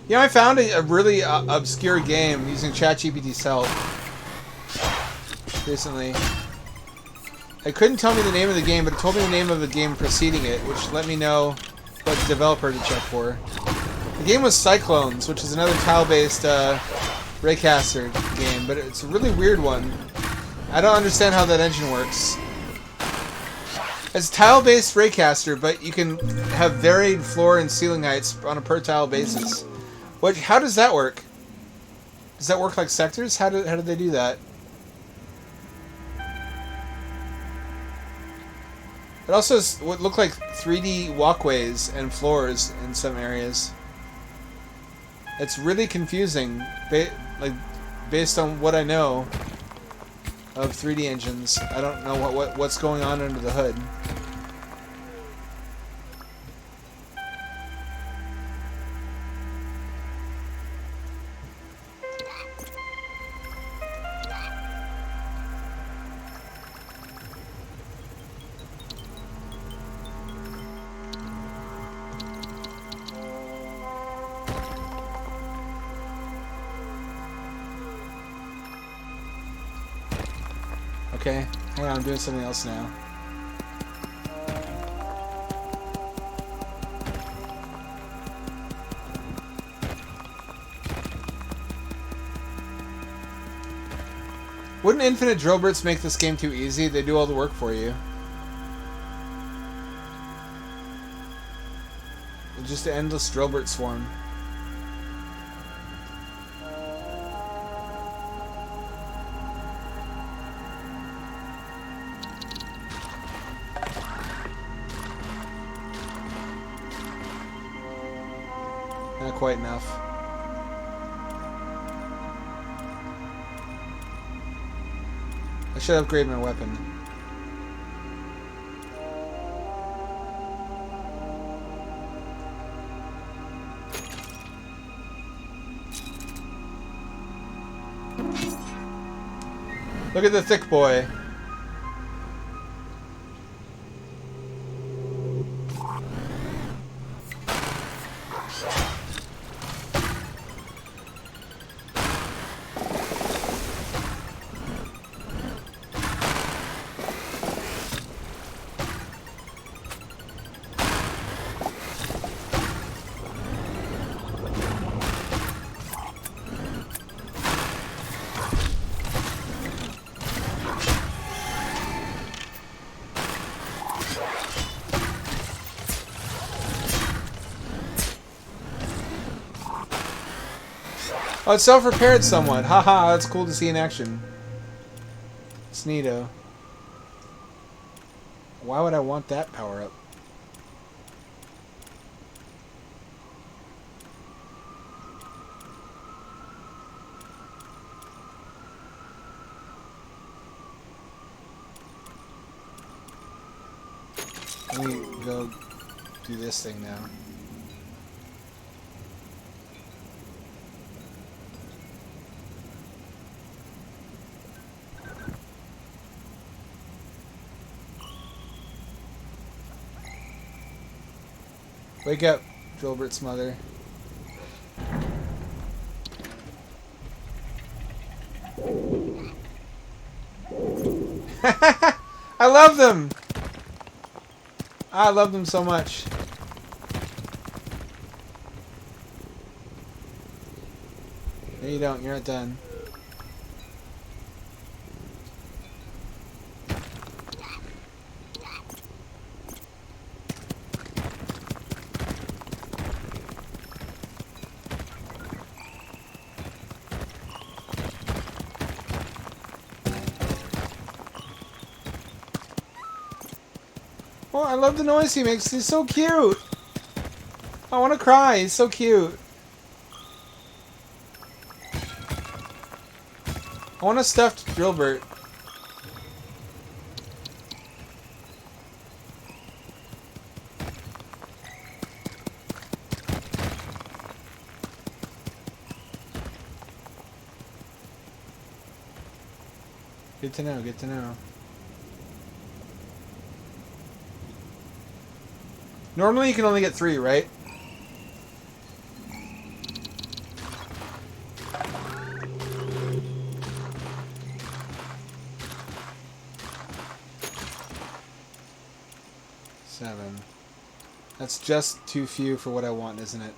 S1: Yeah, I found a really obscure game using ChatGPT's help recently. It couldn't tell me the name of the game, but it told me the name of the game preceding it, which let me know what developer to check for. The game was Cyclones, which is another tile-based raycaster game, but it's a really weird one. I don't understand how that engine works. It's tile-based raycaster, but you can have varied floor and ceiling heights on a per-tile basis. How does that work? Does that work like sectors? How did they do that? It also would look like 3D walkways and floors in some areas. It's really confusing, based on what I know of 3D engines. I don't know what's going on under the hood. Okay. Hang on, I'm doing something else now. Wouldn't infinite drill bits make this game too easy? They do all the work for you. It's just an endless drill bit swarm. Not quite enough. I should upgrade my weapon. Look at the thick boy. Oh, it's self-repaired somewhat. Haha, that's cool to see in action. It's neato. Why would I want that power-up? Let me go do this thing now. Wake up, Gilbert's mother. I love them! I love them so much. No, you don't. You're not done. Oh, I love the noise he makes. He's so cute. I want to cry. He's so cute. I want a stuffed Drillbert. Good to know. Good to know. Normally you can only get 3, right? Seven. That's just too few for what I want, isn't it?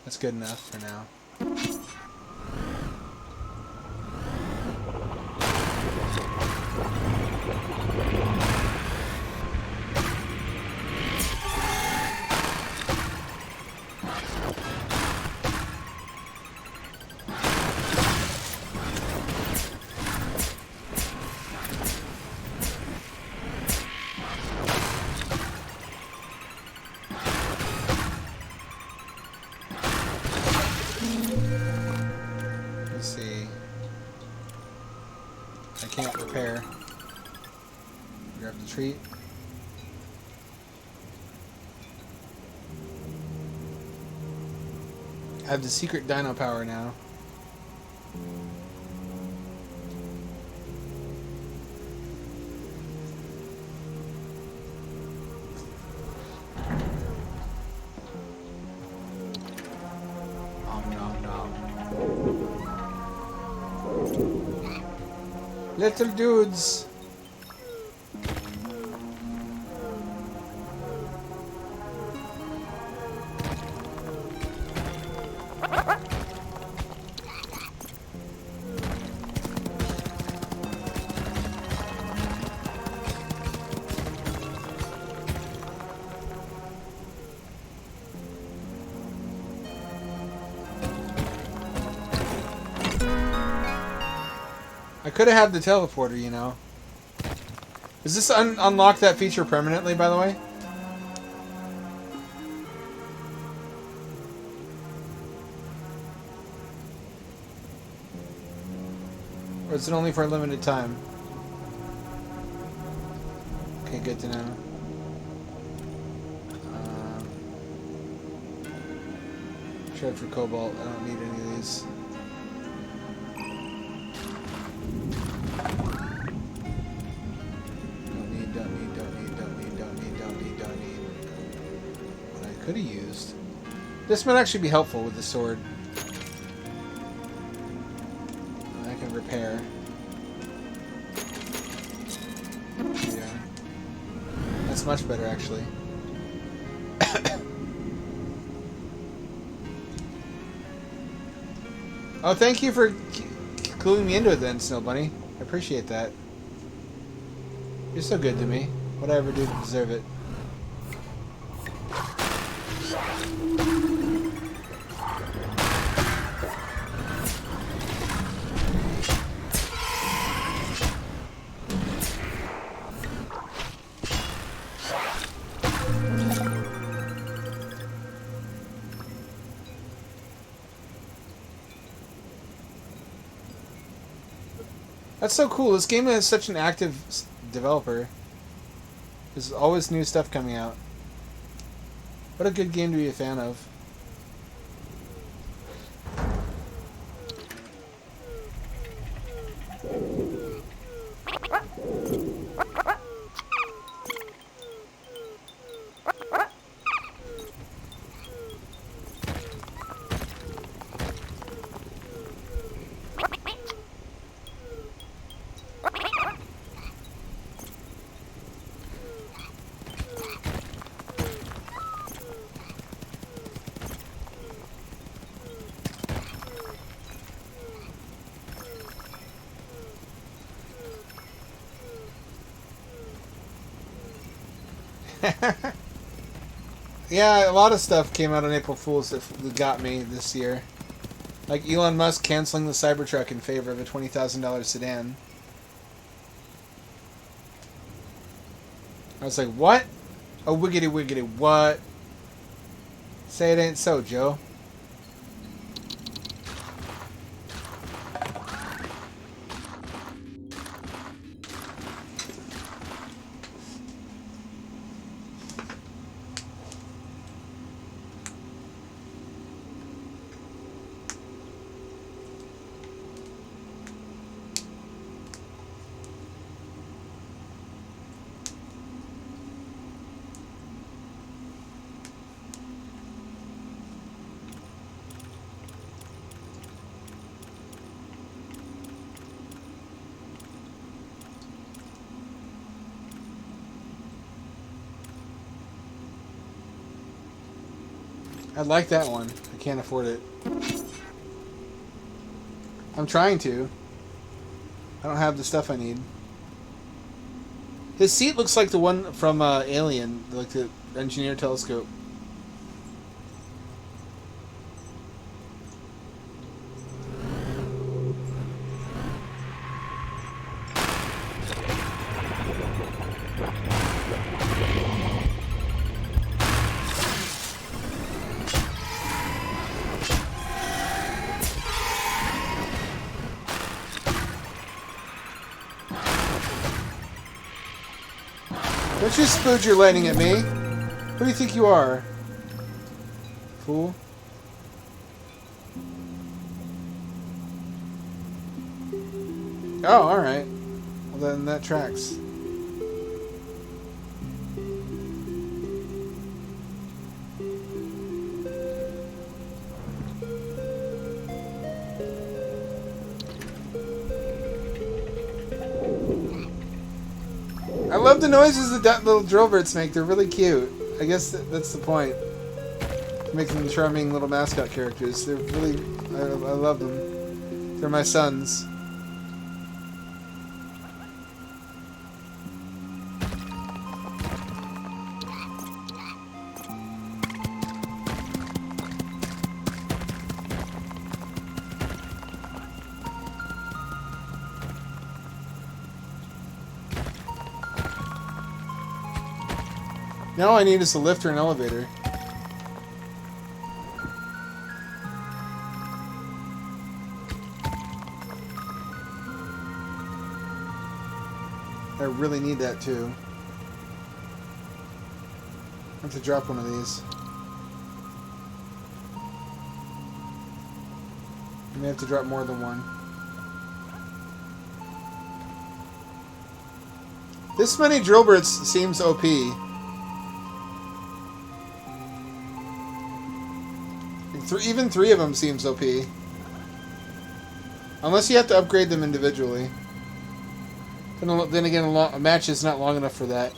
S1: That's good enough for now. Can't repair. Grab the treat. I have the secret dino power now. Little dudes. I could have had the teleporter, you know. Does this unlock that feature permanently, by the way? Or is it only for a limited time? Okay, good to know. Shred for cobalt. I don't need any of these. Could have used. This might actually be helpful with the sword. I can repair. Yeah. That's much better, actually. Oh, thank you for cluing me into it then, Snow Bunny. I appreciate that. You're so good to me. What I ever do to deserve it. That's so cool. This game is such an active developer. There's always new stuff coming out. What a good game to be a fan of. Yeah, a lot of stuff came out on April Fool's that got me this year. Like Elon Musk canceling the Cybertruck in favor of a $20,000 sedan. I was like, what? Oh, wiggity wiggity, what? Say it ain't so, Joe. I'd like that one. I can't afford it. I'm trying to. I don't have the stuff I need. His seat looks like the one from Alien, like the engineer telescope. Don't you spooge your lightning at me. Who do you think you are? Fool. Oh, alright. Well, then that tracks. I love the noises that little drill birds make. They're really cute. I guess that's the point. Making them charming little mascot characters. They're really... I love them. They're my sons. Now all I need is a lift or an elevator. I really need that too. I have to drop one of these. I may have to drop more than one. This many drill birds seems OP. Even 3 of them seems OP. Unless you have to upgrade them individually. Then again, a match is not long enough for that.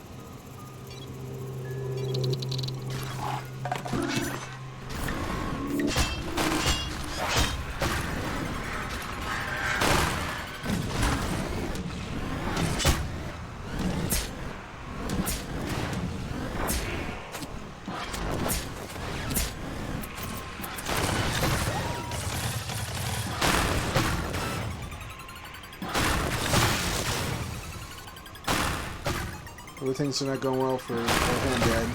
S1: Things are not going well for Dad.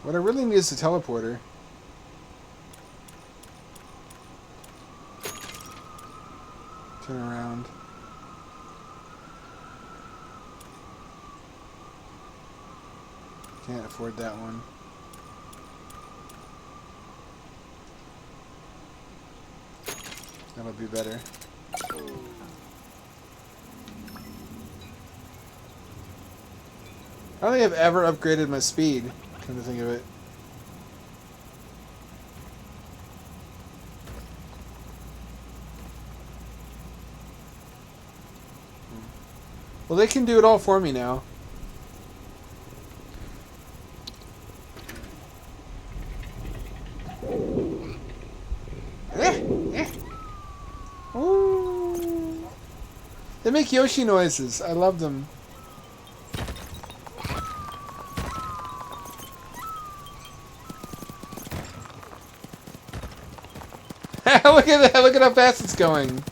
S1: What I really need is a teleporter. Turn around. Can't afford that one. That'll be better. I don't think I've ever upgraded my speed, come to think of it. Well, they can do it all for me now. They make Yoshi noises. I love them. Look at that! Look at how fast it's going.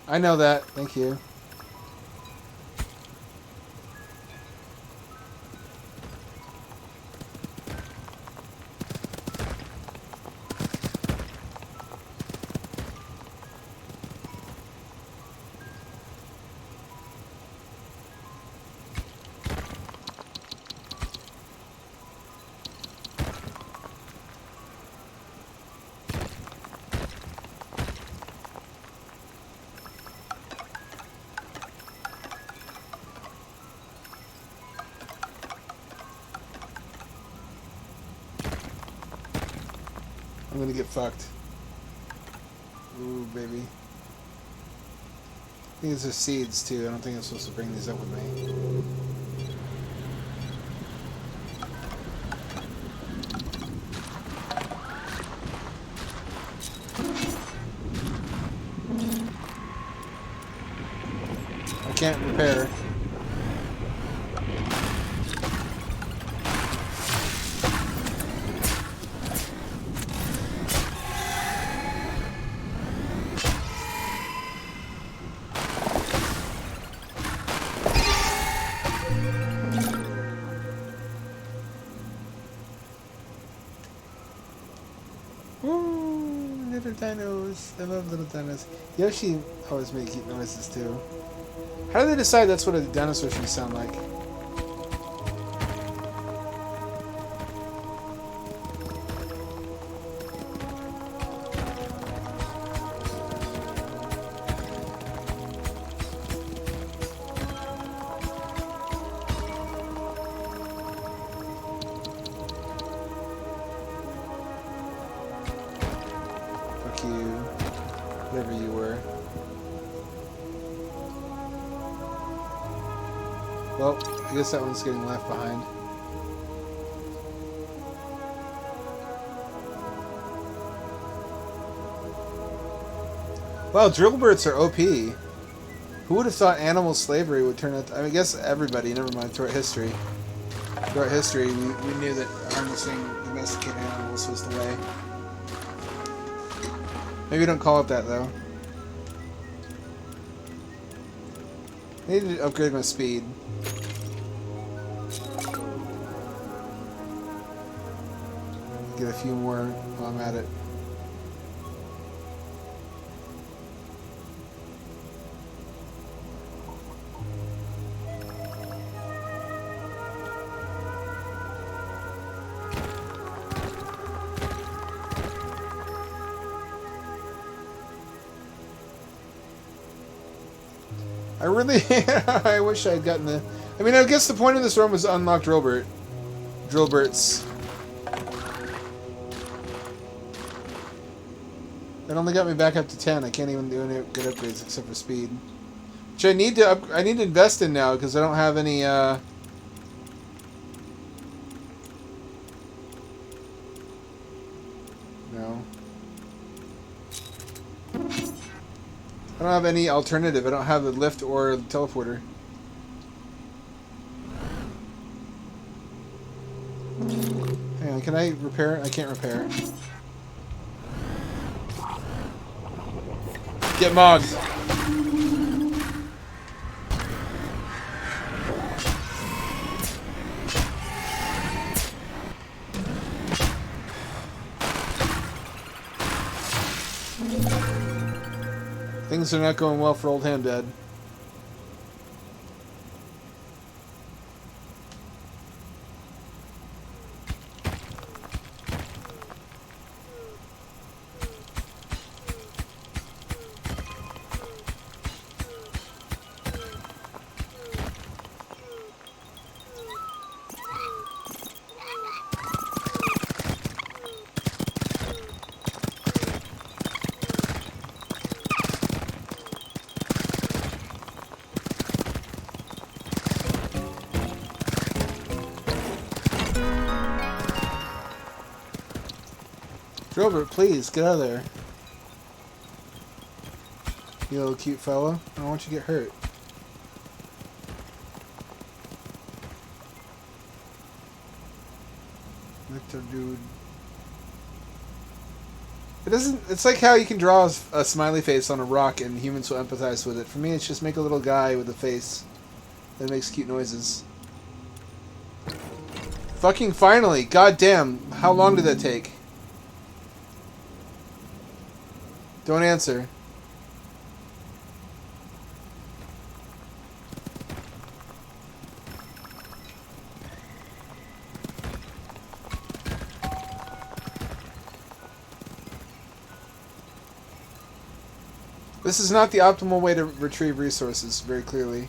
S1: I know that. Thank you. I'm gonna get fucked. Ooh, baby. I think these are seeds, too. I don't think I'm supposed to bring these up with me. I can't repair. Little dinos. I love little dinos. Yoshi always makes cute noises too. How do they decide that's what a dinosaur should sound like? wherever you were. Well, I guess that one's getting left behind. Wow, drillbirds are OP. Who would have thought animal slavery would turn out... I guess everybody, never mind, throughout history. Throughout history, we knew that harnessing domesticated animals was the way. Maybe we don't call it that, though. I need to upgrade my speed. Get a few more while I'm at it. I really... I wish I had gotten the... I mean, I guess the point of this run was to unlock Drillberts. It only got me back up to 10. I can't even do any good upgrades except for speed. Which I need to invest in now because I don't have any no. I don't have any alternative. I don't have the lift or the teleporter. Hang on, can I repair it? I can't repair it. Get mogged. Things are not going well for old Hamdad. Robert, please, get out of there. You little cute fella. I don't want you to get hurt. Victor, dude. It doesn't... It's like how you can draw a smiley face on a rock and humans will empathize with it. For me, it's just make a little guy with a face that makes cute noises. Fucking finally! God damn! How long did that take? Don't answer. This is not the optimal way to retrieve resources, very clearly.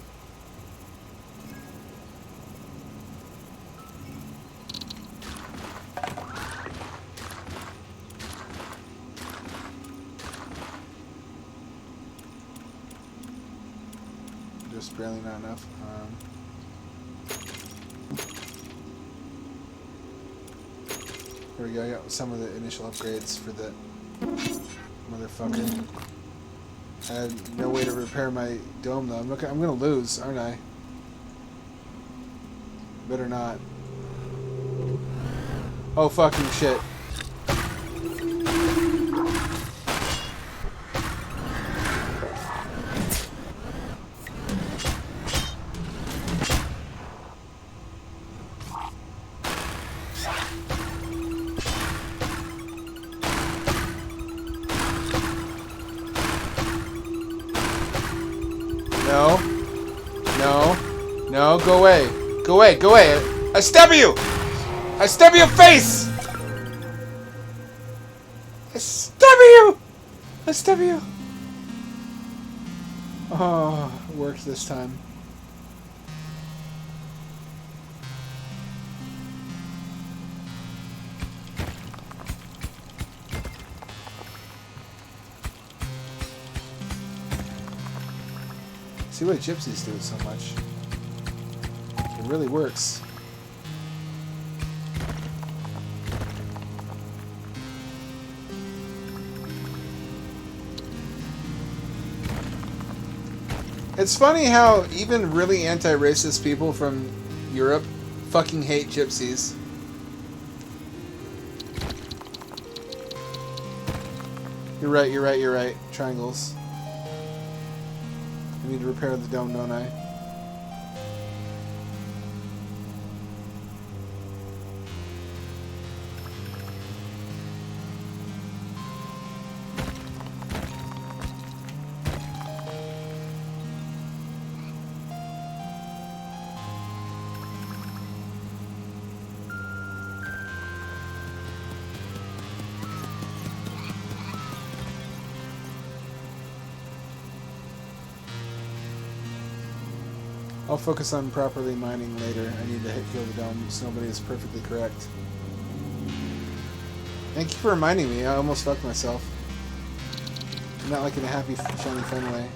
S1: Just barely not enough. There we go, I got some of the initial upgrades for the motherfucker. I had no way to repair my dome though. I'm gonna lose, aren't I? Better not. Oh fucking shit. No. No. No, go away. Go away, go away. I stab you! I stab your face! I stab you! I stab you! Oh, it worked this time. See why gypsies do it so much. It really works. It's funny how even really anti-racist people from Europe fucking hate gypsies. You're right, you're right, you're right. Triangles. I need to repair the dome, don't I? I'll focus on properly mining later. I need to heal the dome so nobody is perfectly correct. Thank you for reminding me. I almost fucked myself. Not like in a happy, shiny, fun way.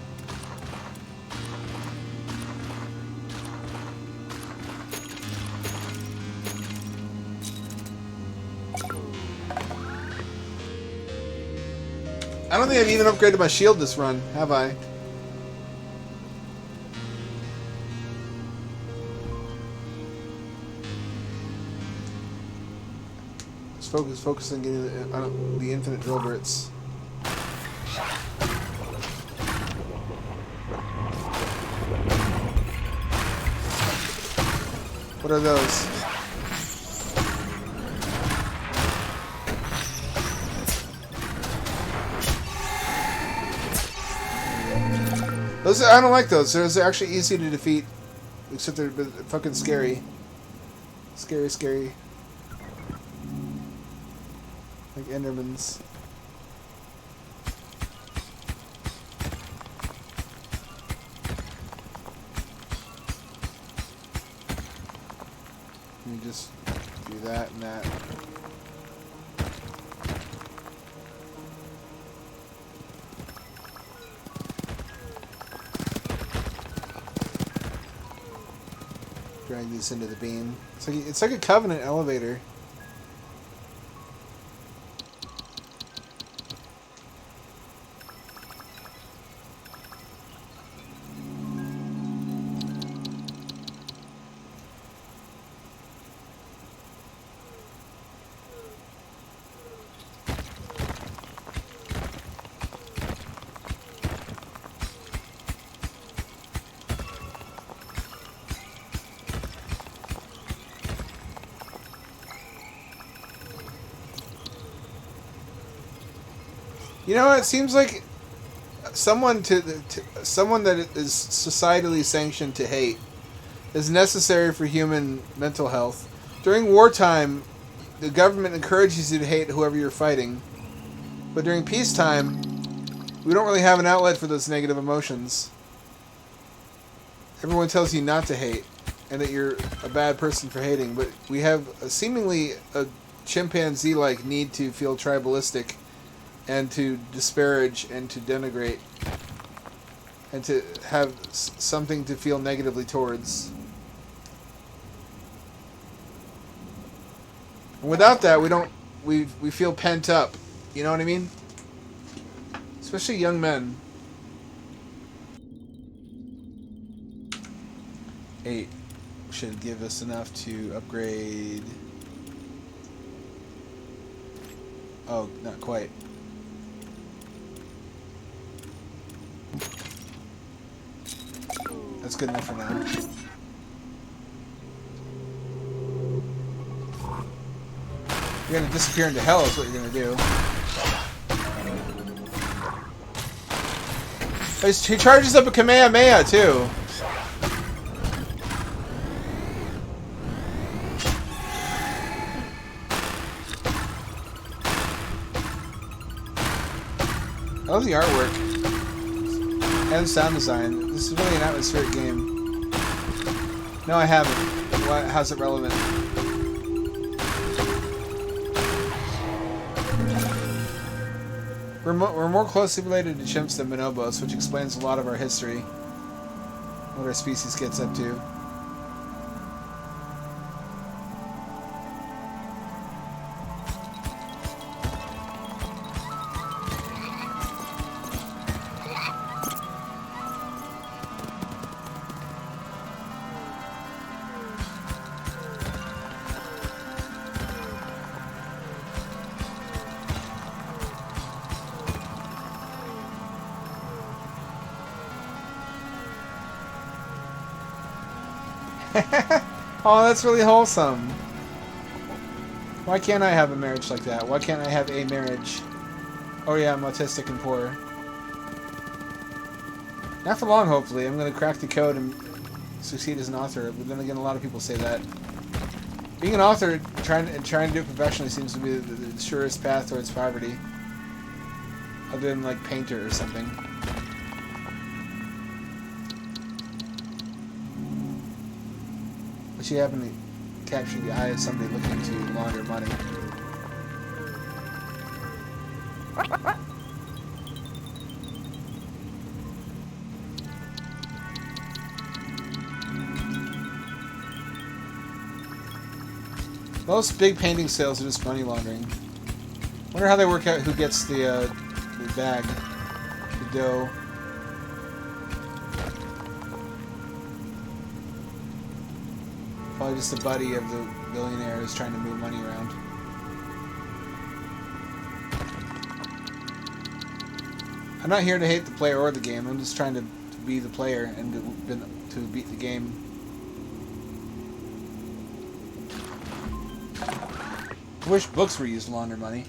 S1: I don't think I've even upgraded my shield this run, have I? Focus on getting the infinite drill bits. What are those? Those I don't like those. They're actually easy to defeat, except they're fucking scary. Scary, scary. Like Endermans. You just do that and that. Drag these into the beam. It's like a Covenant elevator. You know, it seems like someone that is societally sanctioned to hate is necessary for human mental health. During wartime, the government encourages you to hate whoever you're fighting, but during peacetime, we don't really have an outlet for those negative emotions. Everyone tells you not to hate, and that you're a bad person for hating, but we have seemingly a chimpanzee-like need to feel tribalistic and to disparage and to denigrate and to have something to feel negatively towards. And without that, we feel pent up. You know what I mean? Especially young men. 8 should give us enough to upgrade. Oh, not quite. That's good enough for now. You're gonna disappear into hell is what you're gonna do. He charges up a Kamehameha too. I love the artwork and sound design. This is really an atmospheric game. No, I haven't. How's it relevant? We're more closely related to chimps than bonobos, which explains a lot of our history. What our species gets up to. Oh, that's really wholesome. Why can't I have a marriage like that? Why can't I have a marriage? Oh yeah, I'm autistic and poor. Not for long, hopefully. I'm going to crack the code and succeed as an author. But then again, a lot of people say that. Being an author, trying to do it professionally, seems to be the surest path towards poverty. Other than, like, painter or something. But you happen to capture the eye of somebody looking to launder money. Most big painting sales are just money laundering. Wonder how they work out who gets the bag, the dough. Probably just a buddy of the billionaire who's trying to move money around. I'm not here to hate the player or the game. I'm just trying to be the player and to beat the game. I wish books were used to launder money.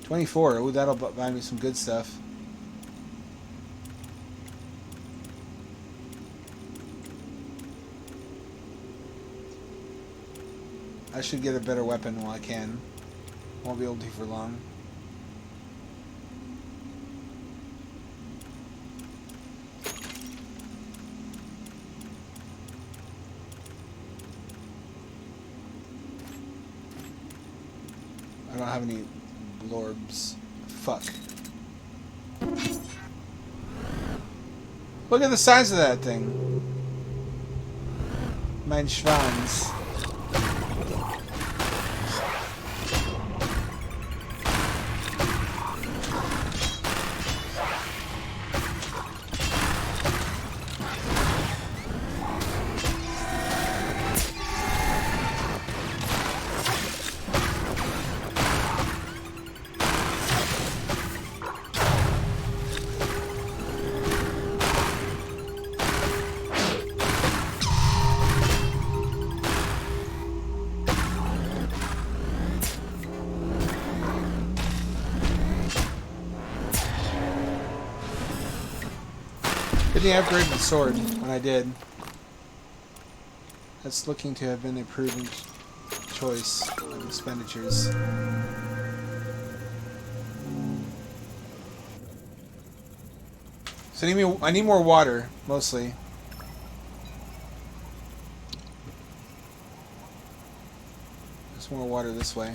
S1: 24. Ooh, that'll buy me some good stuff. I should get a better weapon while I can. Won't be able to for long. I don't have any blorbs. Fuck. Look at the size of that thing. Mein Schwanz. Good thing I upgraded the sword when I did. That's looking to have been a proven choice of expenditures. So I need more water, mostly. There's more water this way.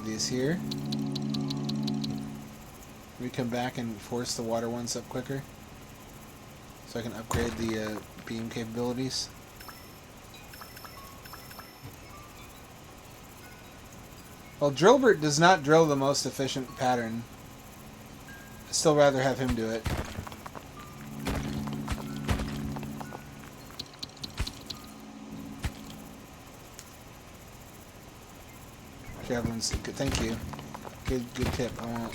S1: These here. We come back and force the water ones up quicker, so I can upgrade the beam capabilities. Well, Drillbert does not drill the most efficient pattern. I'd still rather have him do it. Javelin's good. Thank you. Good tip. I won't.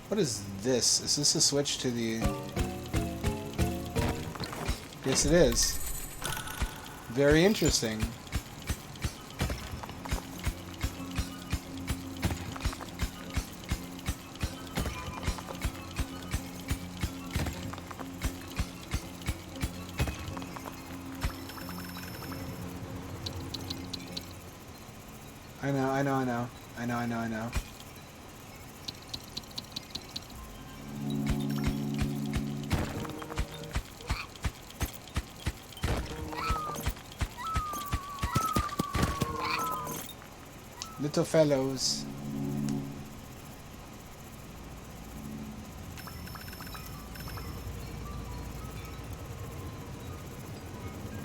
S1: What is this? Is this a switch to the... Yes, it is. Very interesting. I know, I know, I know. I know, I know, I know. Little fellows.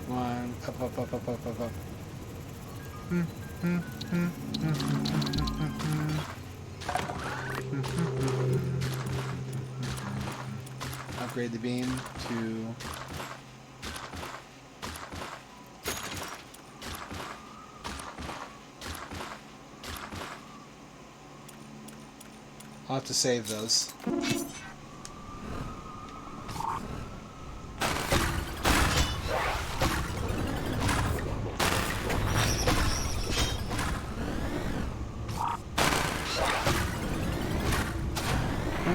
S1: Come on, up, up, up, up, up, up, up. Upgrade the beam to... I'll have to save those.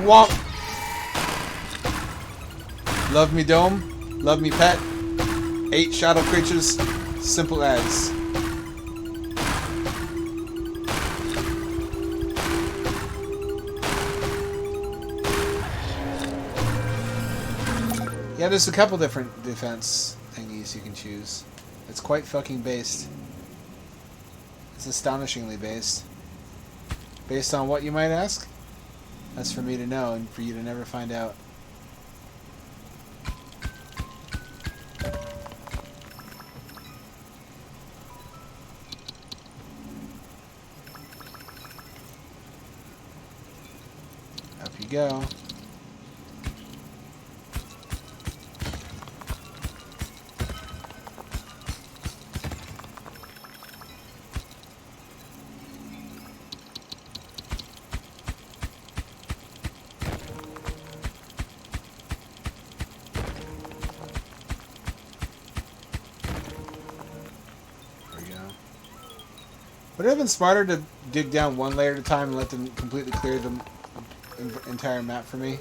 S1: Womp! Love me dome, love me pet. 8 shadow creatures, simple as. Yeah, there's a couple different defense thingies you can choose. It's quite fucking based. It's astonishingly based. Based on what, you might ask? That's for me to know and for you to never find out. Up you go. Would it have been smarter to dig down one layer at a time and let them completely clear the entire map for me?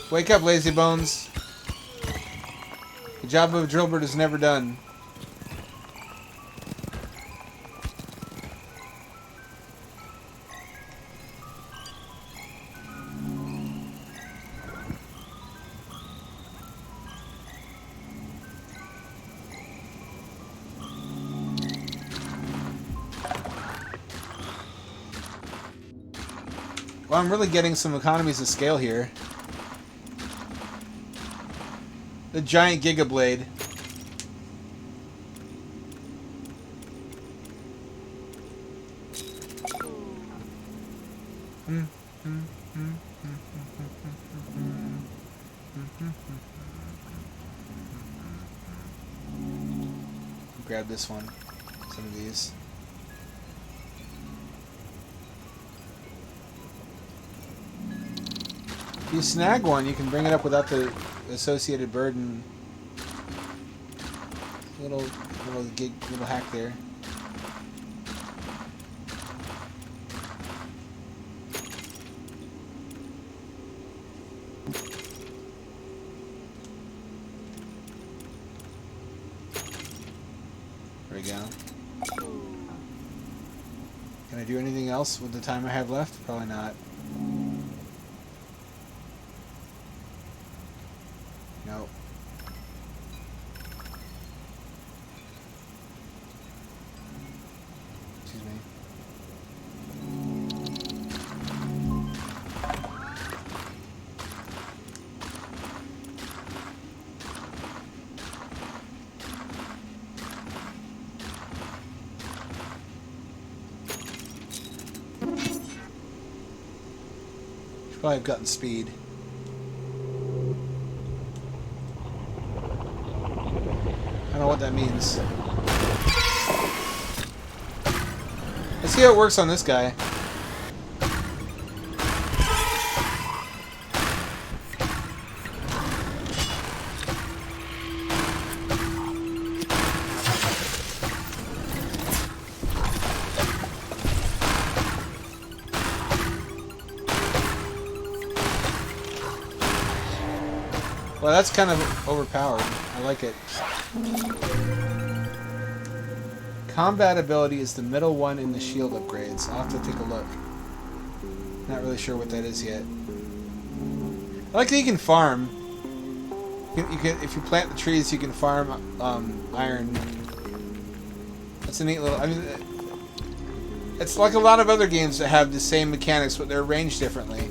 S1: Wake up, lazy bones. The job of a drillbird is never done. Well, I'm really getting some economies of scale here. The giant Giga Blade. Grab this one. Some of these. If you snag one, you can bring it up without the associated burden. Little hack there. There we go. Can I do anything else with the time I have left? Probably not. Nope. Excuse me. Should probably have gotten speed. I don't know what that means. Let's see how it works on this guy. Well, that's kind of overpowered. I like it. Combat ability is the middle one in the shield upgrades. I'll have to take a look. Not really sure what that is yet. I like that you can farm. You can, if you plant the trees, you can farm iron. That's a neat little... I mean, it's like a lot of other games that have the same mechanics, but they're arranged differently.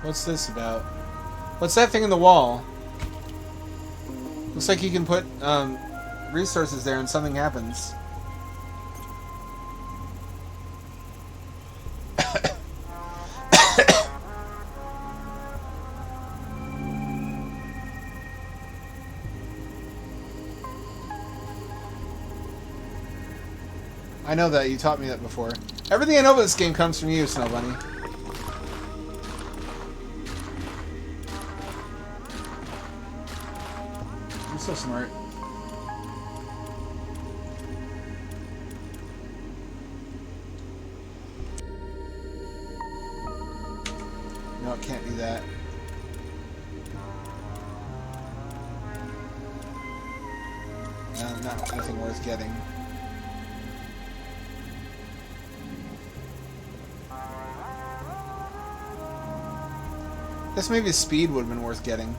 S1: What's this about? What's that thing in the wall? Looks like you can put resources there and something happens. I know that. You taught me that before. Everything I know about this game comes from you, Snow Bunny. So smart. No, it can't do that. No, not anything worth getting. Guess maybe speed would have been worth getting.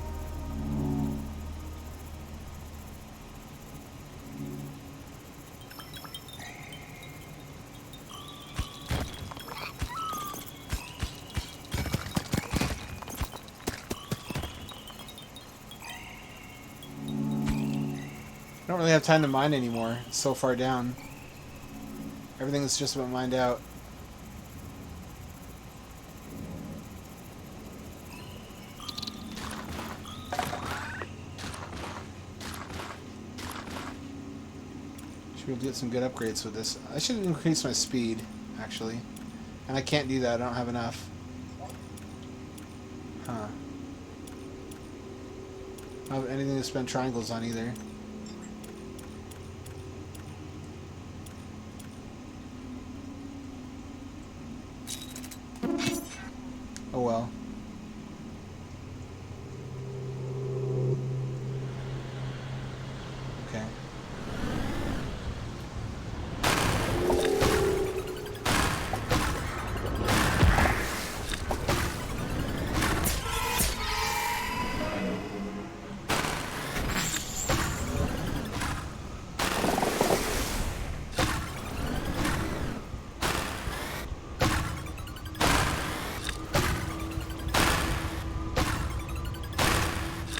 S1: I don't really have time to mine anymore. It's so far down. Everything is just about mined out. Should be able to get some good upgrades with this. I should increase my speed, actually. And I can't do that. I don't have enough. Huh. I don't have anything to spend triangles on either. Oh well. Okay.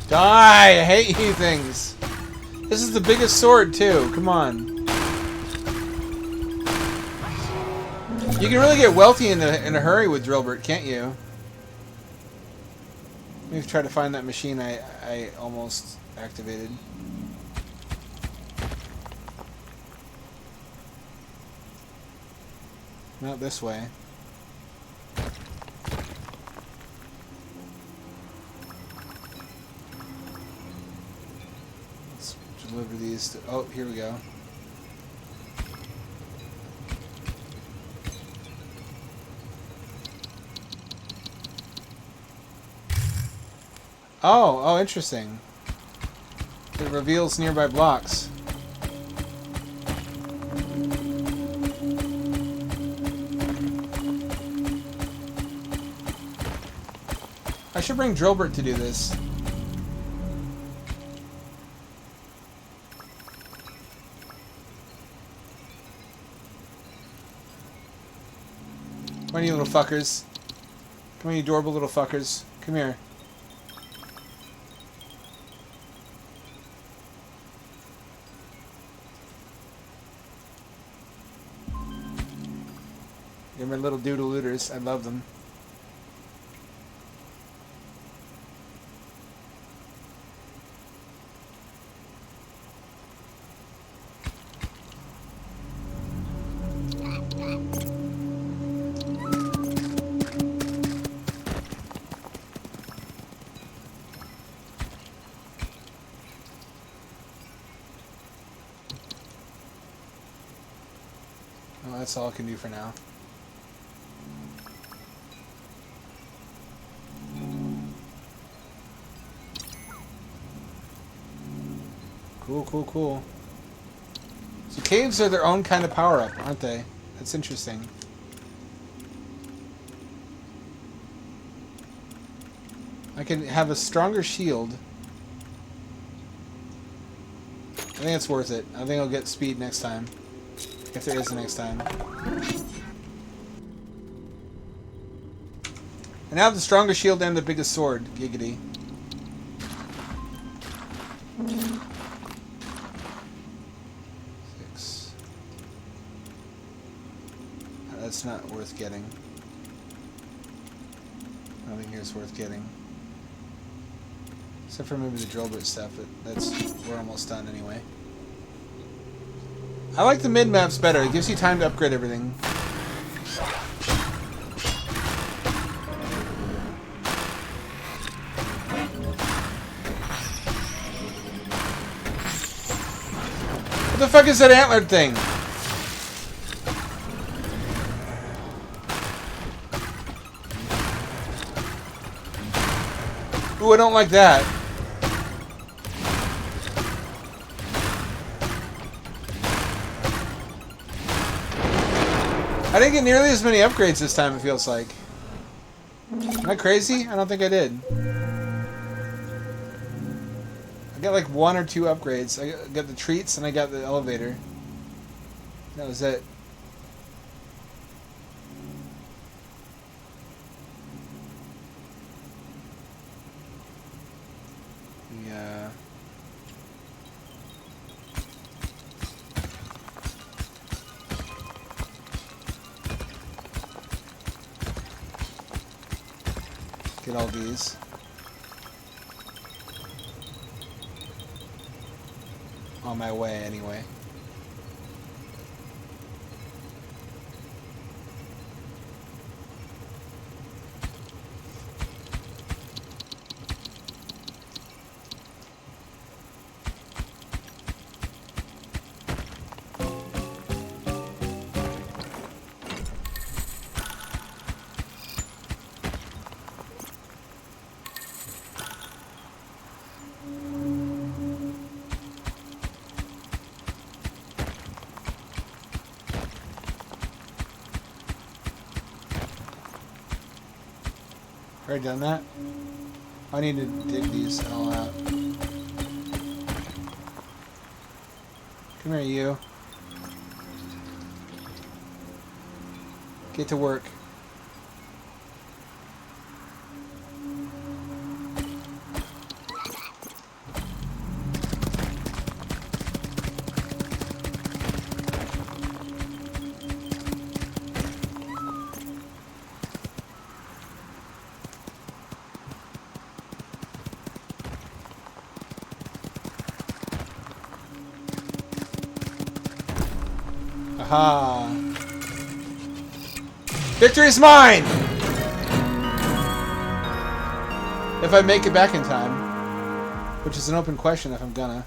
S1: Die! I hate you things! This is the biggest sword, too. Come on. You can really get wealthy in a hurry with Drillbert, can't you? Let me try to find that machine I almost activated. Not this way. Deliver these to... Oh, here we go. Oh, interesting. It reveals nearby blocks. I should bring Drillbert to do this. Come on, you little fuckers. Come on, you adorable little fuckers. Come here. You're my little doodle-looters. I love them. That's all I can do for now. Cool, cool, cool. So caves are their own kind of power-up, aren't they? That's interesting. I can have a stronger shield. I think it's worth it. I think I'll get speed next time. If there is a next time. And now the stronger shield and the biggest sword. Giggity. That's not worth getting. Nothing here is worth getting. Except for maybe the drill bit stuff, but we're almost done anyway. I like the mid-maps better. It gives you time to upgrade everything. What the fuck is that antlered thing? Ooh, I don't like that. I didn't get nearly as many upgrades this time, it feels like. Am I crazy? I don't think I did. I got like 1 or 2 upgrades. I got the treats and I got the elevator. That was it. Yeah. Get all these. On my way, anyway. Already done that? I need to dig these all out. Come here, you. Get to work. Aha! Victory's mine! If I make it back in time. Which is an open question if I'm gonna.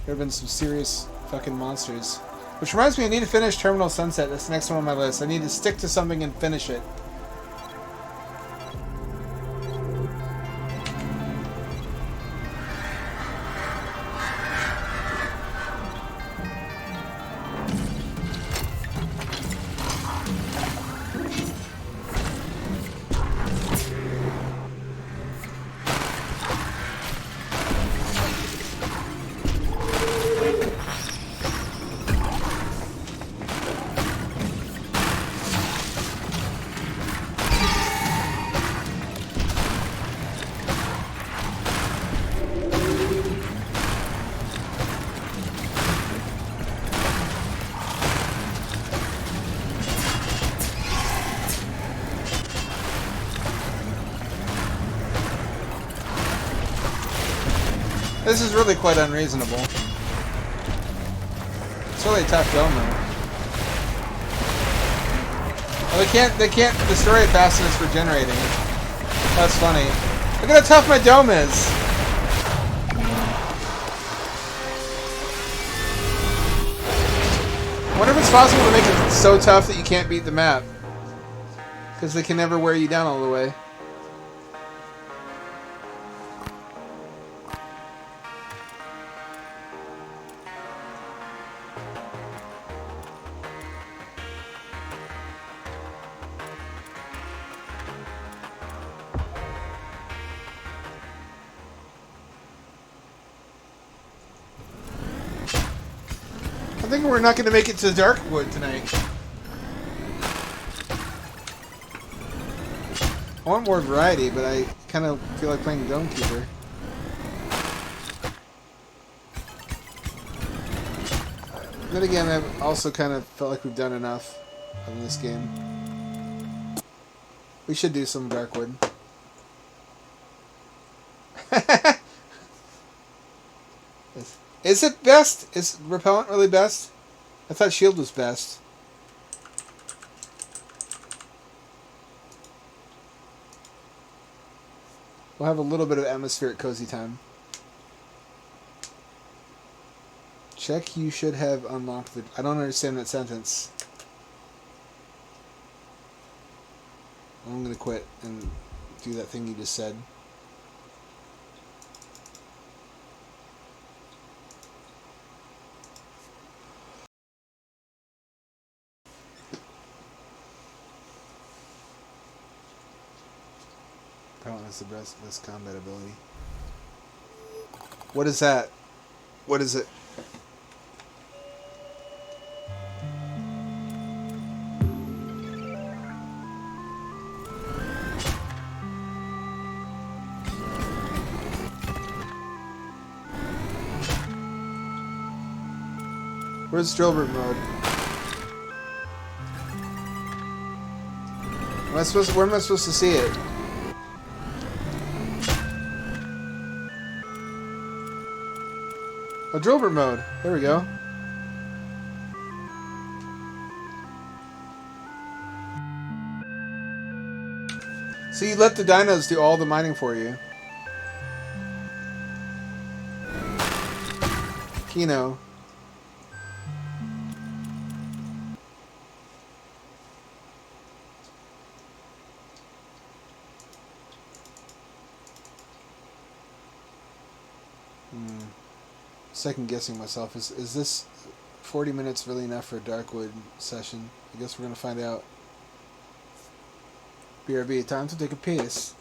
S1: There have been some serious fucking monsters. Which reminds me, I need to finish Terminal Sunset. That's the next one on my list. I need to stick to something and finish it. This is really quite unreasonable. It's really a tough dome though. Well, they can't destroy it fast enough for generating. That's funny. Look at how tough my dome is! I wonder if it's possible to make it so tough that you can't beat the map. Because they can never wear you down all the way. I think we're not going to make it to Darkwood tonight. I want more variety, but I kind of feel like playing Dome Keeper. Then again, I've also kind of felt like we've done enough in this game. We should do some Darkwood. Is it best? Is Repellent really best? I thought Shield was best. We'll have a little bit of atmospheric cozy time. Check you should have unlocked the... I don't understand that sentence. I'm going to quit and do that thing you just said. Apparently that's the best combat ability. What is that? What is it? Where's Drillbird mode? Where am I supposed to see it? Oh, Drillbird mode. There we go. So you let the dinos do all the mining for you. Kino. Second guessing myself. Is this 40 minutes really enough for a Darkwood session? I guess we're gonna find out. BRB, time to take a piss.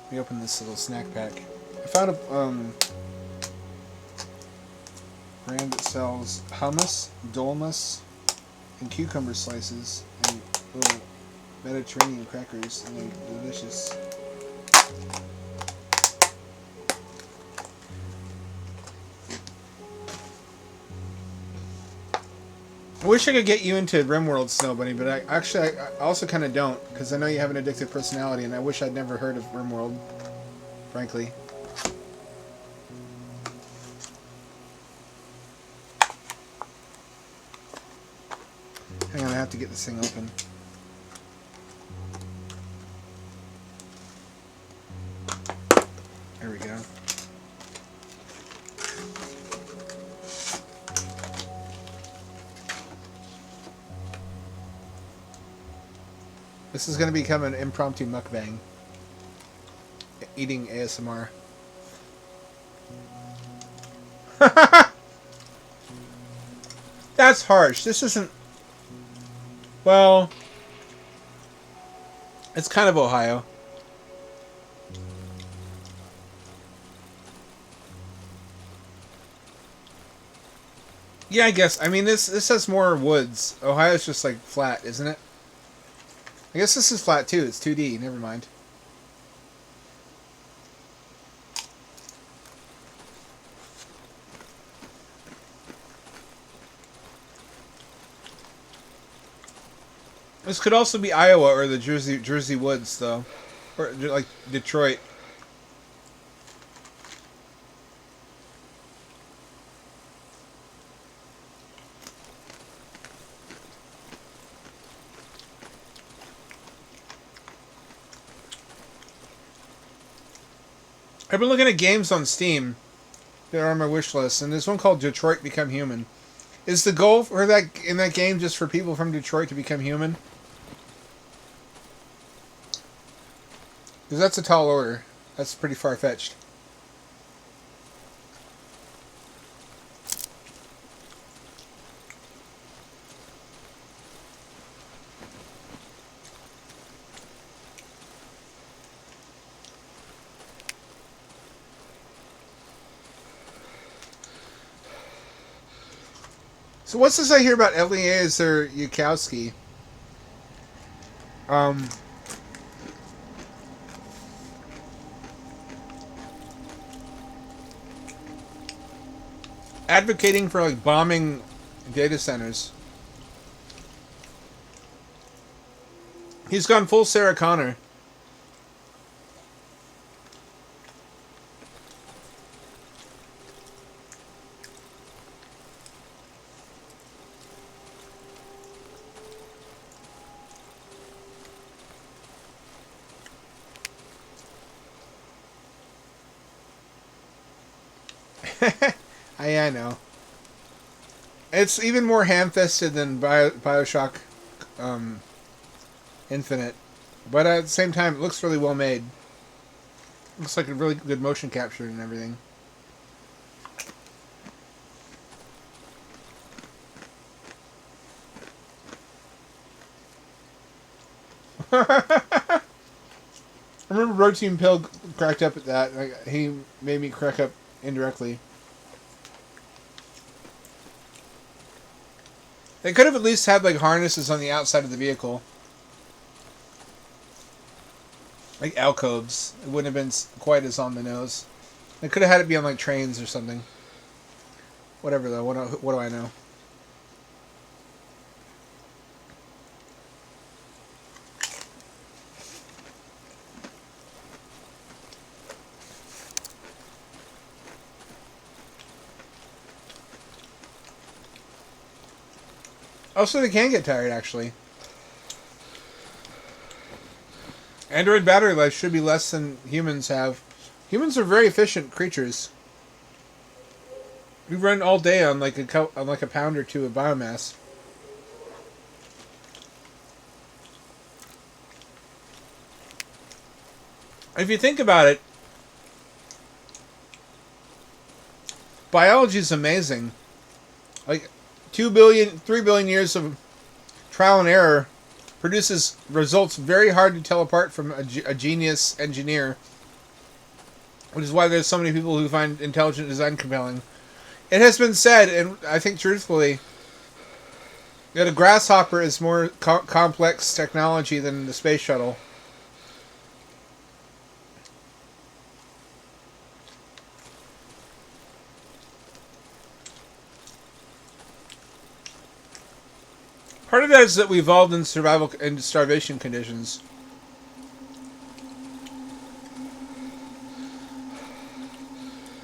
S1: Let me open this little snack pack. I found a brand that sells hummus, dolmas, and cucumber slices, and little Mediterranean crackers, and they're delicious. I wish I could get you into RimWorld, Snow Bunny, but I also kind of don't, because I know you have an addictive personality, and I wish I'd never heard of RimWorld, frankly. Hang on, I have to get this thing open. There we go. This is going to become an impromptu mukbang. Eating ASMR. That's harsh. This isn't... Well... It's kind of Ohio. Yeah, I guess. I mean, this has more woods. Ohio's just like flat, isn't it? I guess this is flat too. It's 2D. Never mind. This could also be Iowa or the Jersey woods, though, or like Detroit. I've been looking at games on Steam that are on my wish list, and there's one called Detroit Become Human. Is the goal for that in that game just for people from Detroit to become human? Because that's a tall order. That's pretty far-fetched. So what's this I hear about Eliezer Yudkowsky? Advocating for like bombing data centers. He's gone full Sarah Connor. I know. It's even more ham-fisted than Bioshock Infinite. But at the same time, it looks really well made. Looks like a really good motion capture and everything. I remember Road Team Pill cracked up at that. Like, he made me crack up indirectly. They could have at least had like harnesses on the outside of the vehicle. Like alcoves. It wouldn't have been quite as on the nose. They could have had it be on like trains or something. Whatever though, what do I know? Oh, so they can get tired, actually. Android battery life should be less than humans have. Humans are very efficient creatures. We run all day on like a pound or two of biomass. If you think about it, biology is amazing. Like 3 billion years of trial and error produces results very hard to tell apart from a genius engineer which is why there's so many people who find intelligent design compelling. It has been said, and I think truthfully, that a grasshopper is more complex technology than the space shuttle. Part of that is that we evolved in survival and starvation conditions.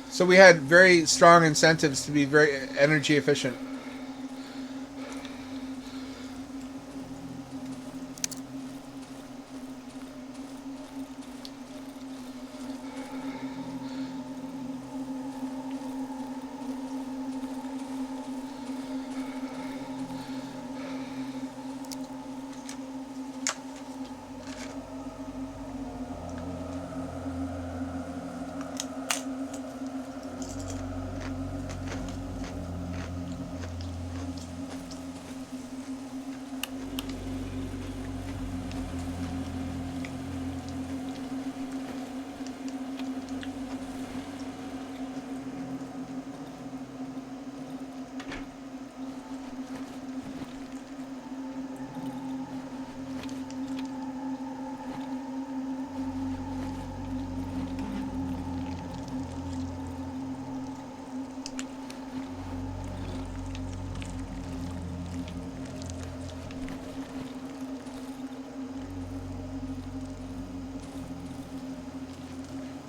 S1: So we had very strong incentives to be very energy efficient.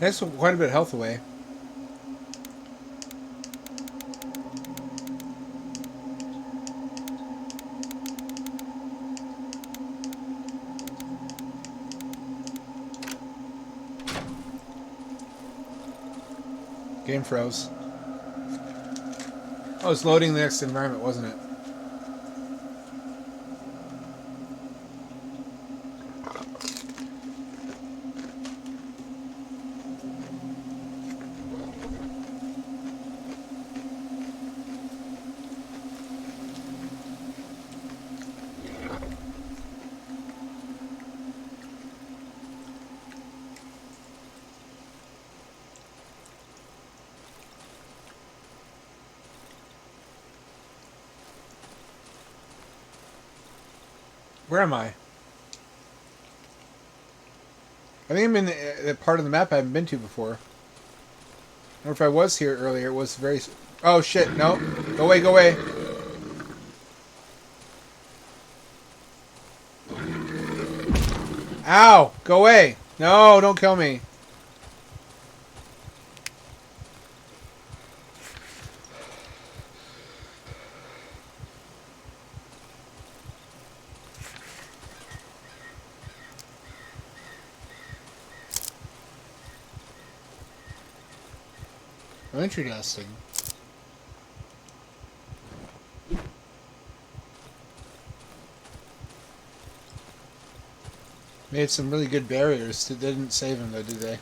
S1: That's quite a bit of health away. Game froze. Oh, it's loading the next environment, wasn't it? Where am I? I think I'm in the part of the map I haven't been to before. Or if I was here earlier, it was very... Oh shit, no. Go away, go away. Ow! Go away! No, don't kill me. Interesting. Made some really good barriers. They didn't save him though, did they?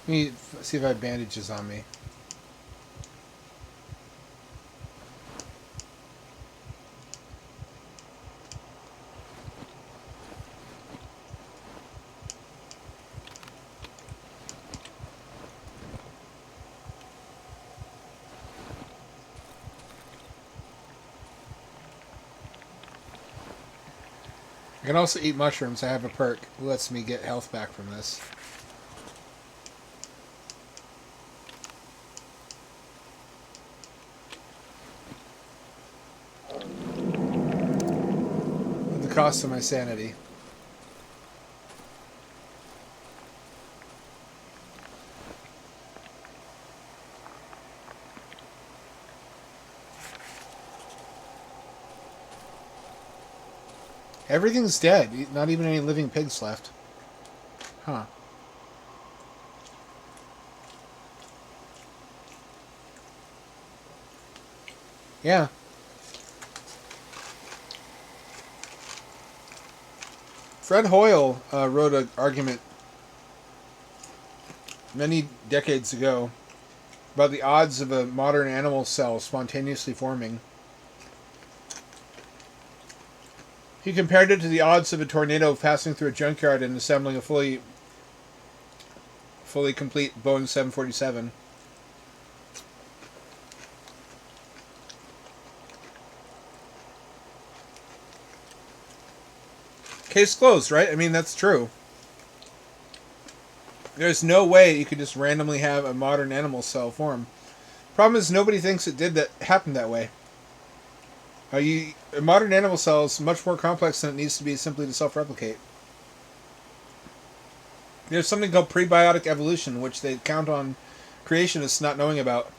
S1: Let me see if I have bandages on me. I can also eat mushrooms. I have a perk that lets me get health back from this. At the cost of my sanity. Everything's dead. Not even any living pigs left. Huh. Yeah. Fred Hoyle wrote an argument many decades ago about the odds of a modern animal cell spontaneously forming. He compared it to the odds of a tornado passing through a junkyard and assembling a fully fully complete Boeing 747. Case closed, right? I mean, that's true. There's no way you could just randomly have a modern animal cell form. Problem is, nobody thinks it did that happen that way. A modern animal cell is much more complex than it needs to be simply to self-replicate. There's something called prebiotic evolution, which they count on creationists not knowing about.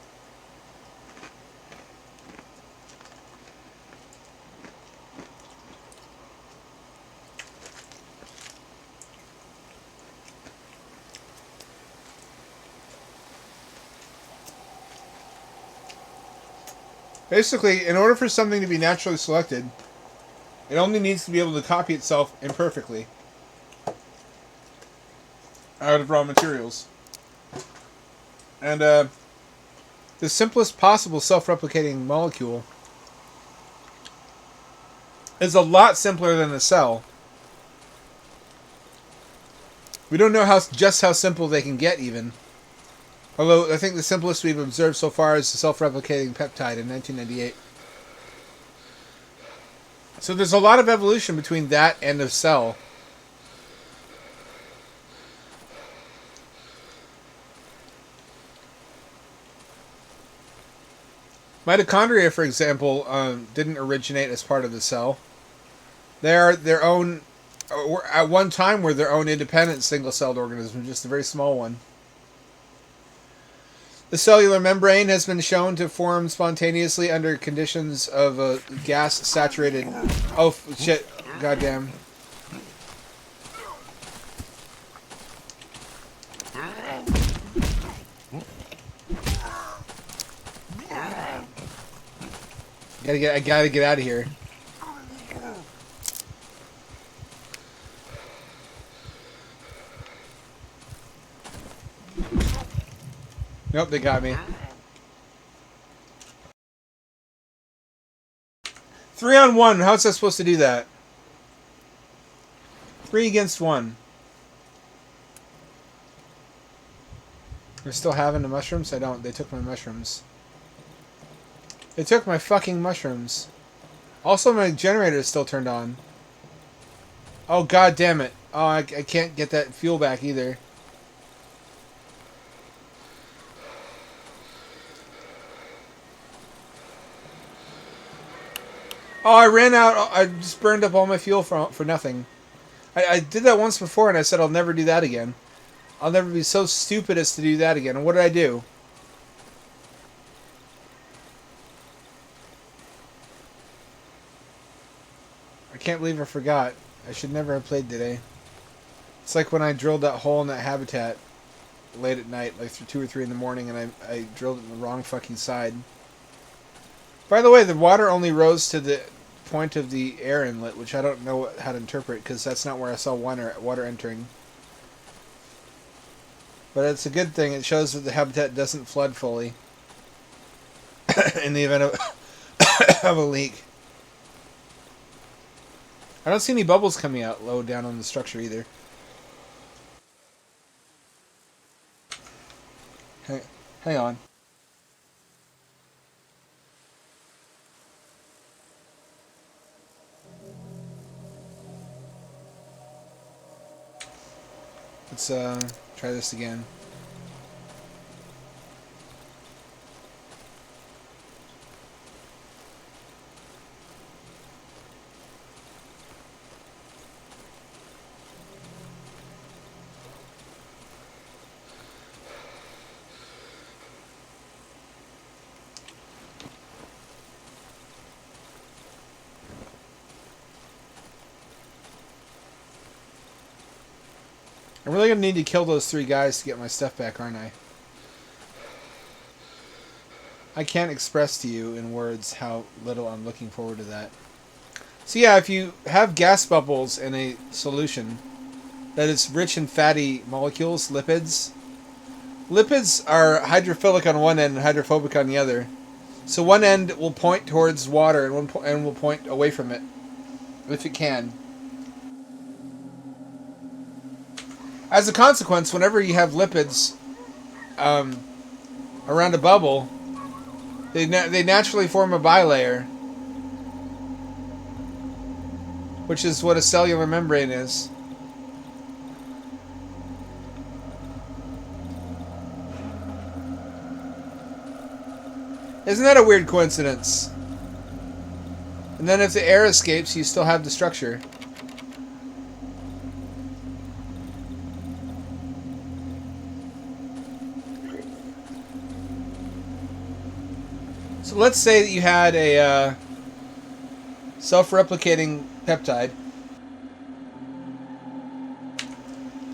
S1: Basically, in order for something to be naturally selected, it only needs to be able to copy itself imperfectly out of raw materials. And the simplest possible self-replicating molecule is a lot simpler than a cell. We don't know just how simple they can get, even. Although, I think the simplest we've observed so far is the self-replicating peptide in 1998. So there's a lot of evolution between that and a cell. Mitochondria, for example, didn't originate as part of the cell. They are their own, at one time were their own independent single-celled organism, just a very small one. The cellular membrane has been shown to form spontaneously under conditions of a gas-saturated... Oh, shit. Goddamn. I gotta get out of here. Nope, they got me. 3-on-1. How's that supposed to do that? 3 against 1. They're still having the mushrooms? I don't. They took my mushrooms. They took my fucking mushrooms. Also, my generator is still turned on. Oh, god damn it. Oh, I can't get that fuel back either. Oh, I ran out. I just burned up all my fuel for nothing. I did that once before, and I said I'll never do that again. I'll never be so stupid as to do that again. And what did I do? I can't believe I forgot. I should never have played today. It's like when I drilled that hole in that habitat late at night, like 2 or 3 in the morning, and I drilled it in the wrong fucking side. By the way, the water only rose to the point of the air inlet, which I don't know how to interpret, because that's not where I saw water entering. But it's a good thing. It shows that the habitat doesn't flood fully in the event of a leak. I don't see any bubbles coming out low down on the structure either. Hang on. Let's try this again. I'm really going to need to kill those 3 guys to get my stuff back, aren't I? I can't express to you in words how little I'm looking forward to that. So yeah, if you have gas bubbles in a solution that is rich in fatty molecules, lipids are hydrophilic on one end and hydrophobic on the other. So one end will point towards water and one end will point away from it, if it can. As a consequence, whenever you have lipids around a bubble, they naturally form a bilayer, which is what a cellular membrane is. Isn't that a weird coincidence? And then if the air escapes, you still have the structure. So let's say that you had a self-replicating peptide,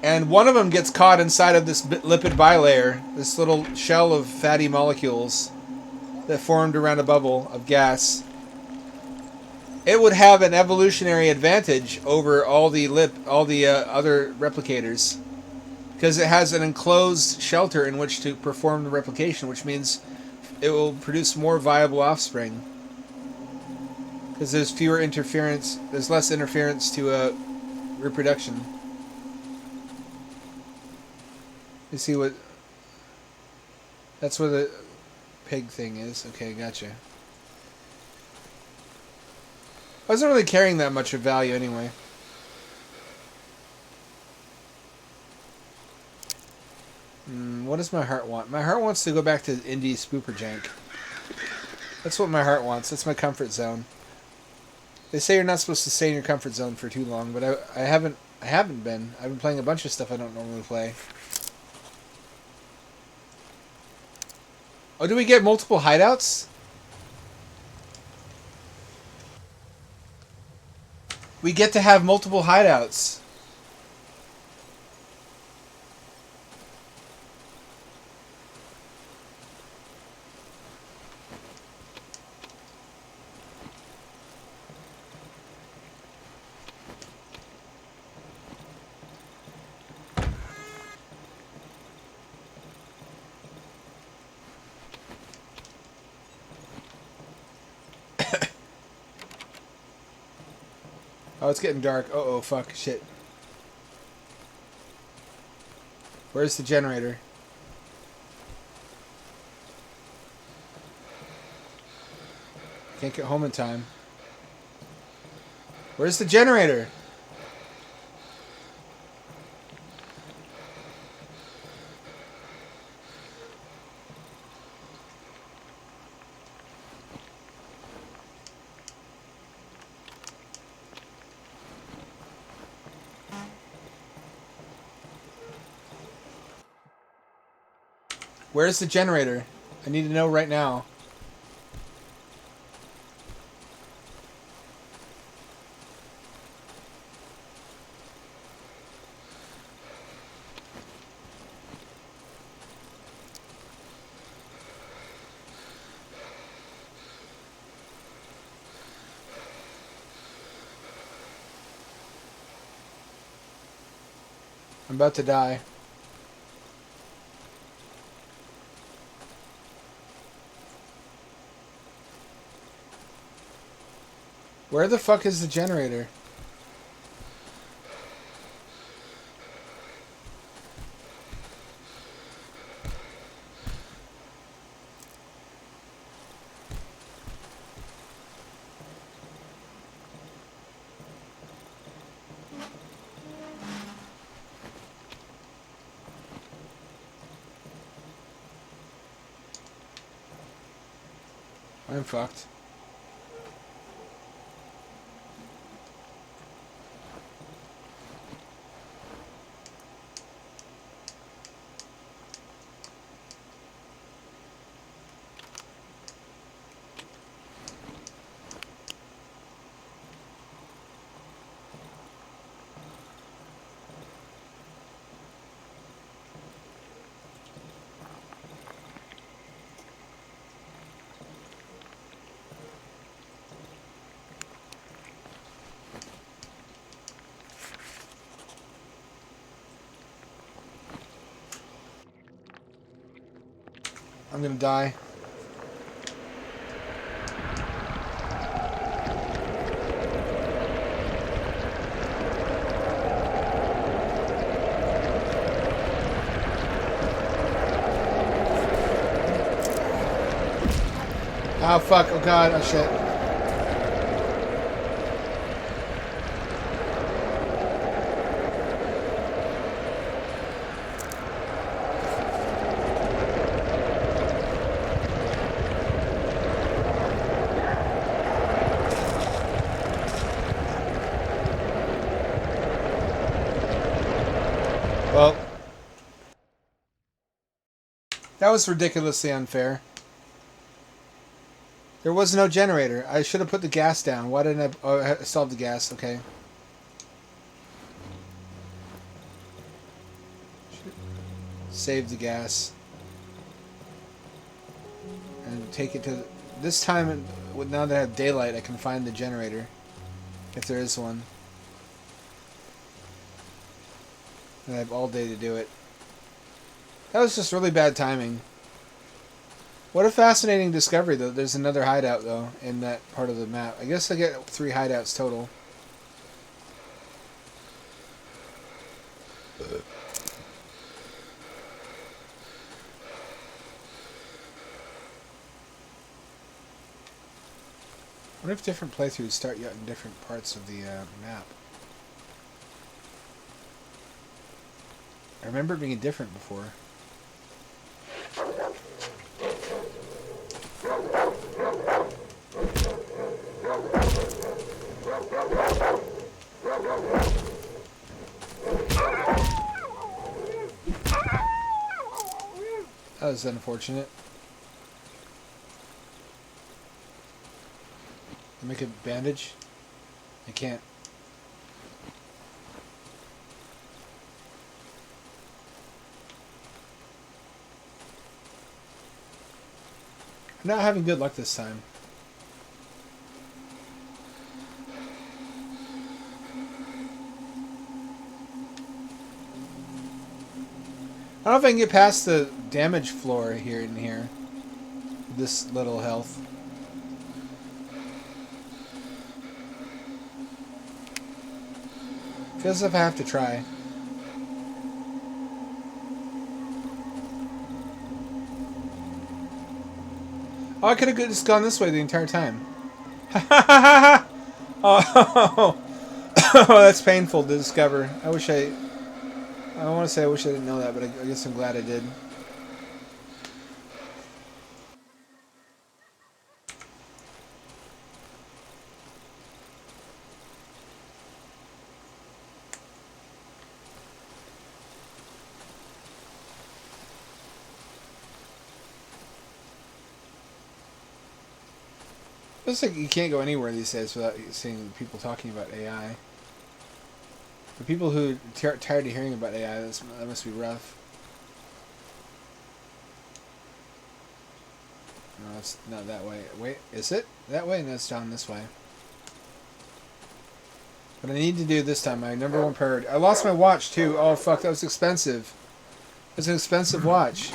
S1: and one of them gets caught inside of this lipid bilayer, this little shell of fatty molecules that formed around a bubble of gas. It would have an evolutionary advantage over all the other replicators, because it has an enclosed shelter in which to perform the replication, which means it will produce more viable offspring. Because there's fewer interference, there's less interference to reproduction. You see what? That's where the pig thing is. Okay, gotcha. I wasn't really carrying that much of value anyway. What does my heart want? My heart wants to go back to indie spooperjank. That's what my heart wants. That's my comfort zone. They say you're not supposed to stay in your comfort zone for too long, but I haven't been. I've been playing a bunch of stuff I don't normally play. Oh, do we get multiple hideouts? We get to have multiple hideouts. Oh, it's getting dark. Uh-oh, fuck, shit. Where's the generator? Can't get home in time. Where's the generator? Where's the generator? I need to know right now. I'm about to die. Where the fuck is the generator? I'm fucked. I'm gonna die. Oh, fuck. Oh, God. Oh, shit. Well, that was ridiculously unfair. There was no generator. I should have put the gas down. Why didn't I... Oh, I still have the gas. Okay. Save the gas. And take it to... This time, now that I have daylight, I can find the generator. If there is one. And I have all day to do it. That was just really bad timing. What a fascinating discovery, though. There's another hideout, though, in that part of the map. I guess I get 3 hideouts total. What if different playthroughs start you out in different parts of the map? I remember it being different before. That was unfortunate. Make a bandage? I can't. I'm not having good luck this time. I don't know if I can get past the damage floor here and here. This little health. Feels as if I have to try. Oh, I could have just gone this way the entire time. Oh, that's painful to discover. I wish I want to say I wish I didn't know that, but I guess I'm glad I did. Looks like you can't go anywhere these days without seeing people talking about AI. For people who are tired of hearing about AI, that must be rough. No, it's not that way. Wait, is it that way? No, it's down this way. What I need to do this time, my number one priority. I lost my watch too. Oh fuck, that was expensive. It's an expensive watch.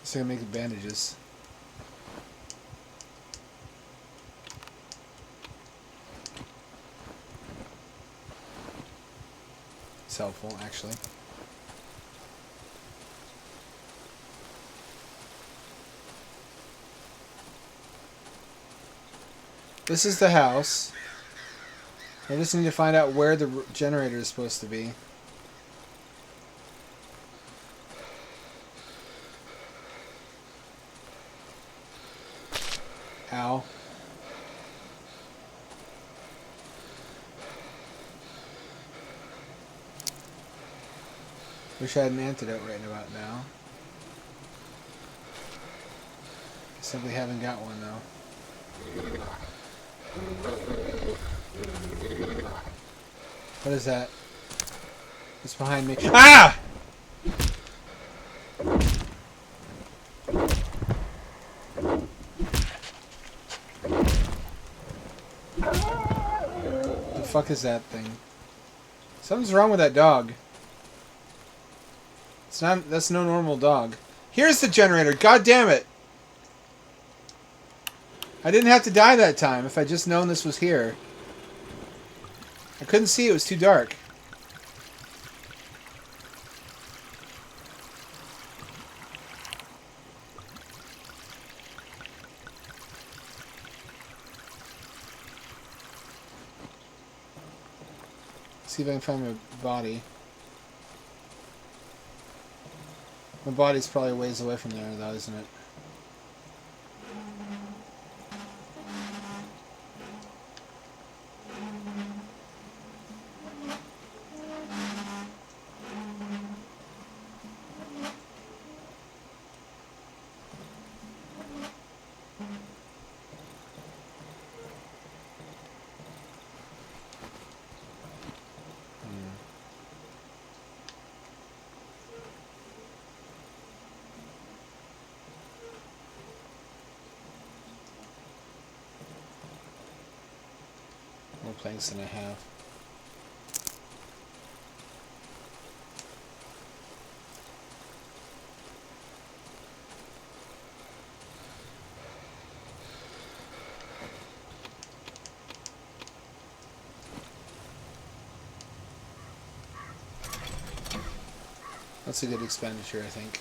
S1: So I can make bandages. It's helpful, actually. This is the house. I just need to find out where the generator is supposed to be. Ow. Wish I had an antidote right about now. Simply haven't got one though. What is that? It's behind me. Ah! What the fuck is that thing? Something's wrong with that dog. It's not. That's no normal dog. Here's the generator. God damn it! I didn't have to die that time if I just known this was here. I couldn't see. It was too dark. See if I can find my body. My body's probably a ways away from there, though, isn't it? More planks than I have. That's a good expenditure, I think.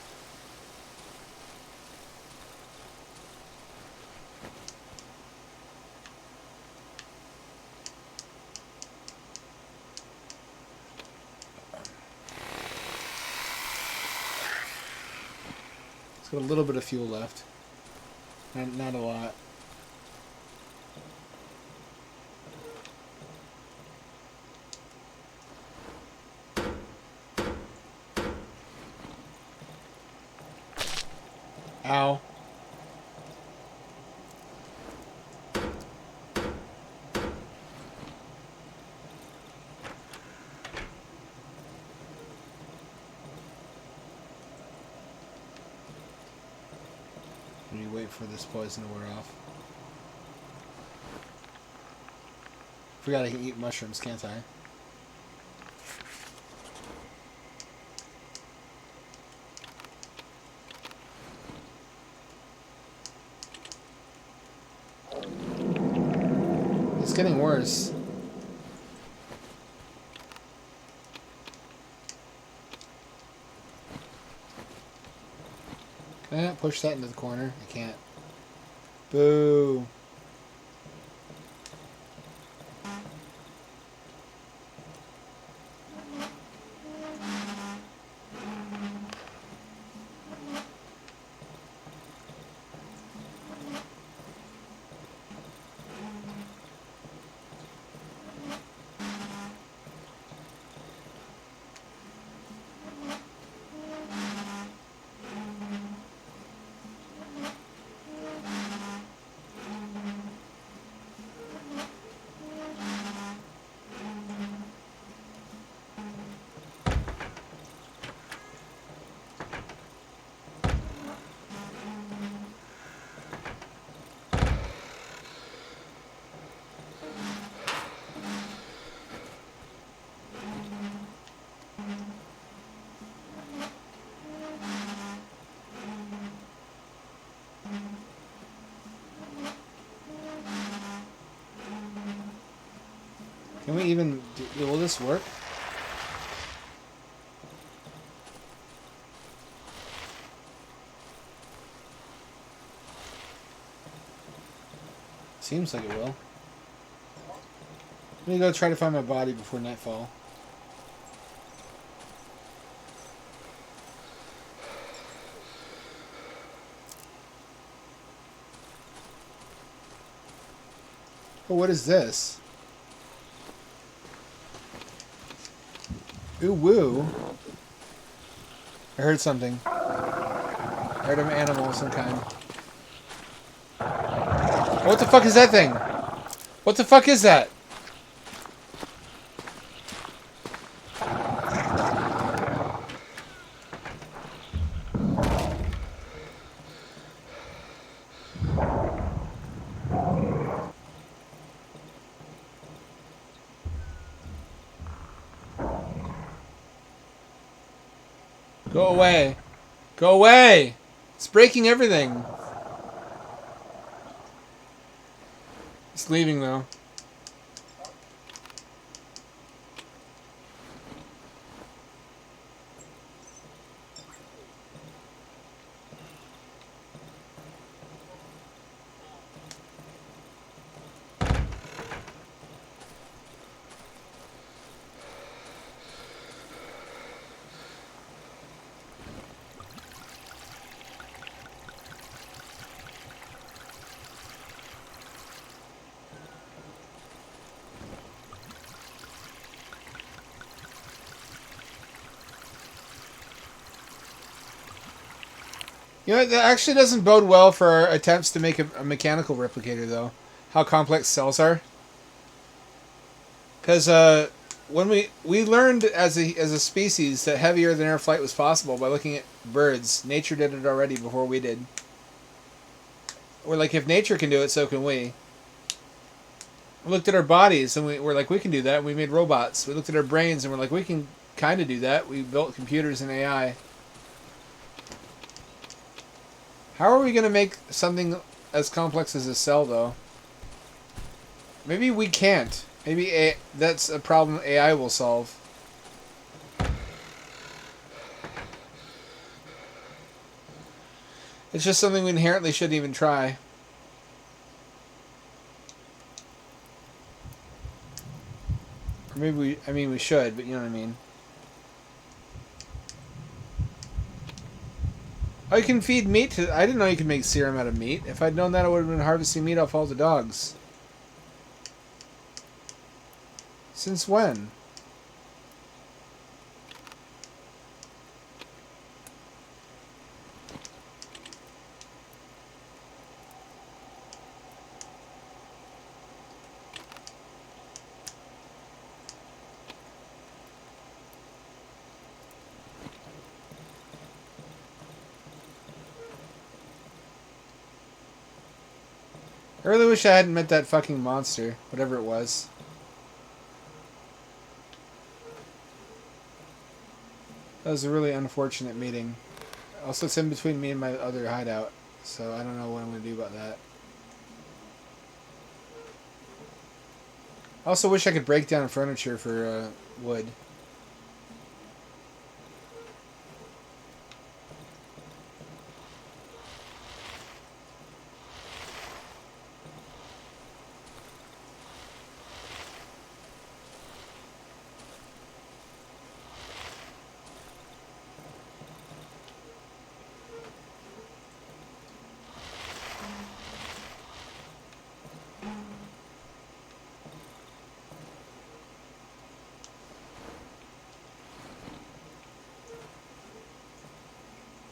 S1: It's got a little bit of fuel left. Not a lot. Ow. Let me wait for this poison to wear off. Forgot I can eat mushrooms, can't I? It's getting worse. Can I not push that into the corner? I can't. Boo. Can we even... will this work? Seems like it will. Let me go try to find my body before nightfall. Oh, what is this? Ooh, woo. I heard something. I heard an animal of some kind. What the fuck is that thing? What the fuck is that? Go away. Go away! It's breaking everything. It's leaving though. You know, that actually doesn't bode well for our attempts to make a mechanical replicator, though. How complex cells are. Because when we learned as a species that heavier than air flight was possible by looking at birds. Nature did it already before we did. We're like, if nature can do it, so can we. We looked at our bodies and we're like, we can do that. And we made robots. We looked at our brains and we're like, we can kind of do that. We built computers and AI. How are we going to make something as complex as a cell, though? Maybe we can't. Maybe that's a problem AI will solve. It's just something we inherently shouldn't even try. Or maybe we should, but you know what I mean. Oh, you can feed meat to... I didn't know you could make serum out of meat. If I'd known that, I would have been harvesting meat off all the dogs. Since when? I really wish I hadn't met that fucking monster, whatever it was. That was a really unfortunate meeting. Also, it's in between me and my other hideout, so I don't know what I'm going to do about that. I also wish I could break down furniture for wood.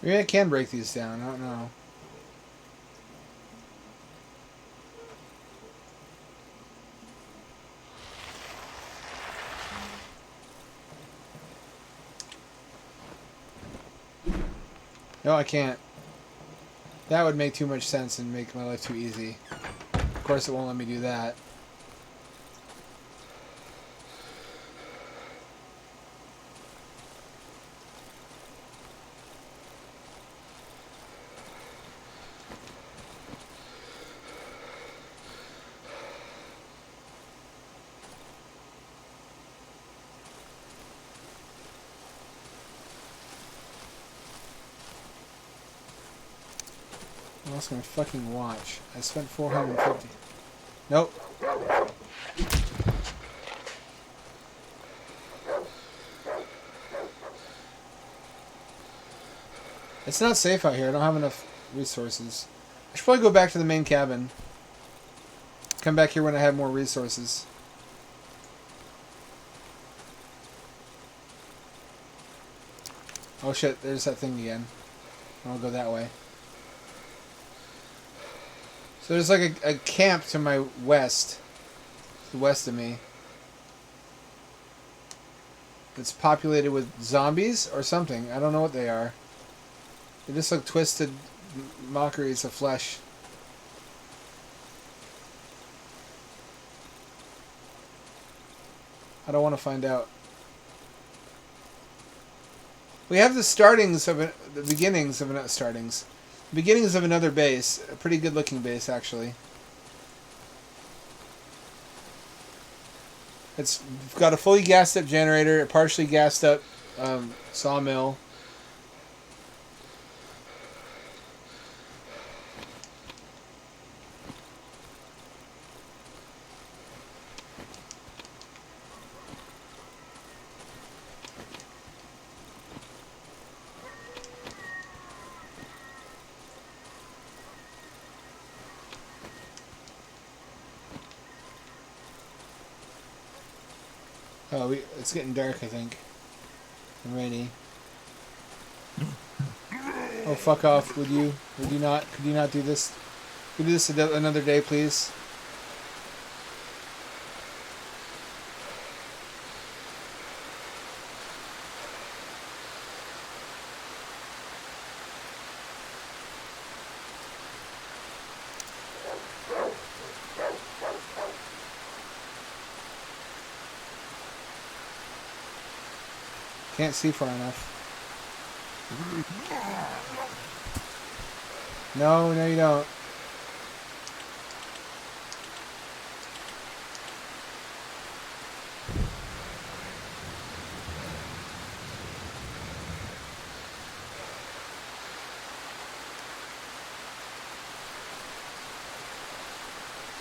S1: Maybe I can break these down, I don't know. No, I can't. That would make too much sense and make my life too easy. Of course it won't let me do that. I lost my fucking watch. I spent 450. Nope. It's not safe out here. I don't have enough resources. I should probably go back to the main cabin. Come back here when I have more resources. Oh shit, there's that thing again. I'll go that way. So there's like a camp to my west. To the west of me. It's populated with zombies or something. I don't know what they are. They just look twisted mockeries of flesh. I don't want to find out. We have the startings of the beginnings of not startings, beginnings of another base. A pretty good looking base, actually. It's got a fully gassed up generator, a partially gassed up sawmill. Oh, it's getting dark, I think. And rainy. Oh, fuck off, would you? Would you not? Could you not do this? Could you do this another day, please? Can't see far enough. No, no you don't.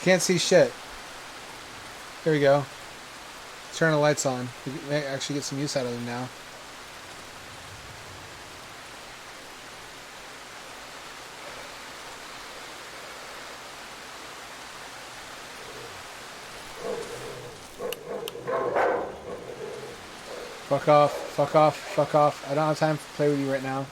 S1: Can't see shit. There we go. Turn the lights on. We can actually get some use out of them now. Fuck off, fuck off, fuck off. I don't have time to play with you right now.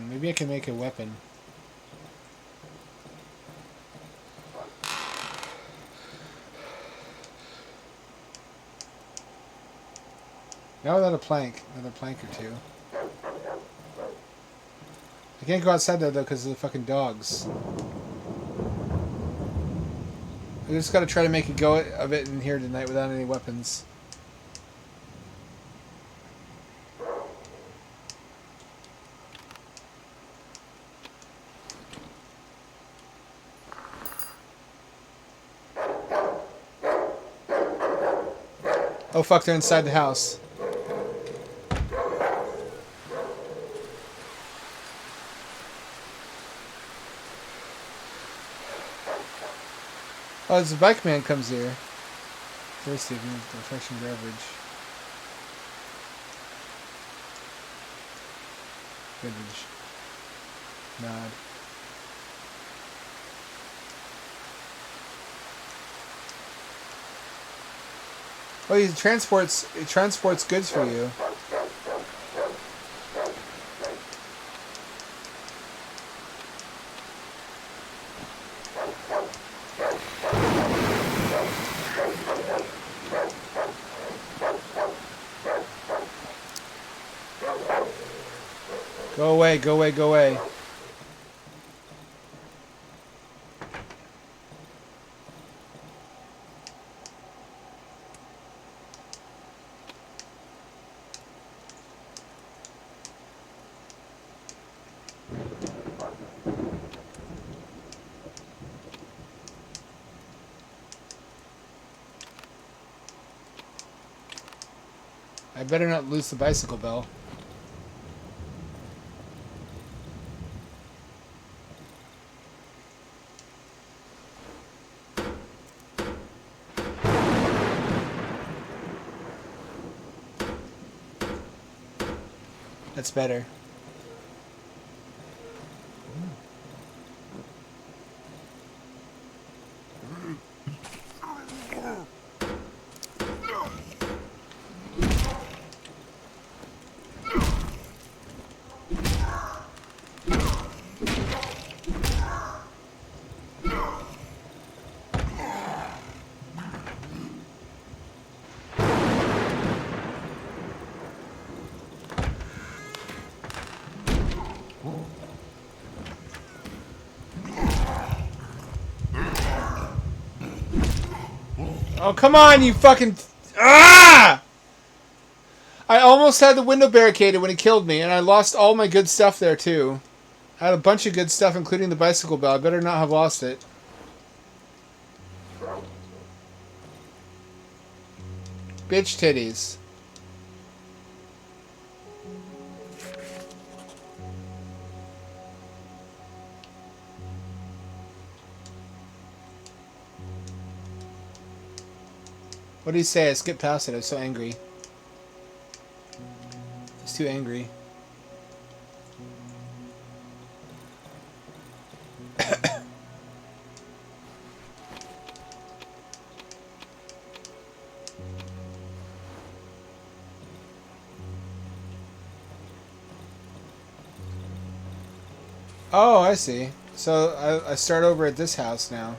S1: Maybe I can make a weapon. Now without a plank. Another plank or two. I can't go outside there though because of the fucking dogs. I just gotta try to make a go of it in here tonight without any weapons. Oh fuck, they're inside the house. Oh, the bike man comes here. Thirsty, refreshing beverage. Beverage. Nod. Oh, he transports goods for you. Go away, go away, go away. I better not lose the bicycle bell. That's better. Oh, come on, you fucking... Ah! I almost had the window barricaded when he killed me, and I lost all my good stuff there, too. I had a bunch of good stuff, including the bicycle bell. I better not have lost it. Bitch titties. What did he say? I skipped past it. I was so angry. He's too angry. Oh, I see. So I start over at this house now.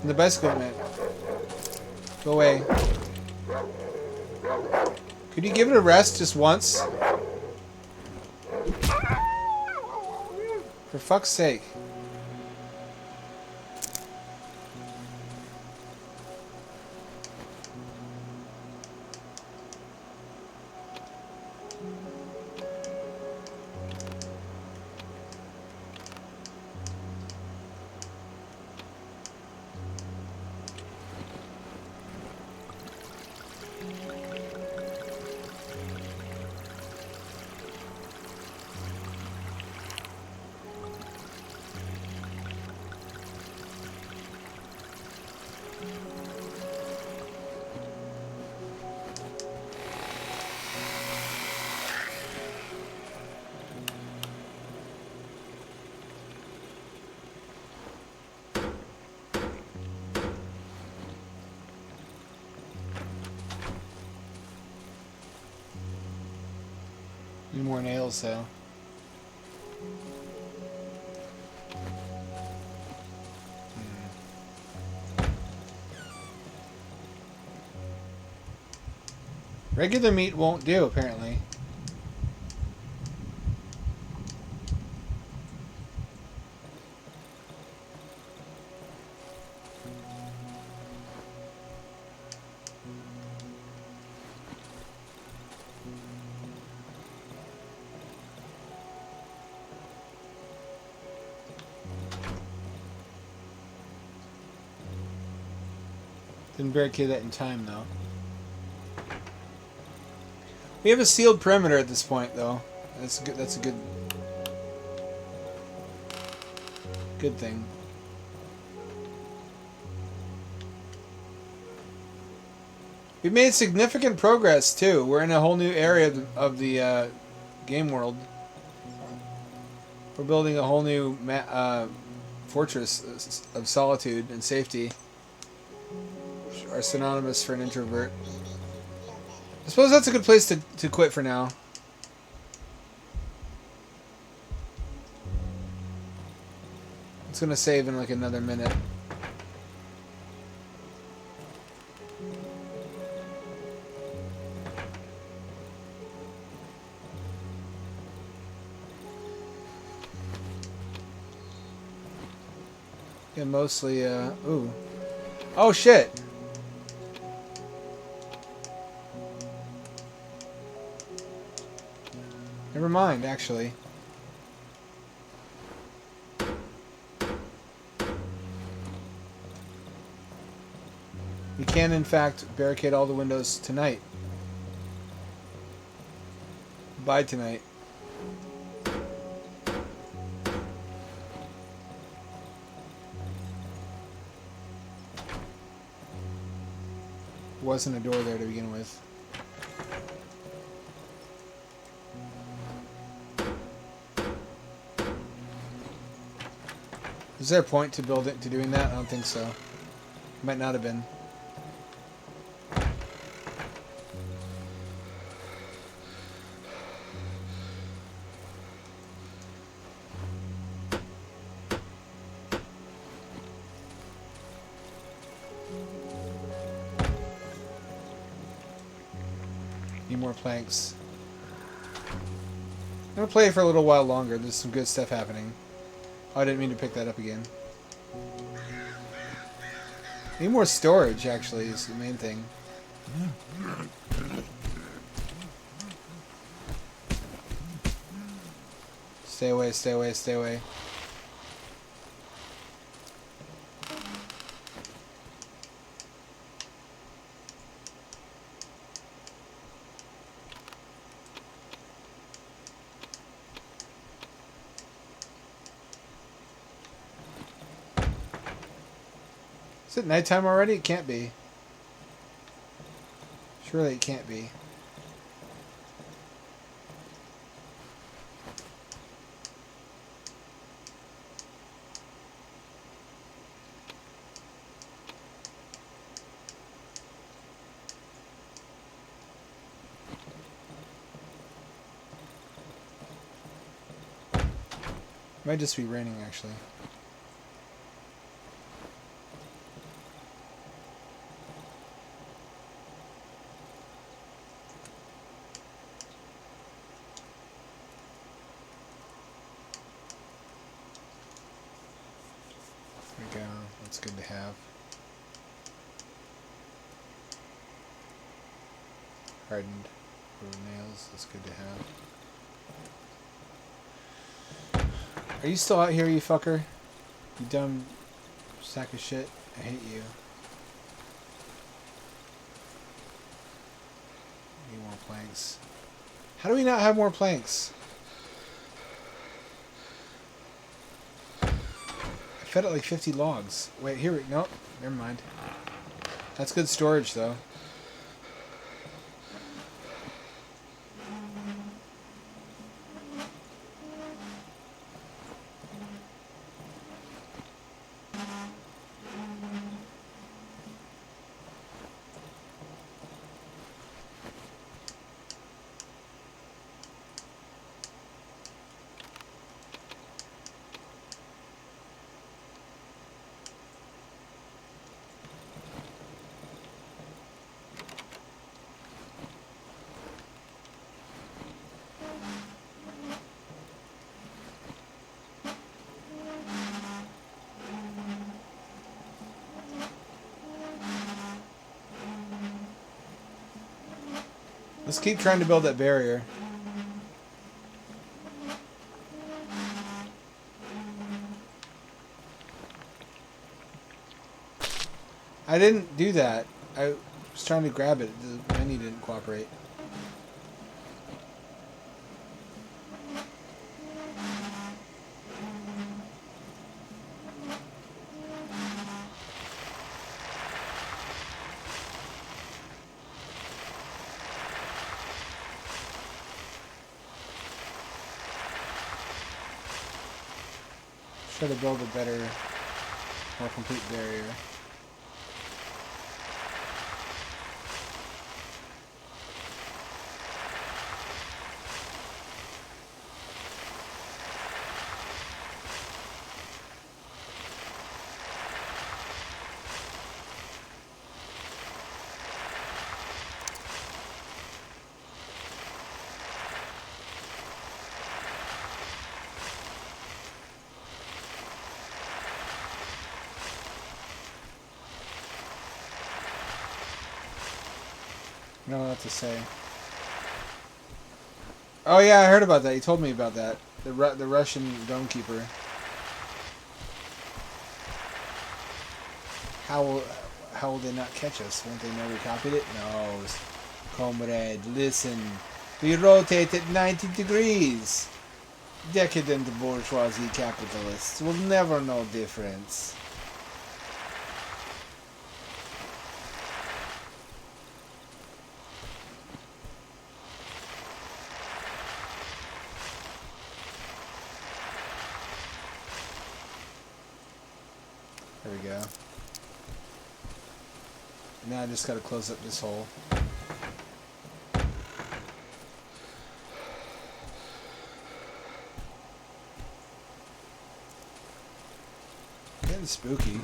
S1: And the bicycle went. Go away. Could you give it a rest just once? For fuck's sake. Need more nails, though. Regular meat won't do, apparently. Didn't barricade that in time, though. We have a sealed perimeter at this point, though. That's good. That's a good thing. We've made significant progress too. We're in a whole new area of the game world. We're building a whole new fortress of solitude and safety. Which are synonymous for an introvert. I suppose that's a good place to quit for now. It's gonna save in like another minute. Yeah, mostly, ooh. Oh, shit! Never mind, actually. We can, in fact, barricade all the windows tonight. By tonight. Wasn't a door there to begin with. Is there a point to doing that? I don't think so. Might not have been. Need more planks. I'm gonna play for a little while longer. There's some good stuff happening. Oh, I didn't mean to pick that up again. Need more storage, actually, is the main thing. Stay away, stay away, stay away. Is it nighttime already? It can't be. Surely it can't be. Might just be raining, actually. There we go. That's good to have. Hardened nails. That's good to have. Are you still out here, you fucker? You dumb sack of shit. I hate you. Need more planks. How do we not have more planks? I fed it like 50 logs. Wait, here we... Nope. Never mind. That's good storage, though. Let's keep trying to build that barrier. I didn't do that. I was trying to grab it. The menu didn't cooperate. Try to build a better, more complete barrier. I don't know what to say. Oh yeah, I heard about that. You told me about that. The Russian dome keeper. How will they not catch us? Won't they know we copied it? No, comrade. Listen, we rotate at 90 degrees. Decadent bourgeoisie capitalists will never know difference. There we go. Now I just gotta close up this hole. Getting spooky.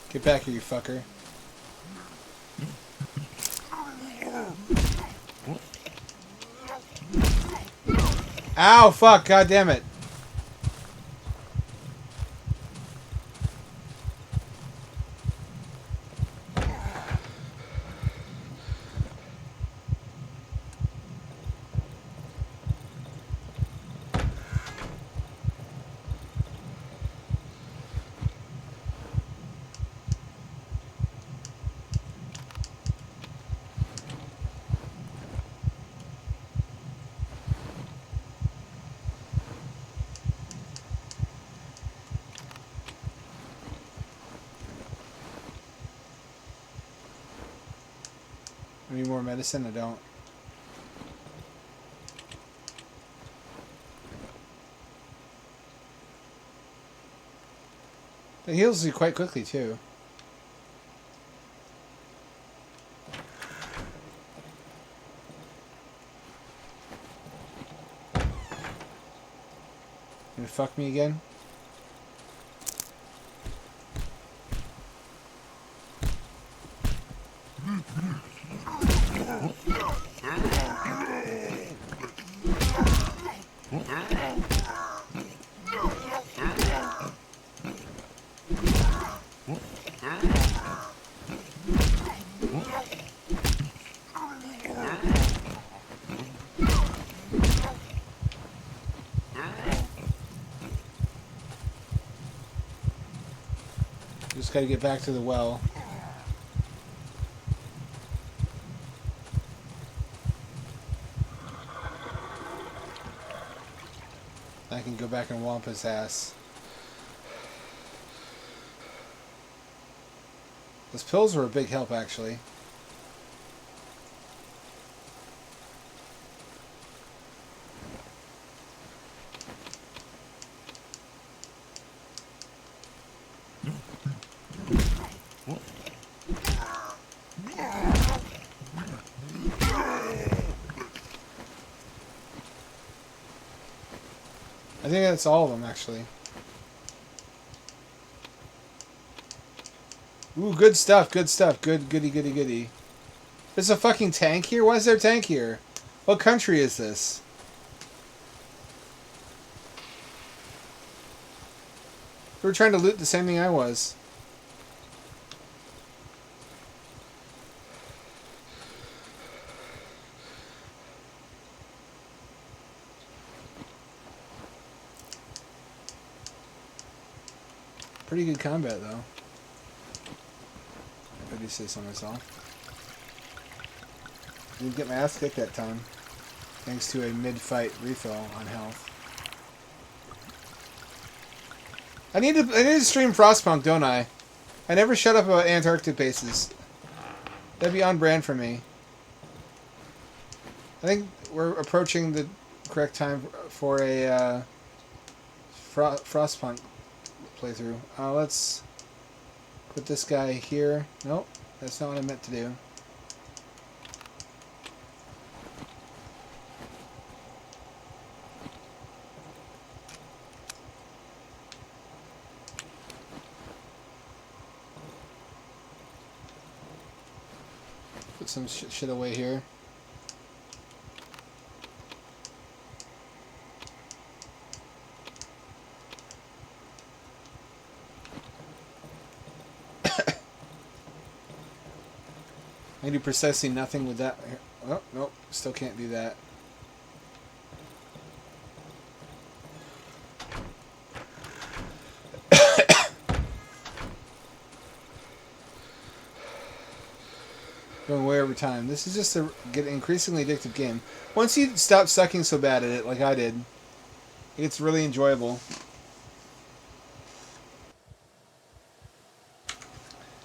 S1: Get back here, you fucker. Ow, fuck, god damn it. I need more medicine? I don't. It heals you quite quickly, too. Gonna fuck me again? Just gotta get back to the well. I can go back and whomp his ass. Those pills were a big help, actually. I think that's all of them, actually. Ooh, good stuff, good stuff. Good, goody, goody, goody. There's a fucking tank here? Why is there a tank here? What country is this? We were trying to loot the same thing I was. Pretty good combat, though. I do say so myself. Didn't get my ass kicked that time. Thanks to a mid-fight refill on health. I need to stream Frostpunk, don't I? I never shut up about Antarctic bases. That'd be on brand for me. I think we're approaching the correct time for a Frostpunk playthrough. Let's put this guy here. Nope, that's not what I meant to do. Put some shit away here. I do precisely nothing with that. Oh, nope. Still can't do that. Going way over time. This is just a get increasingly addictive game. Once you stop sucking so bad at it, like I did, it's really enjoyable.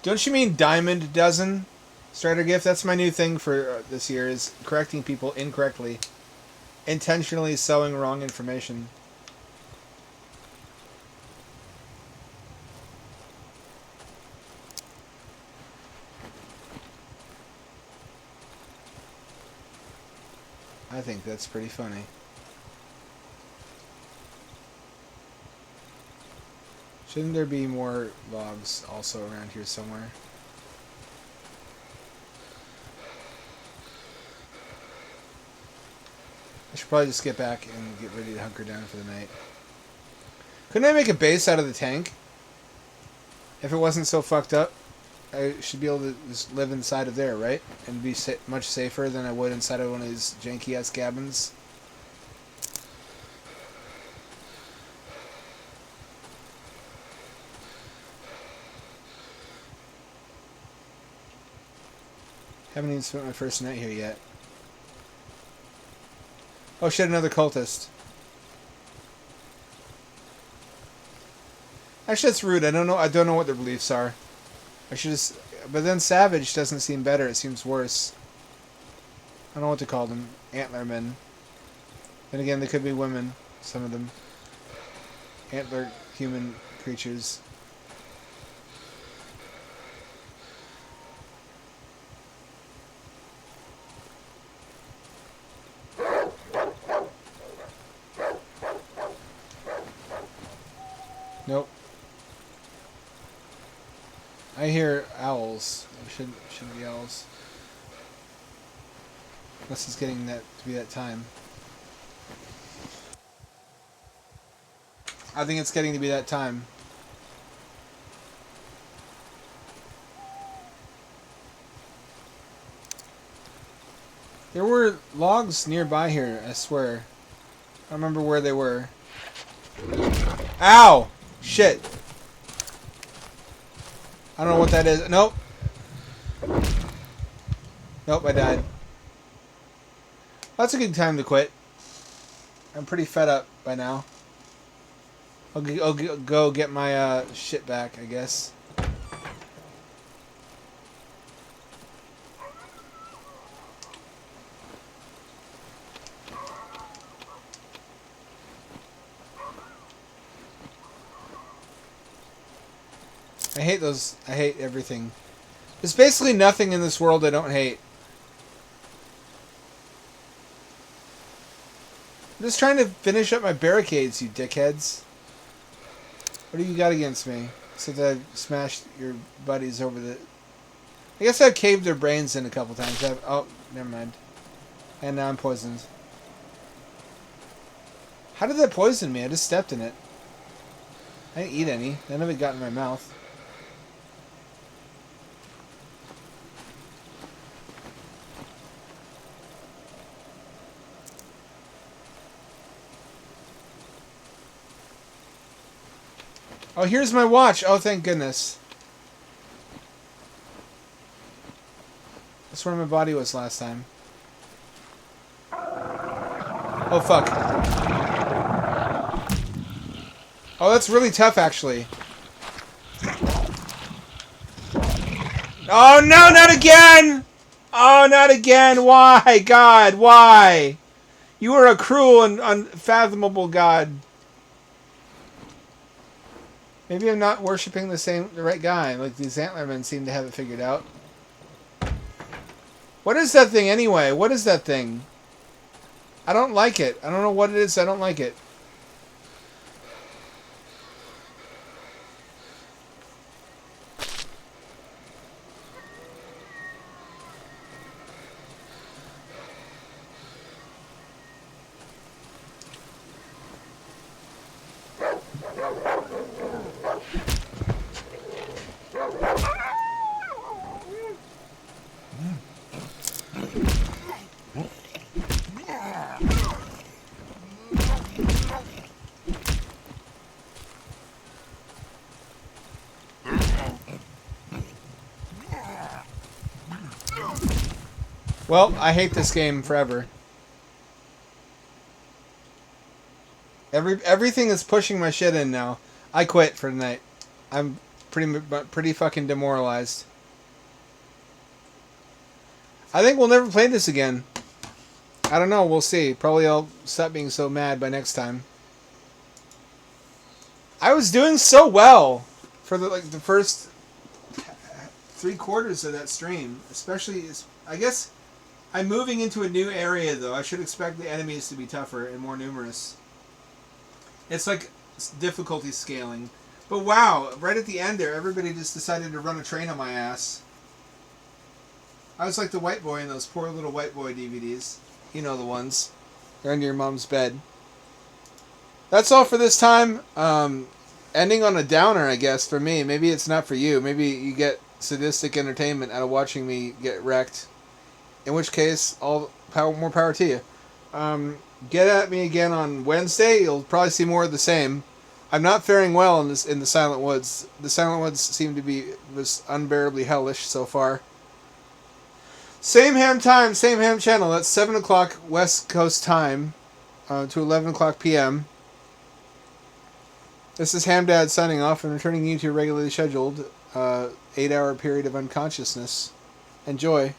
S1: Don't you mean Diamond Dozen? Strider gift, that's my new thing for this year, is correcting people incorrectly. Intentionally sowing wrong information. I think that's pretty funny. Shouldn't there be more logs also around here somewhere? should probably just get back and get ready to hunker down for the night. Couldn't I make a base out of the tank? If it wasn't so fucked up, I should be able to just live inside of there, right? And be much safer than I would inside of one of these janky-ass cabins. Haven't even spent my first night here yet. Oh shit, another cultist. Actually, that's rude. I don't know what their beliefs are. I should just... But then Savage doesn't seem better. It seems worse. I don't know what to call them. Antlermen. And again, they could be women. Some of them. Antler human creatures. Nope. I hear owls. It shouldn't be owls. Unless it's getting that to be that time. I think it's getting to be that time. There were logs nearby here, I swear. I don't remember where they were. Ow! Shit. I don't know what that is. Nope. Nope, I died. That's a good time to quit. I'm pretty fed up by now. I'll go get my shit back, I guess. I hate those. I hate everything. There's basically nothing in this world I don't hate. I'm just trying to finish up my barricades, you dickheads. What do you got against me? Since I've smashed your buddies over the... I guess I've caved their brains in a couple times. Oh, never mind. And now I'm poisoned. How did that poison me? I just stepped in it. I didn't eat any. None of it got in my mouth. Oh, here's my watch. Oh, thank goodness. That's where my body was last time. Oh, fuck. Oh, that's really tough, actually. Oh, no, not again! Oh, not again! Why, God, why? You are a cruel and unfathomable God. Maybe I'm not worshipping the right guy. Like, these Antlermen seem to have it figured out. What is that thing anyway? What is that thing? I don't like it. I don't know what it is. I don't like it. Well, I hate this game forever. Everything is pushing my shit in now. I quit for tonight. I'm pretty fucking demoralized. I think we'll never play this again. I don't know. We'll see. Probably I'll stop being so mad by next time. I was doing so well for the first 3/4 of that stream, especially. I guess I'm moving into a new area though. I should expect the enemies to be tougher and more numerous. It's like difficulty scaling. But wow, right at the end there, everybody just decided to run a train on my ass. I was like the white boy in those poor little white boy DVDs. You know the ones. You're under your mom's bed. That's all for this time. Ending on a downer, I guess, for me. Maybe it's not for you. Maybe you get sadistic entertainment out of watching me get wrecked. In which case, more power to you. Get at me again on Wednesday. You'll probably see more of the same. I'm not faring well in the Silent Woods. The Silent Woods seem to be this unbearably hellish so far. Same ham time, same ham channel. That's 7 o'clock West Coast time to 11 o'clock p.m. This is Ham Dad signing off and returning you to your regularly scheduled 8-hour period of unconsciousness. Enjoy.